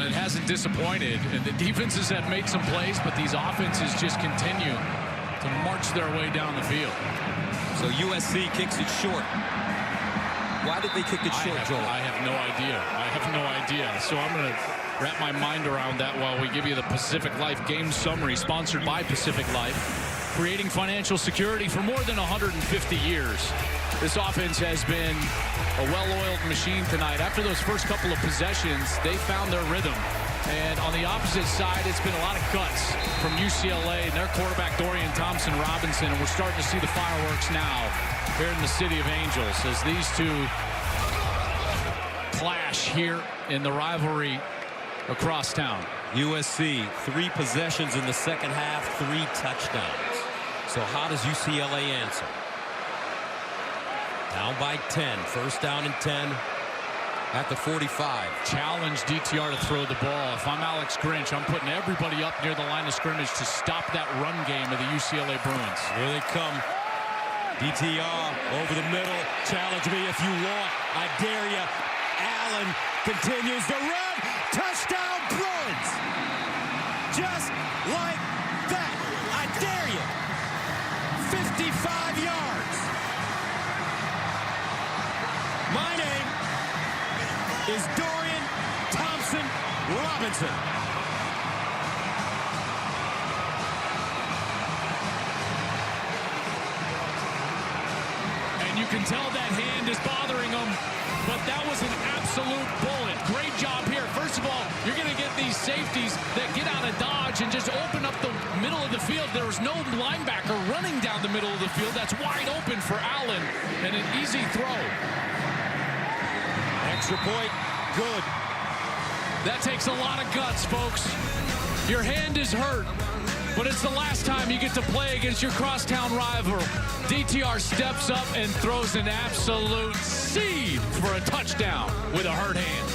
[SPEAKER 2] It hasn't disappointed, and the defenses have made some plays, but these offenses just continue to march their way down the field.
[SPEAKER 4] So USC kicks it short. Why did they kick it short, Joel?
[SPEAKER 2] I have no idea. I have no idea. So I'm going to wrap my mind around that while we give you the Pacific Life game summary, sponsored by Pacific Life. Creating financial security for more than 150 years. This offense has been a well-oiled machine tonight. After those first couple of possessions, they found their rhythm. And on the opposite side, it's been a lot of guts from UCLA and their quarterback, Dorian Thompson-Robinson. And we're starting to see the fireworks now here in the City of Angels as these two clash here in the rivalry across town.
[SPEAKER 4] USC, 3 possessions in the second half, 3 touchdowns. So how does UCLA answer? Down by 10, first down and 10 at the 45.
[SPEAKER 2] Challenge DTR to throw the ball. If I'm Alex Grinch, I'm putting everybody up near the line of scrimmage to stop that run game of the UCLA Bruins.
[SPEAKER 4] Here they come. DTR over the middle. Challenge me if you want. I dare you. Allen continues to run. Touchdown Bruins. Just like that. I dare you. 55 yards. My name is Dorian Thompson Robinson.
[SPEAKER 2] And you can tell that hand is bothering him, but that was an absolute bullet. Great job here. First of all, you're going to get these safeties that get out of dodge and just open up the middle of the field. There was no linebacker running down the middle of the field. That's wide open for Allen, and an easy throw.
[SPEAKER 4] Extra point, good.
[SPEAKER 2] That takes a lot of guts, folks. Your hand is hurt, but it's the last time you get to play against your crosstown rival. DTR steps up and throws an absolute seed for a touchdown with a hurt hand.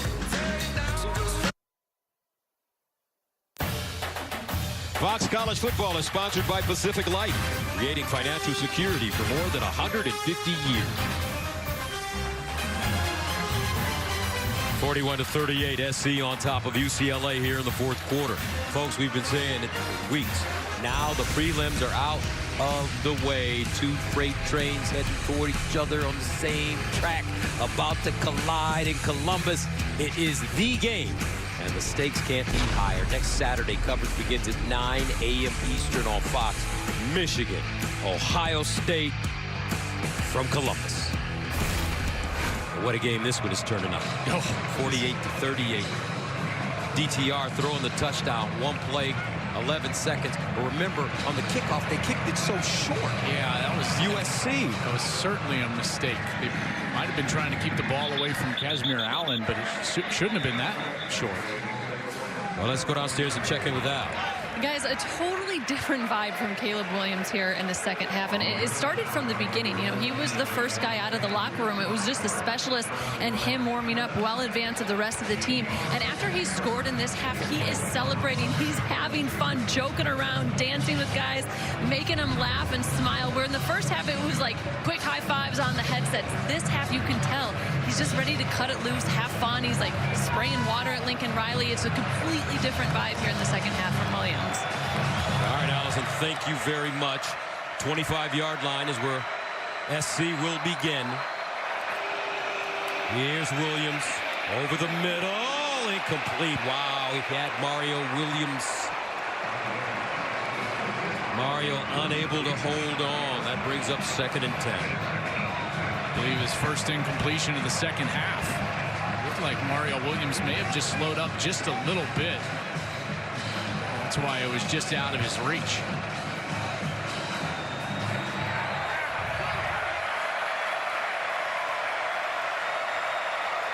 [SPEAKER 1] Fox College Football is sponsored by Pacific Life, creating financial security for more than 150 years. 41-38, SC on top of UCLA here in the fourth quarter. Folks, we've been saying it for weeks. Now the prelims are out of the way. 2 freight trains heading toward each other on the same track, about to collide in Columbus. It is the game, and the stakes can't be higher. Next Saturday, coverage begins at 9 a.m. Eastern on Fox. Michigan, Ohio State from Columbus. What a game this one is turning out. 48-38. DTR throwing the touchdown. 1 play, 11 seconds. But remember, on the kickoff, they kicked it so short.
[SPEAKER 2] Yeah, that was
[SPEAKER 4] USC.
[SPEAKER 2] That was certainly a mistake. They might have been trying to keep the ball away from Casimir Allen, but it shouldn't have been that short.
[SPEAKER 4] Well, let's go downstairs and check in with Al.
[SPEAKER 5] Guys, a totally different vibe from Caleb Williams here in the second half. And it started from the beginning. You know, he was the first guy out of the locker room. It was just the specialist and him warming up well in advance of the rest of the team. And after he scored in this half, he is celebrating. He's having fun, joking around, dancing with guys, making them laugh and smile. Where in the first half, it was like quick high fives on the headsets. This half, you can tell he's just ready to cut it loose, have fun. He's like spraying water at Lincoln Riley. It's a completely different vibe here in the second half from Williams.
[SPEAKER 4] All right, Allison, thank you very much. 25-yard line is where SC will begin. Here's Williams over the middle. Incomplete. Wow, he had Mario Williams. Mario unable to hold on. That brings up 2nd and 10.
[SPEAKER 2] I believe his first incompletion of the second half. Looked like Mario Williams may have just slowed up just a little bit. That's why it was just out of his reach.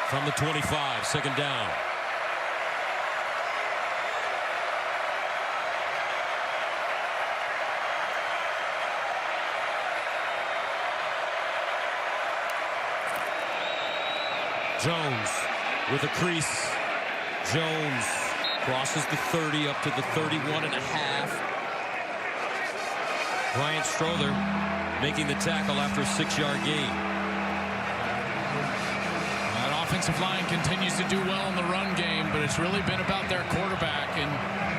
[SPEAKER 4] From the 25, 2nd down. Jones with a crease. Jones crosses the 30 up to the 31 and a half. Brian Strother making the tackle after a 6-yard gain.
[SPEAKER 2] That offensive line continues to do well in the run game, but it's really been about their quarterback. And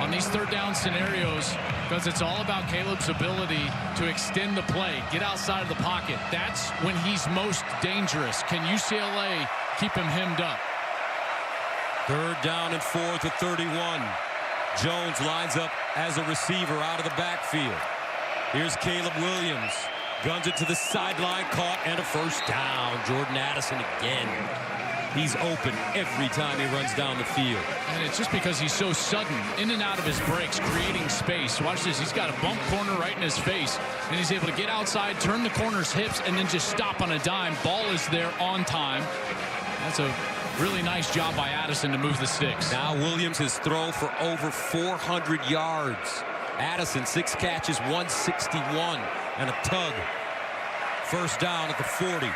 [SPEAKER 2] on these 3rd down scenarios, because it's all about Caleb's ability to extend the play, get outside of the pocket. That's when he's most dangerous. Can UCLA keep him hemmed up?
[SPEAKER 4] 3rd down and 4 to 31. Jones lines up as a receiver out of the backfield. Here's Caleb Williams. Guns it to the sideline, caught, and a 1st down. Jordan Addison again. He's open every time he runs down the field.
[SPEAKER 2] And it's just because he's so sudden, in and out of his breaks, creating space. Watch this. He's got a bump corner right in his face, and he's able to get outside, turn the corner's hips, and then just stop on a dime. Ball is there on time. That's a really nice job by Addison to move the sticks.
[SPEAKER 4] Now Williams has thrown for over 400 yards. Addison, 6 catches, 161, and a tug. First down at the 40.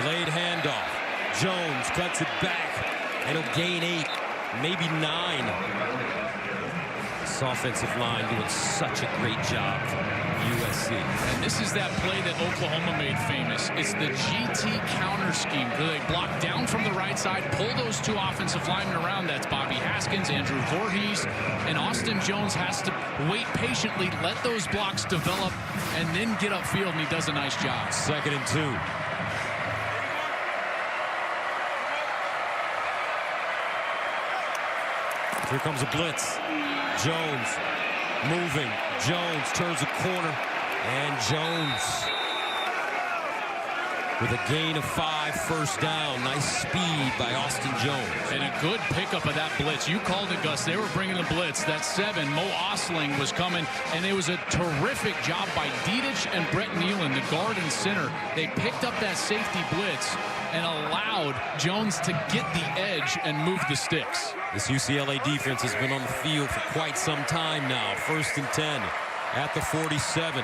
[SPEAKER 4] Delayed handoff. Jones cuts it back, and he'll gain 8, maybe 9. This offensive line doing such a great job for USC.
[SPEAKER 2] And this is that play that Oklahoma made famous. It's the GT counter scheme, where they block down from the right side, pull those 2 offensive linemen around. That's Bobby Haskins, Andrew Voorhees, and Austin Jones has to wait patiently, let those blocks develop, and then get upfield, and he does a nice job.
[SPEAKER 4] 2nd and 2. Here comes a blitz. Jones moving. Jones turns the corner, and Jones with a gain of 5, first down. Nice speed by Austin Jones.
[SPEAKER 2] And a good pickup of that blitz. You called it, Gus. They were bringing the blitz. That 7, Mo Osling, was coming, and it was a terrific job by Dedich and Brett Nealon, the guard and center. They picked up that safety blitz and allowed Jones to get the edge and move the sticks.
[SPEAKER 4] This UCLA defense has been on the field for quite some time now. 1st and 10 at the 47.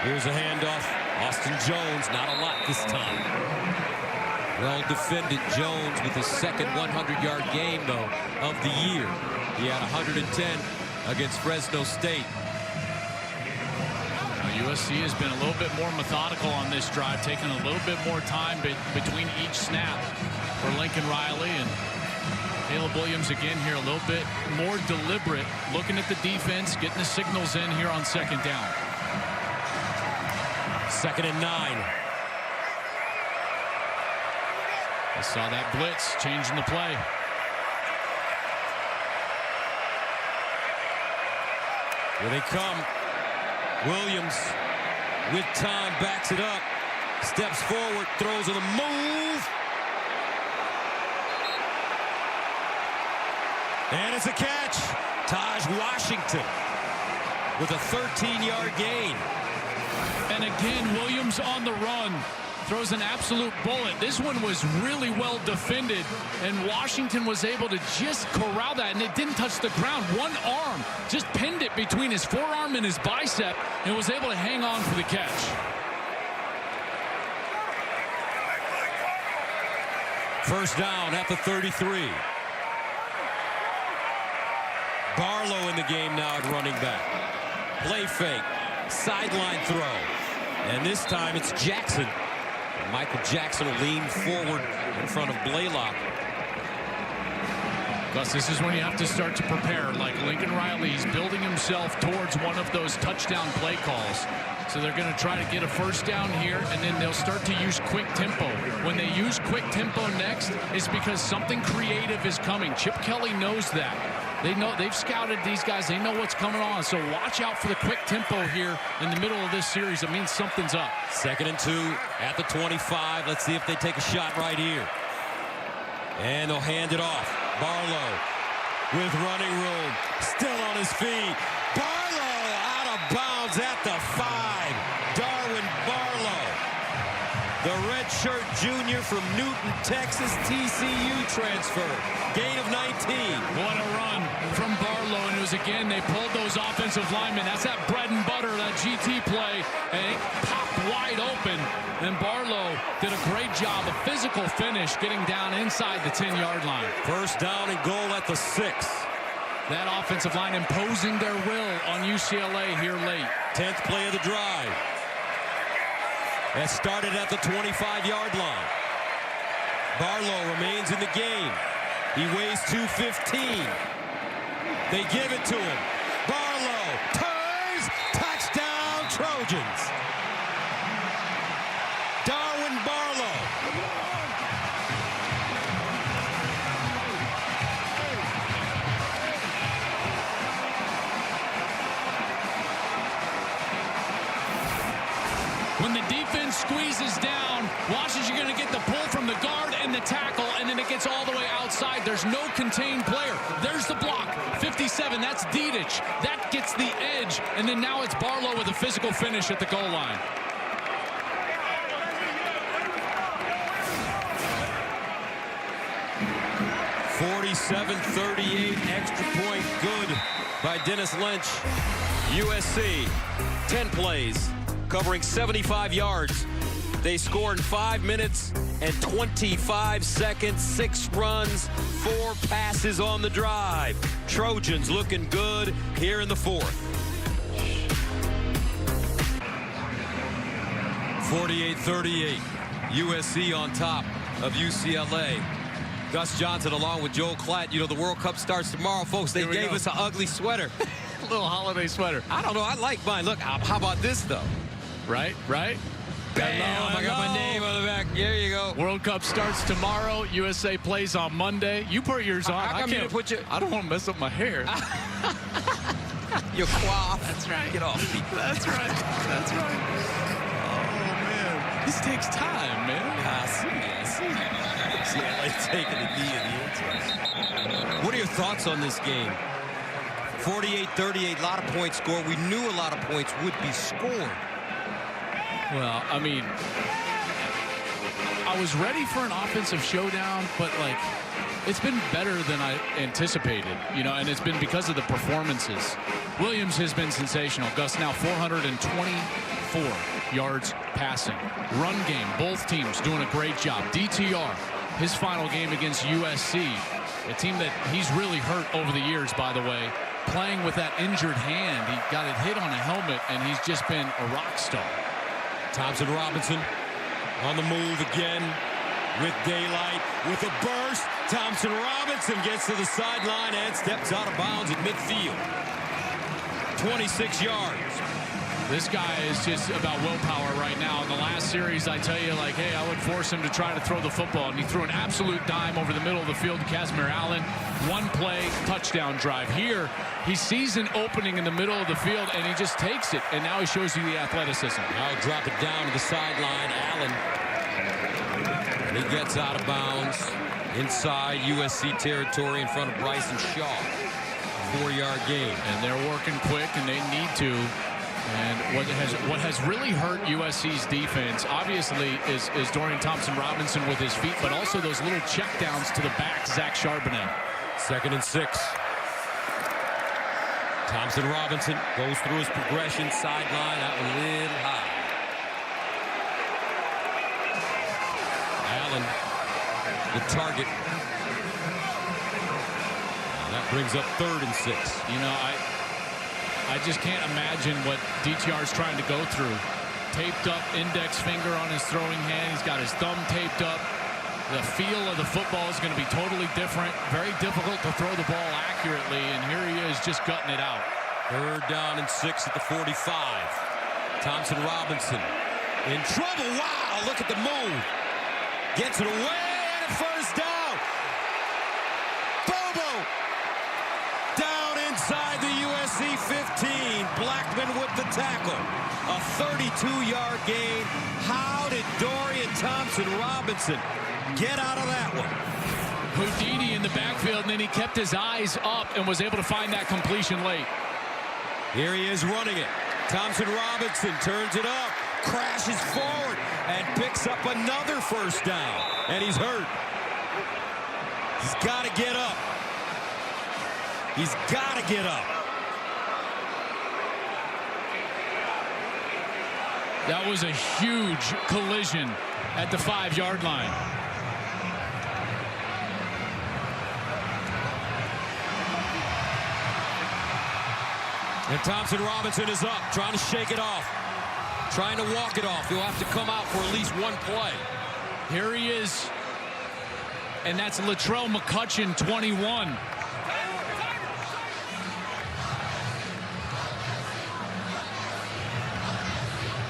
[SPEAKER 4] Here's a handoff. Austin Jones, not a lot this time. Well defended. Jones with his 2nd 100-yard game, though, of the year. He had 110 against Fresno State.
[SPEAKER 2] USC has been a little bit more methodical on this drive, taking a little bit more time between each snap for Lincoln Riley. And Caleb Williams again here a little bit more deliberate, looking at the defense, getting the signals in here on 2nd down.
[SPEAKER 4] 2nd and 9.
[SPEAKER 2] I saw that blitz changing the play.
[SPEAKER 4] Here they come. Williams with time backs it up, steps forward, throws with a move, and it's a catch. Taj Washington with a 13-yard gain.
[SPEAKER 2] And again, Williams on the run. Throws an absolute bullet. This one was really well defended, and Washington was able to just corral that, and it didn't touch the ground. One arm just pinned it between his forearm and his bicep, and was able to hang on for the catch.
[SPEAKER 4] First down at the 33. Barlow in the game now at running back. Play fake, sideline throw, and this time it's Jackson. Michael Jackson will lean forward in front of Blaylock.
[SPEAKER 2] Gus, this is when you have to start to prepare. Like Lincoln Riley, he's building himself towards one of those touchdown play calls. So they're going to try to get a first down here, and then they'll start to use quick tempo. When they use quick tempo next, it's because something creative is coming. Chip Kelly knows that. They know, they've scouted these guys. They know what's coming on. So watch out for the quick tempo here in the middle of this series. It means something's up.
[SPEAKER 4] 2nd and 2 at the 25. Let's see if they take a shot right here. And they'll hand it off. Barlow with running room. Still on his feet. Barlow out of bounds at the 5. Darwin Barlow, the redshirt junior from Newton, Texas, TCU transfer. Gain of 19.
[SPEAKER 2] What a run from Barlow. And it was, again, they pulled those offensive linemen. That's that bread and butter, that GT play. And it popped wide open. And Barlow did a great job, a physical finish, getting down inside the 10-yard line.
[SPEAKER 4] First down and goal at the 6.
[SPEAKER 2] That offensive line imposing their will on UCLA here late.
[SPEAKER 4] 10th play of the drive. That started at the 25-yard line. Barlow remains in the game. He weighs 215. They give it to him. Barlow turns. Touchdown, Trojans. Darwin
[SPEAKER 2] because you're going to get the pull from the guard and the tackle, and then it gets all the way outside. There's no contained player. There's the block. 57, that's Didic. That gets the edge, and then now it's Barlow with a physical finish at the goal line.
[SPEAKER 4] .38 extra point good by Dennis Lynch. USC, 10 plays, covering 75 yards. They score in 5 minutes and 25 seconds, 6 runs, 4 passes on the drive. Trojans looking good here in the fourth. 48-38, USC on top of UCLA. Gus Johnson along with Joel Klatt. You know, the World Cup starts tomorrow, folks. They gave us an ugly sweater.
[SPEAKER 2] A little holiday sweater.
[SPEAKER 4] I don't know. I like mine. Look, how about this, though?
[SPEAKER 2] Right?
[SPEAKER 4] Bam! I got my name on the back. There you go.
[SPEAKER 2] World Cup starts tomorrow. USA plays on Monday. You put yours on. I can't put you. I don't want to mess up my hair.
[SPEAKER 4] Your quaff.
[SPEAKER 2] That's right.
[SPEAKER 4] Get off me.
[SPEAKER 2] That's right. That's right. Oh, man. This takes time, man.
[SPEAKER 4] I see. UCLA taking the D in the end. What are your thoughts on this game? 48-38, a lot of points scored. We knew a lot of points would be scored.
[SPEAKER 2] Well, I mean, I was ready for an offensive showdown, but, like, it's been better than I anticipated, you know, and it's been because of the performances. Williams has been sensational. Gus now 424 yards passing. Run game, both teams doing a great job. DTR, his final game against USC, a team that he's really hurt over the years, by the way, playing with that injured hand. He got it hit on a helmet, and he's just been a rock star.
[SPEAKER 4] Thompson Robinson on the move again with daylight, with a burst. Thompson Robinson gets to the sideline and steps out of bounds at midfield. 26 yards.
[SPEAKER 2] This guy is just about willpower right now. In the last series, I tell you, like, hey, I would force him to try to throw the football, and he threw an absolute dime over the middle of the field to Casimir Allen. One play, touchdown drive. Here, he sees an opening in the middle of the field, and he just takes it, and now he shows you the athleticism.
[SPEAKER 4] Now he'll drop it down to the sideline. Allen. And he gets out of bounds inside USC territory in front of Bryson Shaw. 4-yard gain.
[SPEAKER 2] And they're working quick, and they need to. And what has really hurt USC's defense, obviously, is Dorian Thompson-Robinson with his feet, but also those little checkdowns to the back, Zach Charbonnet.
[SPEAKER 4] 2nd and 6. Thompson-Robinson goes through his progression, sideline, out a little high. Allen, the target. And that brings up 3rd and 6.
[SPEAKER 2] You know, I just can't imagine what DTR's trying to go through. Taped up index finger on his throwing hand. He's got his thumb taped up. The feel of the football is going to be totally different. Very difficult to throw the ball accurately, and here he is just gutting it out.
[SPEAKER 4] 3rd down and 6 at the 45. Thompson Robinson in trouble. Wow, look at the move. Gets it away, and a 1st down. Bobo down inside the USC 15. Blackman with the tackle. A 32-yard gain. How did Dorian Thompson-Robinson get out of that one?
[SPEAKER 2] Houdini in the backfield, and then he kept his eyes up and was able to find that completion late.
[SPEAKER 4] Here he is running it. Thompson-Robinson turns it up, crashes forward, and picks up another 1st down. And he's hurt. He's got to get up. He's got to get up.
[SPEAKER 2] That was a huge collision at the 5-yard line.
[SPEAKER 4] And Thompson-Robinson is up, trying to shake it off, trying to walk it off. He'll have to come out for at least one play.
[SPEAKER 2] Here he is, and that's Latrell McCutcheon, 21.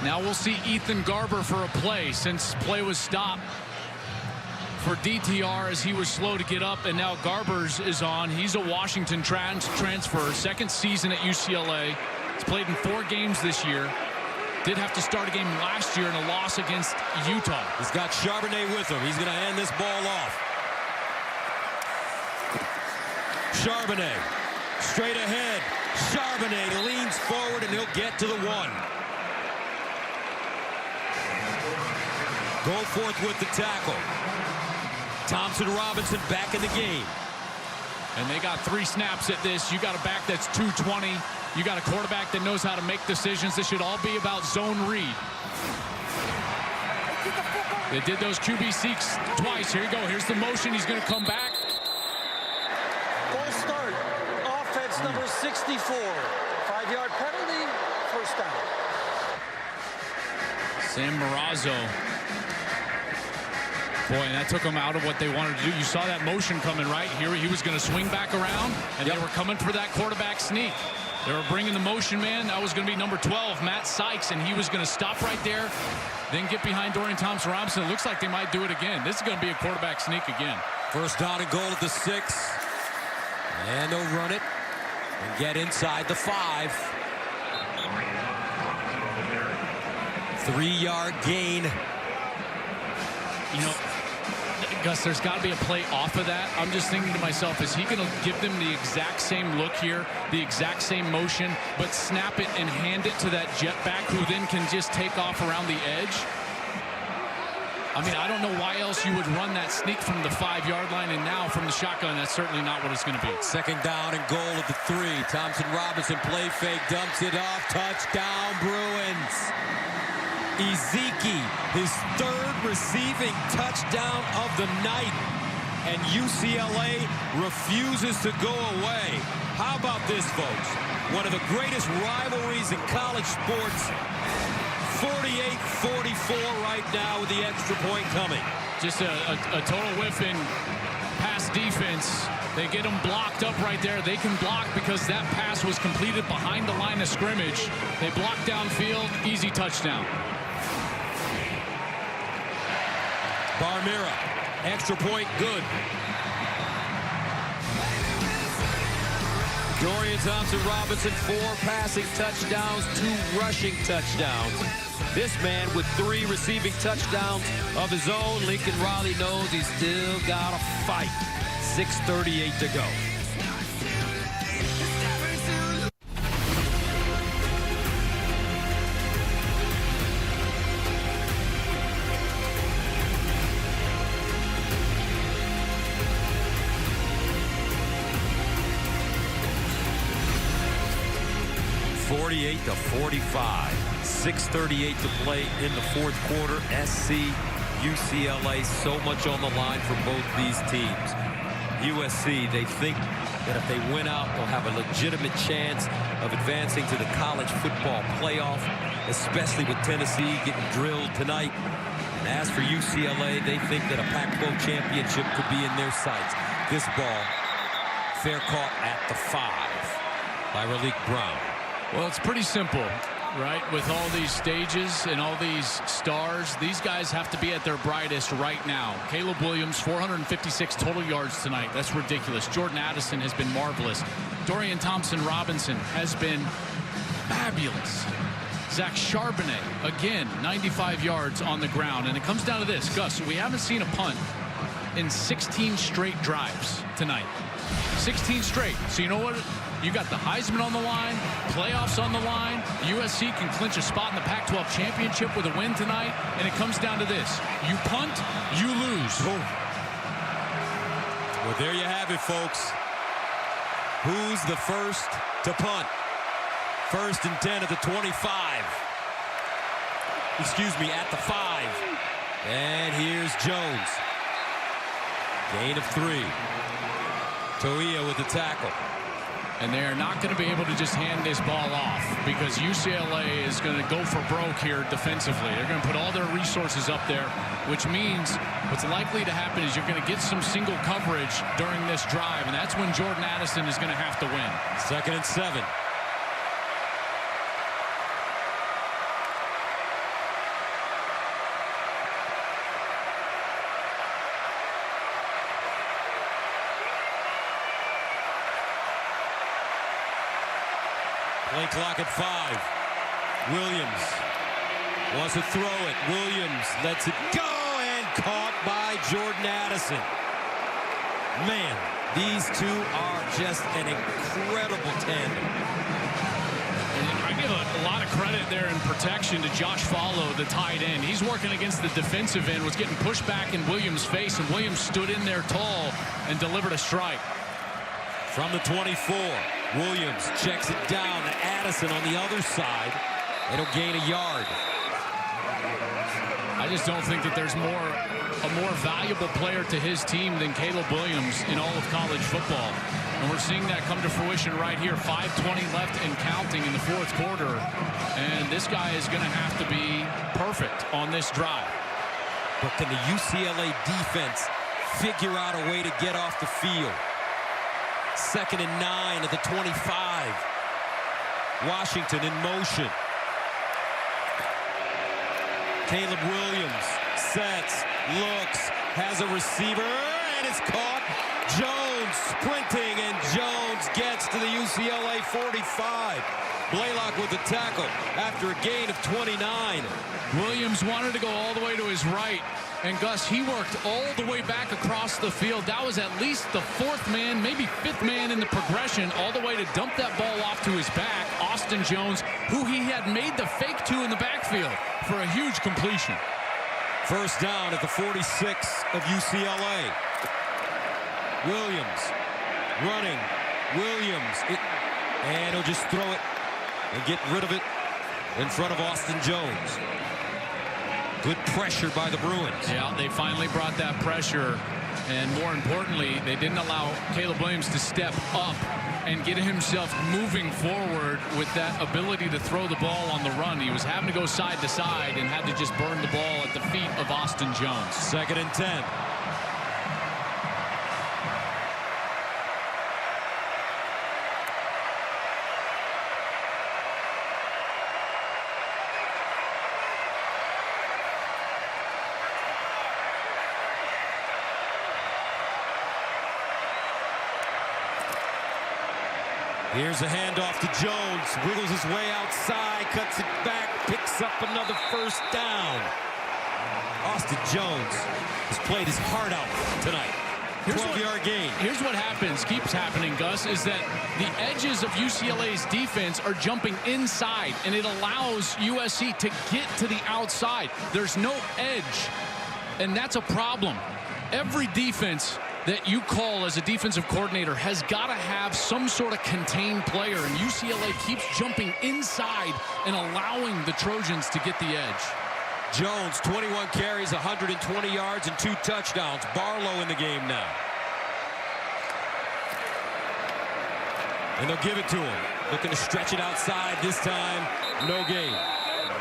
[SPEAKER 2] Now we'll see Ethan Garber for a play, since play was stopped for DTR as he was slow to get up, and now Garbers is on. He's a Washington transfer, 2nd season at UCLA. He's played in 4 games this year. Did have to start a game last year in a loss against Utah.
[SPEAKER 4] He's got Charbonnet with him. He's going to hand this ball off. Charbonnet straight ahead. Charbonnet leans forward and he'll get to the 1. Goforth with the tackle. Thompson Robinson back in the game.
[SPEAKER 2] And they got 3 snaps at this. You got a back that's 220. You got a quarterback that knows how to make decisions. This should all be about zone read. They did those QB seeks twice. Here you go. Here's the motion. He's going to come back.
[SPEAKER 3] Full start. Offense number 64. 5-yard penalty. First down.
[SPEAKER 2] Sam Marazzo. Boy, and that took him out of what they wanted to do. You saw that motion coming right here. He was going to swing back around, and they were coming for that quarterback sneak. They were bringing the motion man. That was going to be number 12, Matt Sykes, and he was going to stop right there, then get behind Dorian Thompson-Robinson. It looks like they might do it again. This is going to be a quarterback sneak again.
[SPEAKER 4] First down and goal at the 6. And they'll run it and get inside the 5. 3-yard gain.
[SPEAKER 2] You know, Gus, there's got to be a play off of that. I'm just thinking to myself, is he going to give them the exact same look here, the exact same motion, but snap it and hand it to that jet back who then can just take off around the edge? I mean, I don't know why else you would run that sneak from the 5-yard line, and now from the shotgun, that's certainly not what it's going to be.
[SPEAKER 4] Second down and goal at the 3. Thompson Robinson play fake, dumps it off, touchdown Bruins. Ezeki, his 3rd receiving touchdown of the night, and UCLA refuses to go away. How about this, folks? One of the greatest rivalries in college sports. 48-44 right now with the extra point coming.
[SPEAKER 2] Just a total whiff in pass defense. They get them blocked up right there. They can block because that pass was completed behind the line of scrimmage. They block downfield, easy touchdown.
[SPEAKER 4] Barmira, extra point, good. Dorian Thompson-Robinson, 4 passing touchdowns, 2 rushing touchdowns. This man with 3 receiving touchdowns of his own. Lincoln Riley knows he's still got a fight. 6:38 to go. To 45. 6:38 to play in the 4th quarter. SC, UCLA, so much on the line for both these teams. USC, they think that if they win out, they'll have a legitimate chance of advancing to the college football playoff, especially with Tennessee getting drilled tonight. And as for UCLA, they think that a Pac-12 championship could be in their sights. This ball, fair caught at the 5 by Raleek Brown.
[SPEAKER 2] Well, it's pretty simple, right? With all these stages and all these stars, these guys have to be at their brightest right now. Caleb Williams, 456 total yards tonight. That's ridiculous. Jordan Addison has been marvelous. Dorian Thompson-Robinson has been fabulous. Zach Charbonnet, again, 95 yards on the ground. And it comes down to this, Gus, we haven't seen a punt in 16 straight drives tonight. 16 straight. So you know what? You got the Heisman on the line, playoffs on the line. USC can clinch a spot in the Pac-12 championship with a win tonight, and it comes down to this. You punt, you lose.
[SPEAKER 4] Well, there you have it, folks. Who's the first to punt? 1st and 10 at the 25. Excuse me, at the 5. And here's Jones. Gain of 3. Toia with the tackle.
[SPEAKER 2] And they are not going to be able to just hand this ball off because UCLA is going to go for broke here defensively. They're going to put all their resources up there, which means what's likely to happen is you're going to get some single coverage during this drive, and that's when Jordan Addison is going to have to win.
[SPEAKER 4] 2nd and 7. Play clock at 5. Williams Wants to throw it. Williams lets it go and caught by Jordan Addison. Man, these two are just an incredible tandem.
[SPEAKER 2] I give a lot of credit there in protection to Josh Follow, the tight end. He's working against the defensive end, was getting pushed back in Williams' face, and Williams stood in there tall and delivered a strike.
[SPEAKER 4] From the 24, Williams checks it down to Addison on the other side. It'll gain a yard.
[SPEAKER 2] I just don't think that there's a more valuable player to his team than Caleb Williams in all of college football. And we're seeing that come to fruition right here. 5:20 left and counting in the fourth quarter. And this guy is going to have to be perfect on this drive.
[SPEAKER 4] But can the UCLA defense figure out a way to get off the field? 2nd and 9 at the 25. Washington in motion. Caleb Williams sets, looks, has a receiver, and it's caught. Jones sprinting, and Jones gets to the UCLA 45. Blaylock with the tackle after a gain of 29.
[SPEAKER 2] Williams wanted to go all the way to his right, and Gus, he worked all the way back across the field. That was at least the 4th man, maybe 5th man in the progression, all the way to dump that ball off to his back. Austin Jones, who he had made the fake to in the backfield for a huge completion.
[SPEAKER 4] First down at the 46 of UCLA. Williams running. Williams. And he'll just throw it and get rid of it in front of Austin Jones. Good pressure by the Bruins.
[SPEAKER 2] Yeah, they finally brought that pressure. And more importantly, they didn't allow Caleb Williams to step up and get himself moving forward with that ability to throw the ball on the run. He was having to go side to side and had to just burn the ball at the feet of Austin Jones.
[SPEAKER 4] 2nd and 10. Here's a handoff to Jones. Wiggles his way outside, cuts it back, picks up another first down. Austin Jones has played his heart out tonight. 12-yard gain.
[SPEAKER 2] Here's what keeps happening, Gus, is that the edges of UCLA's defense are jumping inside, and it allows USC to get to the outside. There's no edge, and that's a problem. Every defense that you call as a defensive coordinator has got to have some sort of contained player, and UCLA keeps jumping inside and allowing the Trojans to get the edge.
[SPEAKER 4] Jones, 21 carries, 120 yards, and 2 touchdowns. Barlow in the game now. And they'll give it to him. Looking to stretch it outside this time. No gain.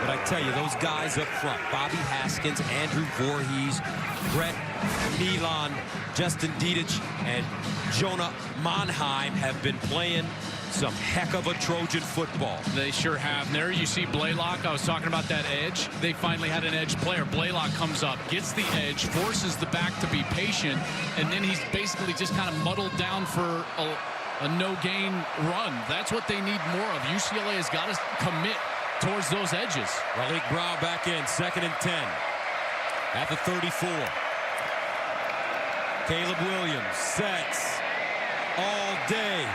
[SPEAKER 4] But I tell you, those guys up front, Bobby Haskins, Andrew Voorhees, Brett Nealon, Justin Dietich, and Jonah Monheim have been playing some heck of a Trojan football.
[SPEAKER 2] They sure have. There you see Blaylock. I was talking about that edge. They finally had an edge player. Blaylock comes up, gets the edge, forces the back to be patient, and then he's basically just kind of muddled down for a no-gain run. That's what they need more of. UCLA has got to commit towards those edges.
[SPEAKER 4] Malik Brown back in, 2nd and 10 at the 34. Caleb Williams sets all day.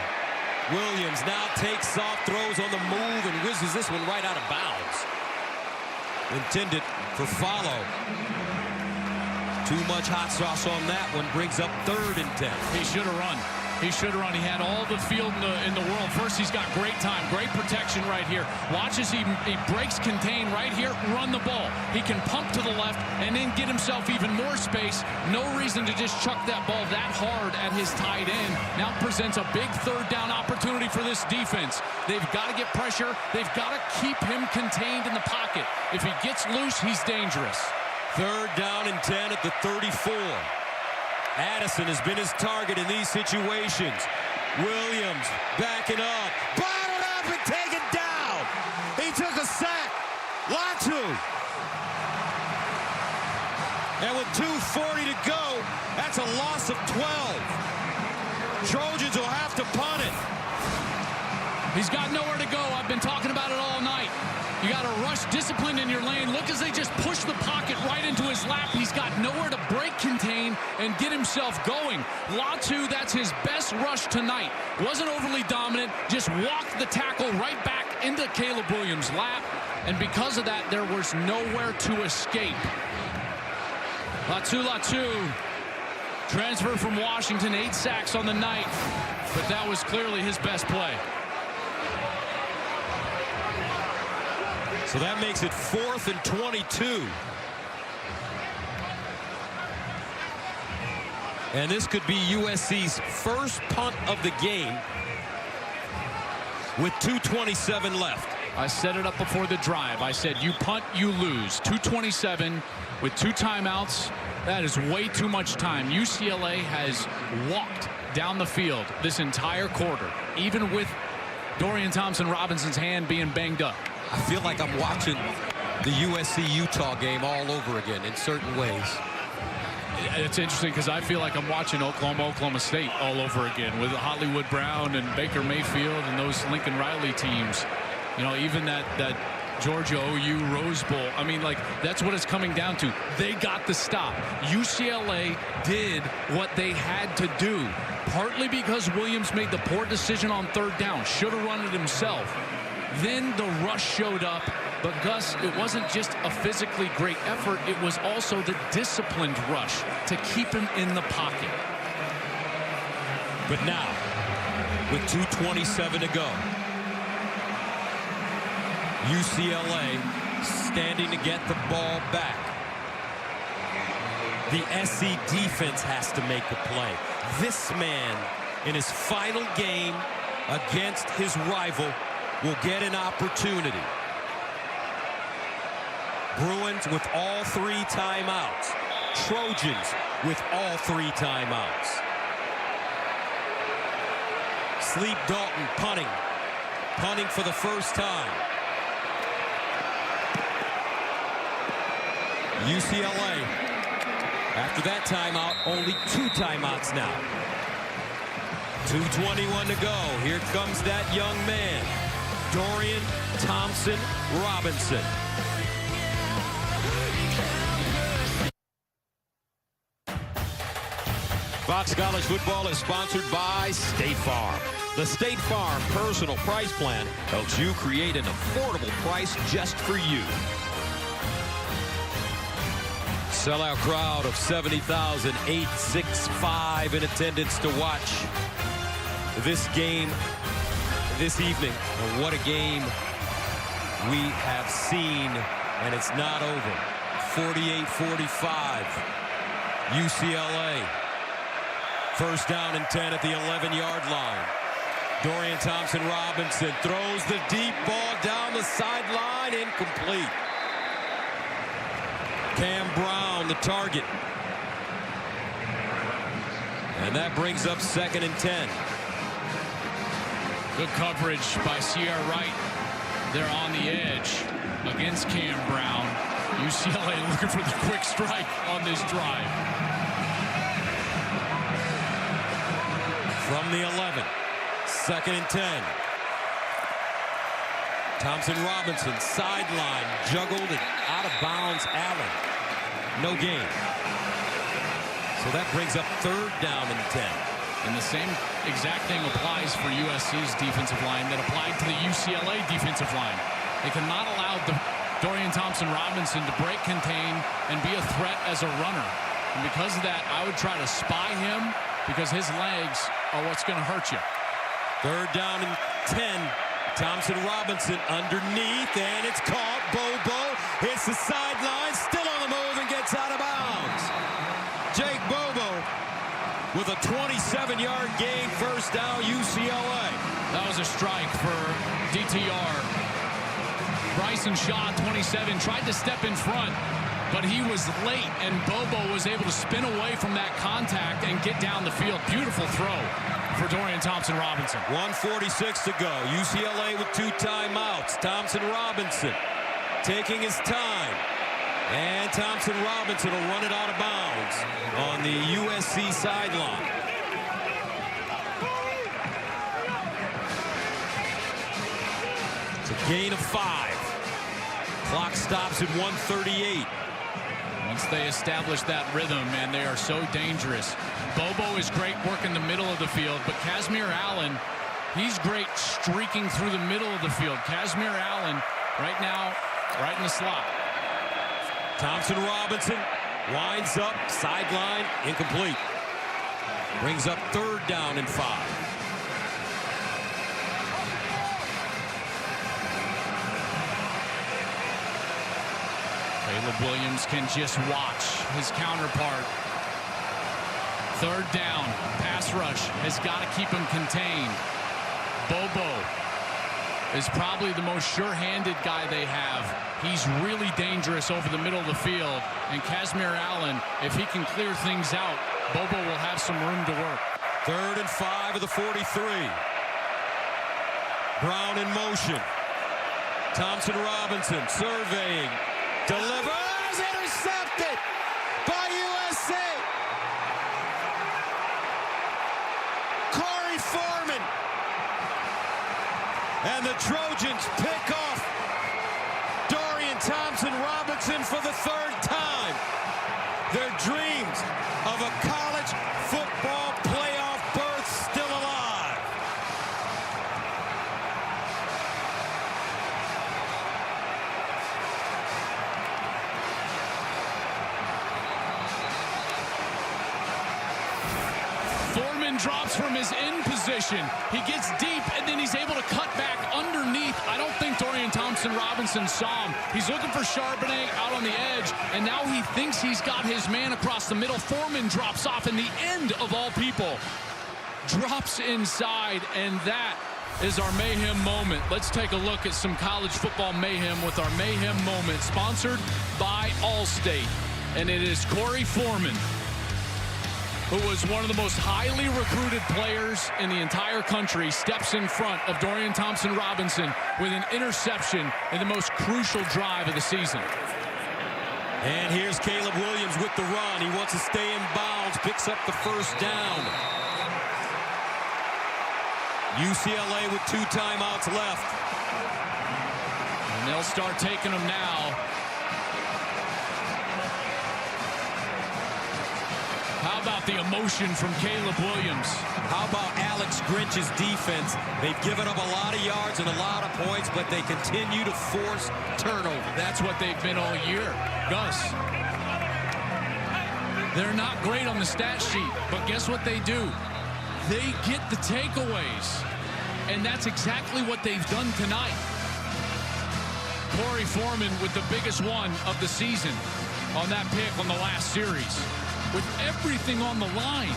[SPEAKER 4] Williams now takes off, throws on the move, and whizzes this one right out of bounds. Intended for Follow. Too much hot sauce on that one. Brings up 3rd and 10.
[SPEAKER 2] He should have run. He should have run. He had all the field in the world. First, he's got great time, great protection right here. Watch as he breaks contain right here, run the ball. He can pump to the left and then get himself even more space. No reason to just chuck that ball that hard at his tight end. Now presents a big 3rd down opportunity for this defense. They've got to get pressure. They've got to keep him contained in the pocket. If he gets loose, he's dangerous.
[SPEAKER 4] 3rd down and 10 at the 34. Addison has been his target in these situations. Williams backing up. Bottled up and taken down. He took a sack. Latu. And with 2:40 to go, that's a loss of 12. Trojans will have to punt it.
[SPEAKER 2] He's got nowhere to go. I've been talking about it all night. You got to rush discipline in your lane. Look as they just push the pocket right into his lap. He's got nowhere to break contain and get himself going. Latu, that's his best rush tonight. Wasn't overly dominant, just walked the tackle right back into Caleb Williams' lap. And because of that, there was nowhere to escape. Latu, transfer from Washington, 8 sacks on the night. But that was clearly his best play.
[SPEAKER 4] So that makes it 4th and 22. And this could be USC's first punt of the game with 2:27 left.
[SPEAKER 2] I set it up before the drive. I said, you punt, you lose. 2:27 with 2 timeouts. That is way too much time. UCLA has walked down the field this entire quarter, even with Dorian Thompson-Robinson's hand being banged up.
[SPEAKER 4] I feel like I'm watching the USC-Utah game all over again in certain ways.
[SPEAKER 2] It's interesting because I feel like I'm watching Oklahoma State all over again with Hollywood Brown and Baker Mayfield and those Lincoln Riley teams. You know, even that Georgia OU Rose Bowl. I mean, like, that's what it's coming down to. They got the stop. UCLA did what they had to do, partly because Williams made the poor decision on 3rd down. Should have run it himself. Then the rush showed up. But Gus, it wasn't just a physically great effort. It was also the disciplined rush to keep him in the pocket.
[SPEAKER 4] But now, with 2:27 to go, UCLA standing to get the ball back. The SC defense has to make the play. This man, in his final game against his rival, will get an opportunity. Bruins with all 3 timeouts. Trojans with all 3 timeouts. Sleep Dalton punting for the first time. UCLA, after that timeout, only 2 timeouts now. 2:21 to go. Here comes that young man, Dorian Thompson-Robinson. Fox College Football is sponsored by State Farm. The State Farm Personal Price Plan helps you create an affordable price just for you. Sellout crowd of 70,865 in attendance to watch this game this evening. And what a game we have seen, and it's not over. 48-45, UCLA. First down and 10 at the 11-yard line. Dorian Thompson-Robinson throws the deep ball down the sideline, incomplete. Cam Brown, the target. And that brings up 2nd and 10.
[SPEAKER 2] Good coverage by Sierra Wright. They're on the edge against Cam Brown. UCLA looking for the quick strike on this drive.
[SPEAKER 4] From the 11, 2nd and 10. Thompson-Robinson, sideline, juggled and out of bounds. Allen, no gain. So that brings up 3rd down and 10.
[SPEAKER 2] And the same exact thing applies for USC's defensive line that applied to the UCLA defensive line. They cannot allow Dorian Thompson-Robinson to break, contain, and be a threat as a runner. And because of that, I would try to spy him because his legs are what's going to hurt you.
[SPEAKER 4] 3rd down and 10. Thompson-Robinson underneath, and it's caught. Bobo hits the sideline, still on the move, and gets out of bounds. Jake Bobo with a 27-yard gain, first down, UCLA.
[SPEAKER 2] That was a strike for DTR. Bryson Shaw, 27, tried to step in front, but he was late, and Bobo was able to spin away from that contact and get down the field. Beautiful throw for Dorian Thompson-Robinson.
[SPEAKER 4] 1:46 to go. UCLA with 2 timeouts. Thompson-Robinson taking his time. And Thompson-Robinson will run it out of bounds on the USC sideline. It's a gain of 5. Clock stops at 1:38.
[SPEAKER 2] Once they establish that rhythm, and they are so dangerous. Bobo is great working the middle of the field, but Kazmir Allen, he's great streaking through the middle of the field. Kazmir Allen right now, right in the slot.
[SPEAKER 4] Thompson Robinson winds up, sideline, incomplete. Brings up 3rd down and 5.
[SPEAKER 2] Caleb Williams can just watch his counterpart. 3rd down, pass rush has got to keep him contained. Bobo is probably the most sure-handed guy they have. He's really dangerous over the middle of the field. And Kazmir Allen, if he can clear things out, Bobo will have some room to work.
[SPEAKER 4] 3rd and 5 of the 43. Brown in motion. Thompson Robinson surveying. Delivers, intercepted by USC. Corey Foreman. And the Trojans pick off Dorian Thompson Robinson for the 3rd time. Their dreams of a college football playoff berth still alive.
[SPEAKER 2] Foreman drops from his in position. He gets deep, and then he's able to cut back underneath. I don't think Dorian Thompson Robinson saw him. He's looking for Charbonnet out on the edge, and now he thinks he's got his man across the middle. Foreman drops off, and the end of all people drops inside, and that is our mayhem moment. Let's take a look at some college football mayhem with our mayhem moment, sponsored by Allstate. And it is Corey Foreman, who was one of the most highly recruited players in the entire country, steps in front of Dorian Thompson Robinson with an interception in the most crucial drive of the season.
[SPEAKER 4] And here's Caleb Williams with the run. He wants to stay in bounds, picks up the 1st down. UCLA with 2 timeouts left.
[SPEAKER 2] And they'll start taking them now. How about the emotion from Caleb Williams?
[SPEAKER 4] How about Alex Grinch's defense? They've given up a lot of yards and a lot of points, but they continue to force turnover.
[SPEAKER 2] That's what they've been all year. Gus, they're not great on the stat sheet, but guess what they do? They get the takeaways, and that's exactly what they've done tonight. Corey Foreman with the biggest one of the season on that pick on the last series. With everything on the line.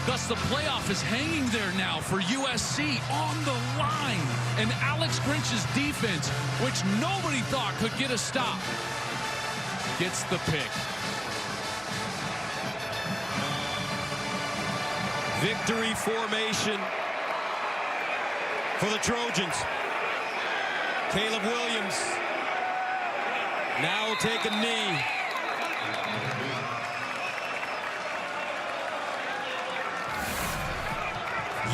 [SPEAKER 2] Thus, the playoff is hanging there now for USC on the line. And Alex Grinch's defense, which nobody thought could get a stop, gets the pick.
[SPEAKER 4] Victory formation for the Trojans. Caleb Williams now will take a knee.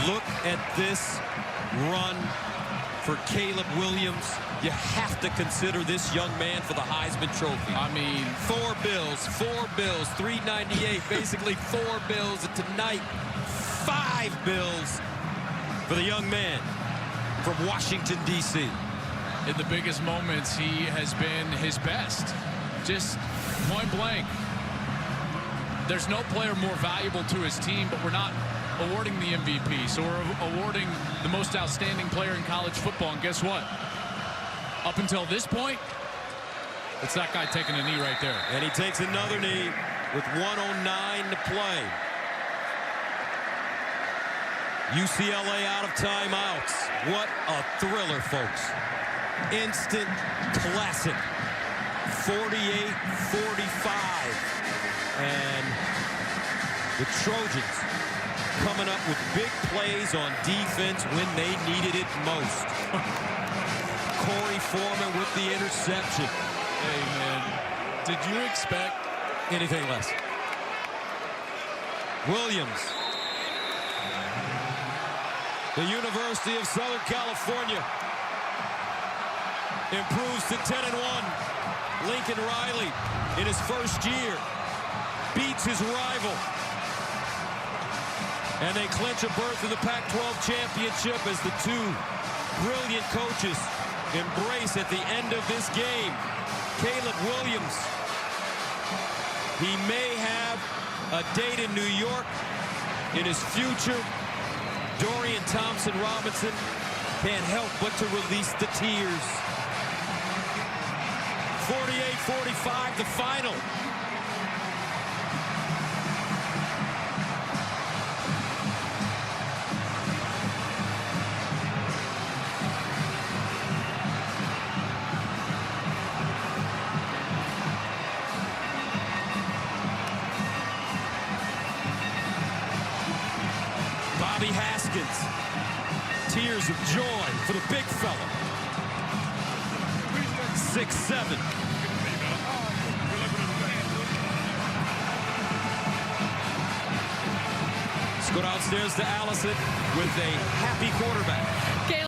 [SPEAKER 4] Look at this run for Caleb Williams. You have to consider this young man for the Heisman Trophy.
[SPEAKER 2] I mean,
[SPEAKER 4] 4 bills, 398, basically 4 bills, and tonight 5 bills for the young man from Washington, D.C.
[SPEAKER 2] In the biggest moments, he has been his best. Just point blank. There's no player more valuable to his team, but we're not awarding the MVP. So we're awarding the most outstanding player in college football. And guess what? Up until this point, it's that guy taking a knee right there.
[SPEAKER 4] And he takes another knee with 1:09 to play. UCLA out of timeouts. What a thriller, folks. Instant classic. 48-45. And the Trojans coming up with big plays on defense when they needed it most. Corey Foreman with the interception.
[SPEAKER 2] Hey, man, did you expect
[SPEAKER 4] anything less? Williams. The University of Southern California improves to 10-1. Lincoln Riley, in his first year, beats his rival. And they clinch a berth in the Pac-12 championship as the two brilliant coaches embrace at the end of this game. Caleb Williams, he may have a date in New York in his future. Dorian Thompson-Robinson can't help but to release the tears. 48-45, the final. Bobby Haskins, tears of joy for the big fella. 6'7". Let's go downstairs to Allison with a happy quarterback.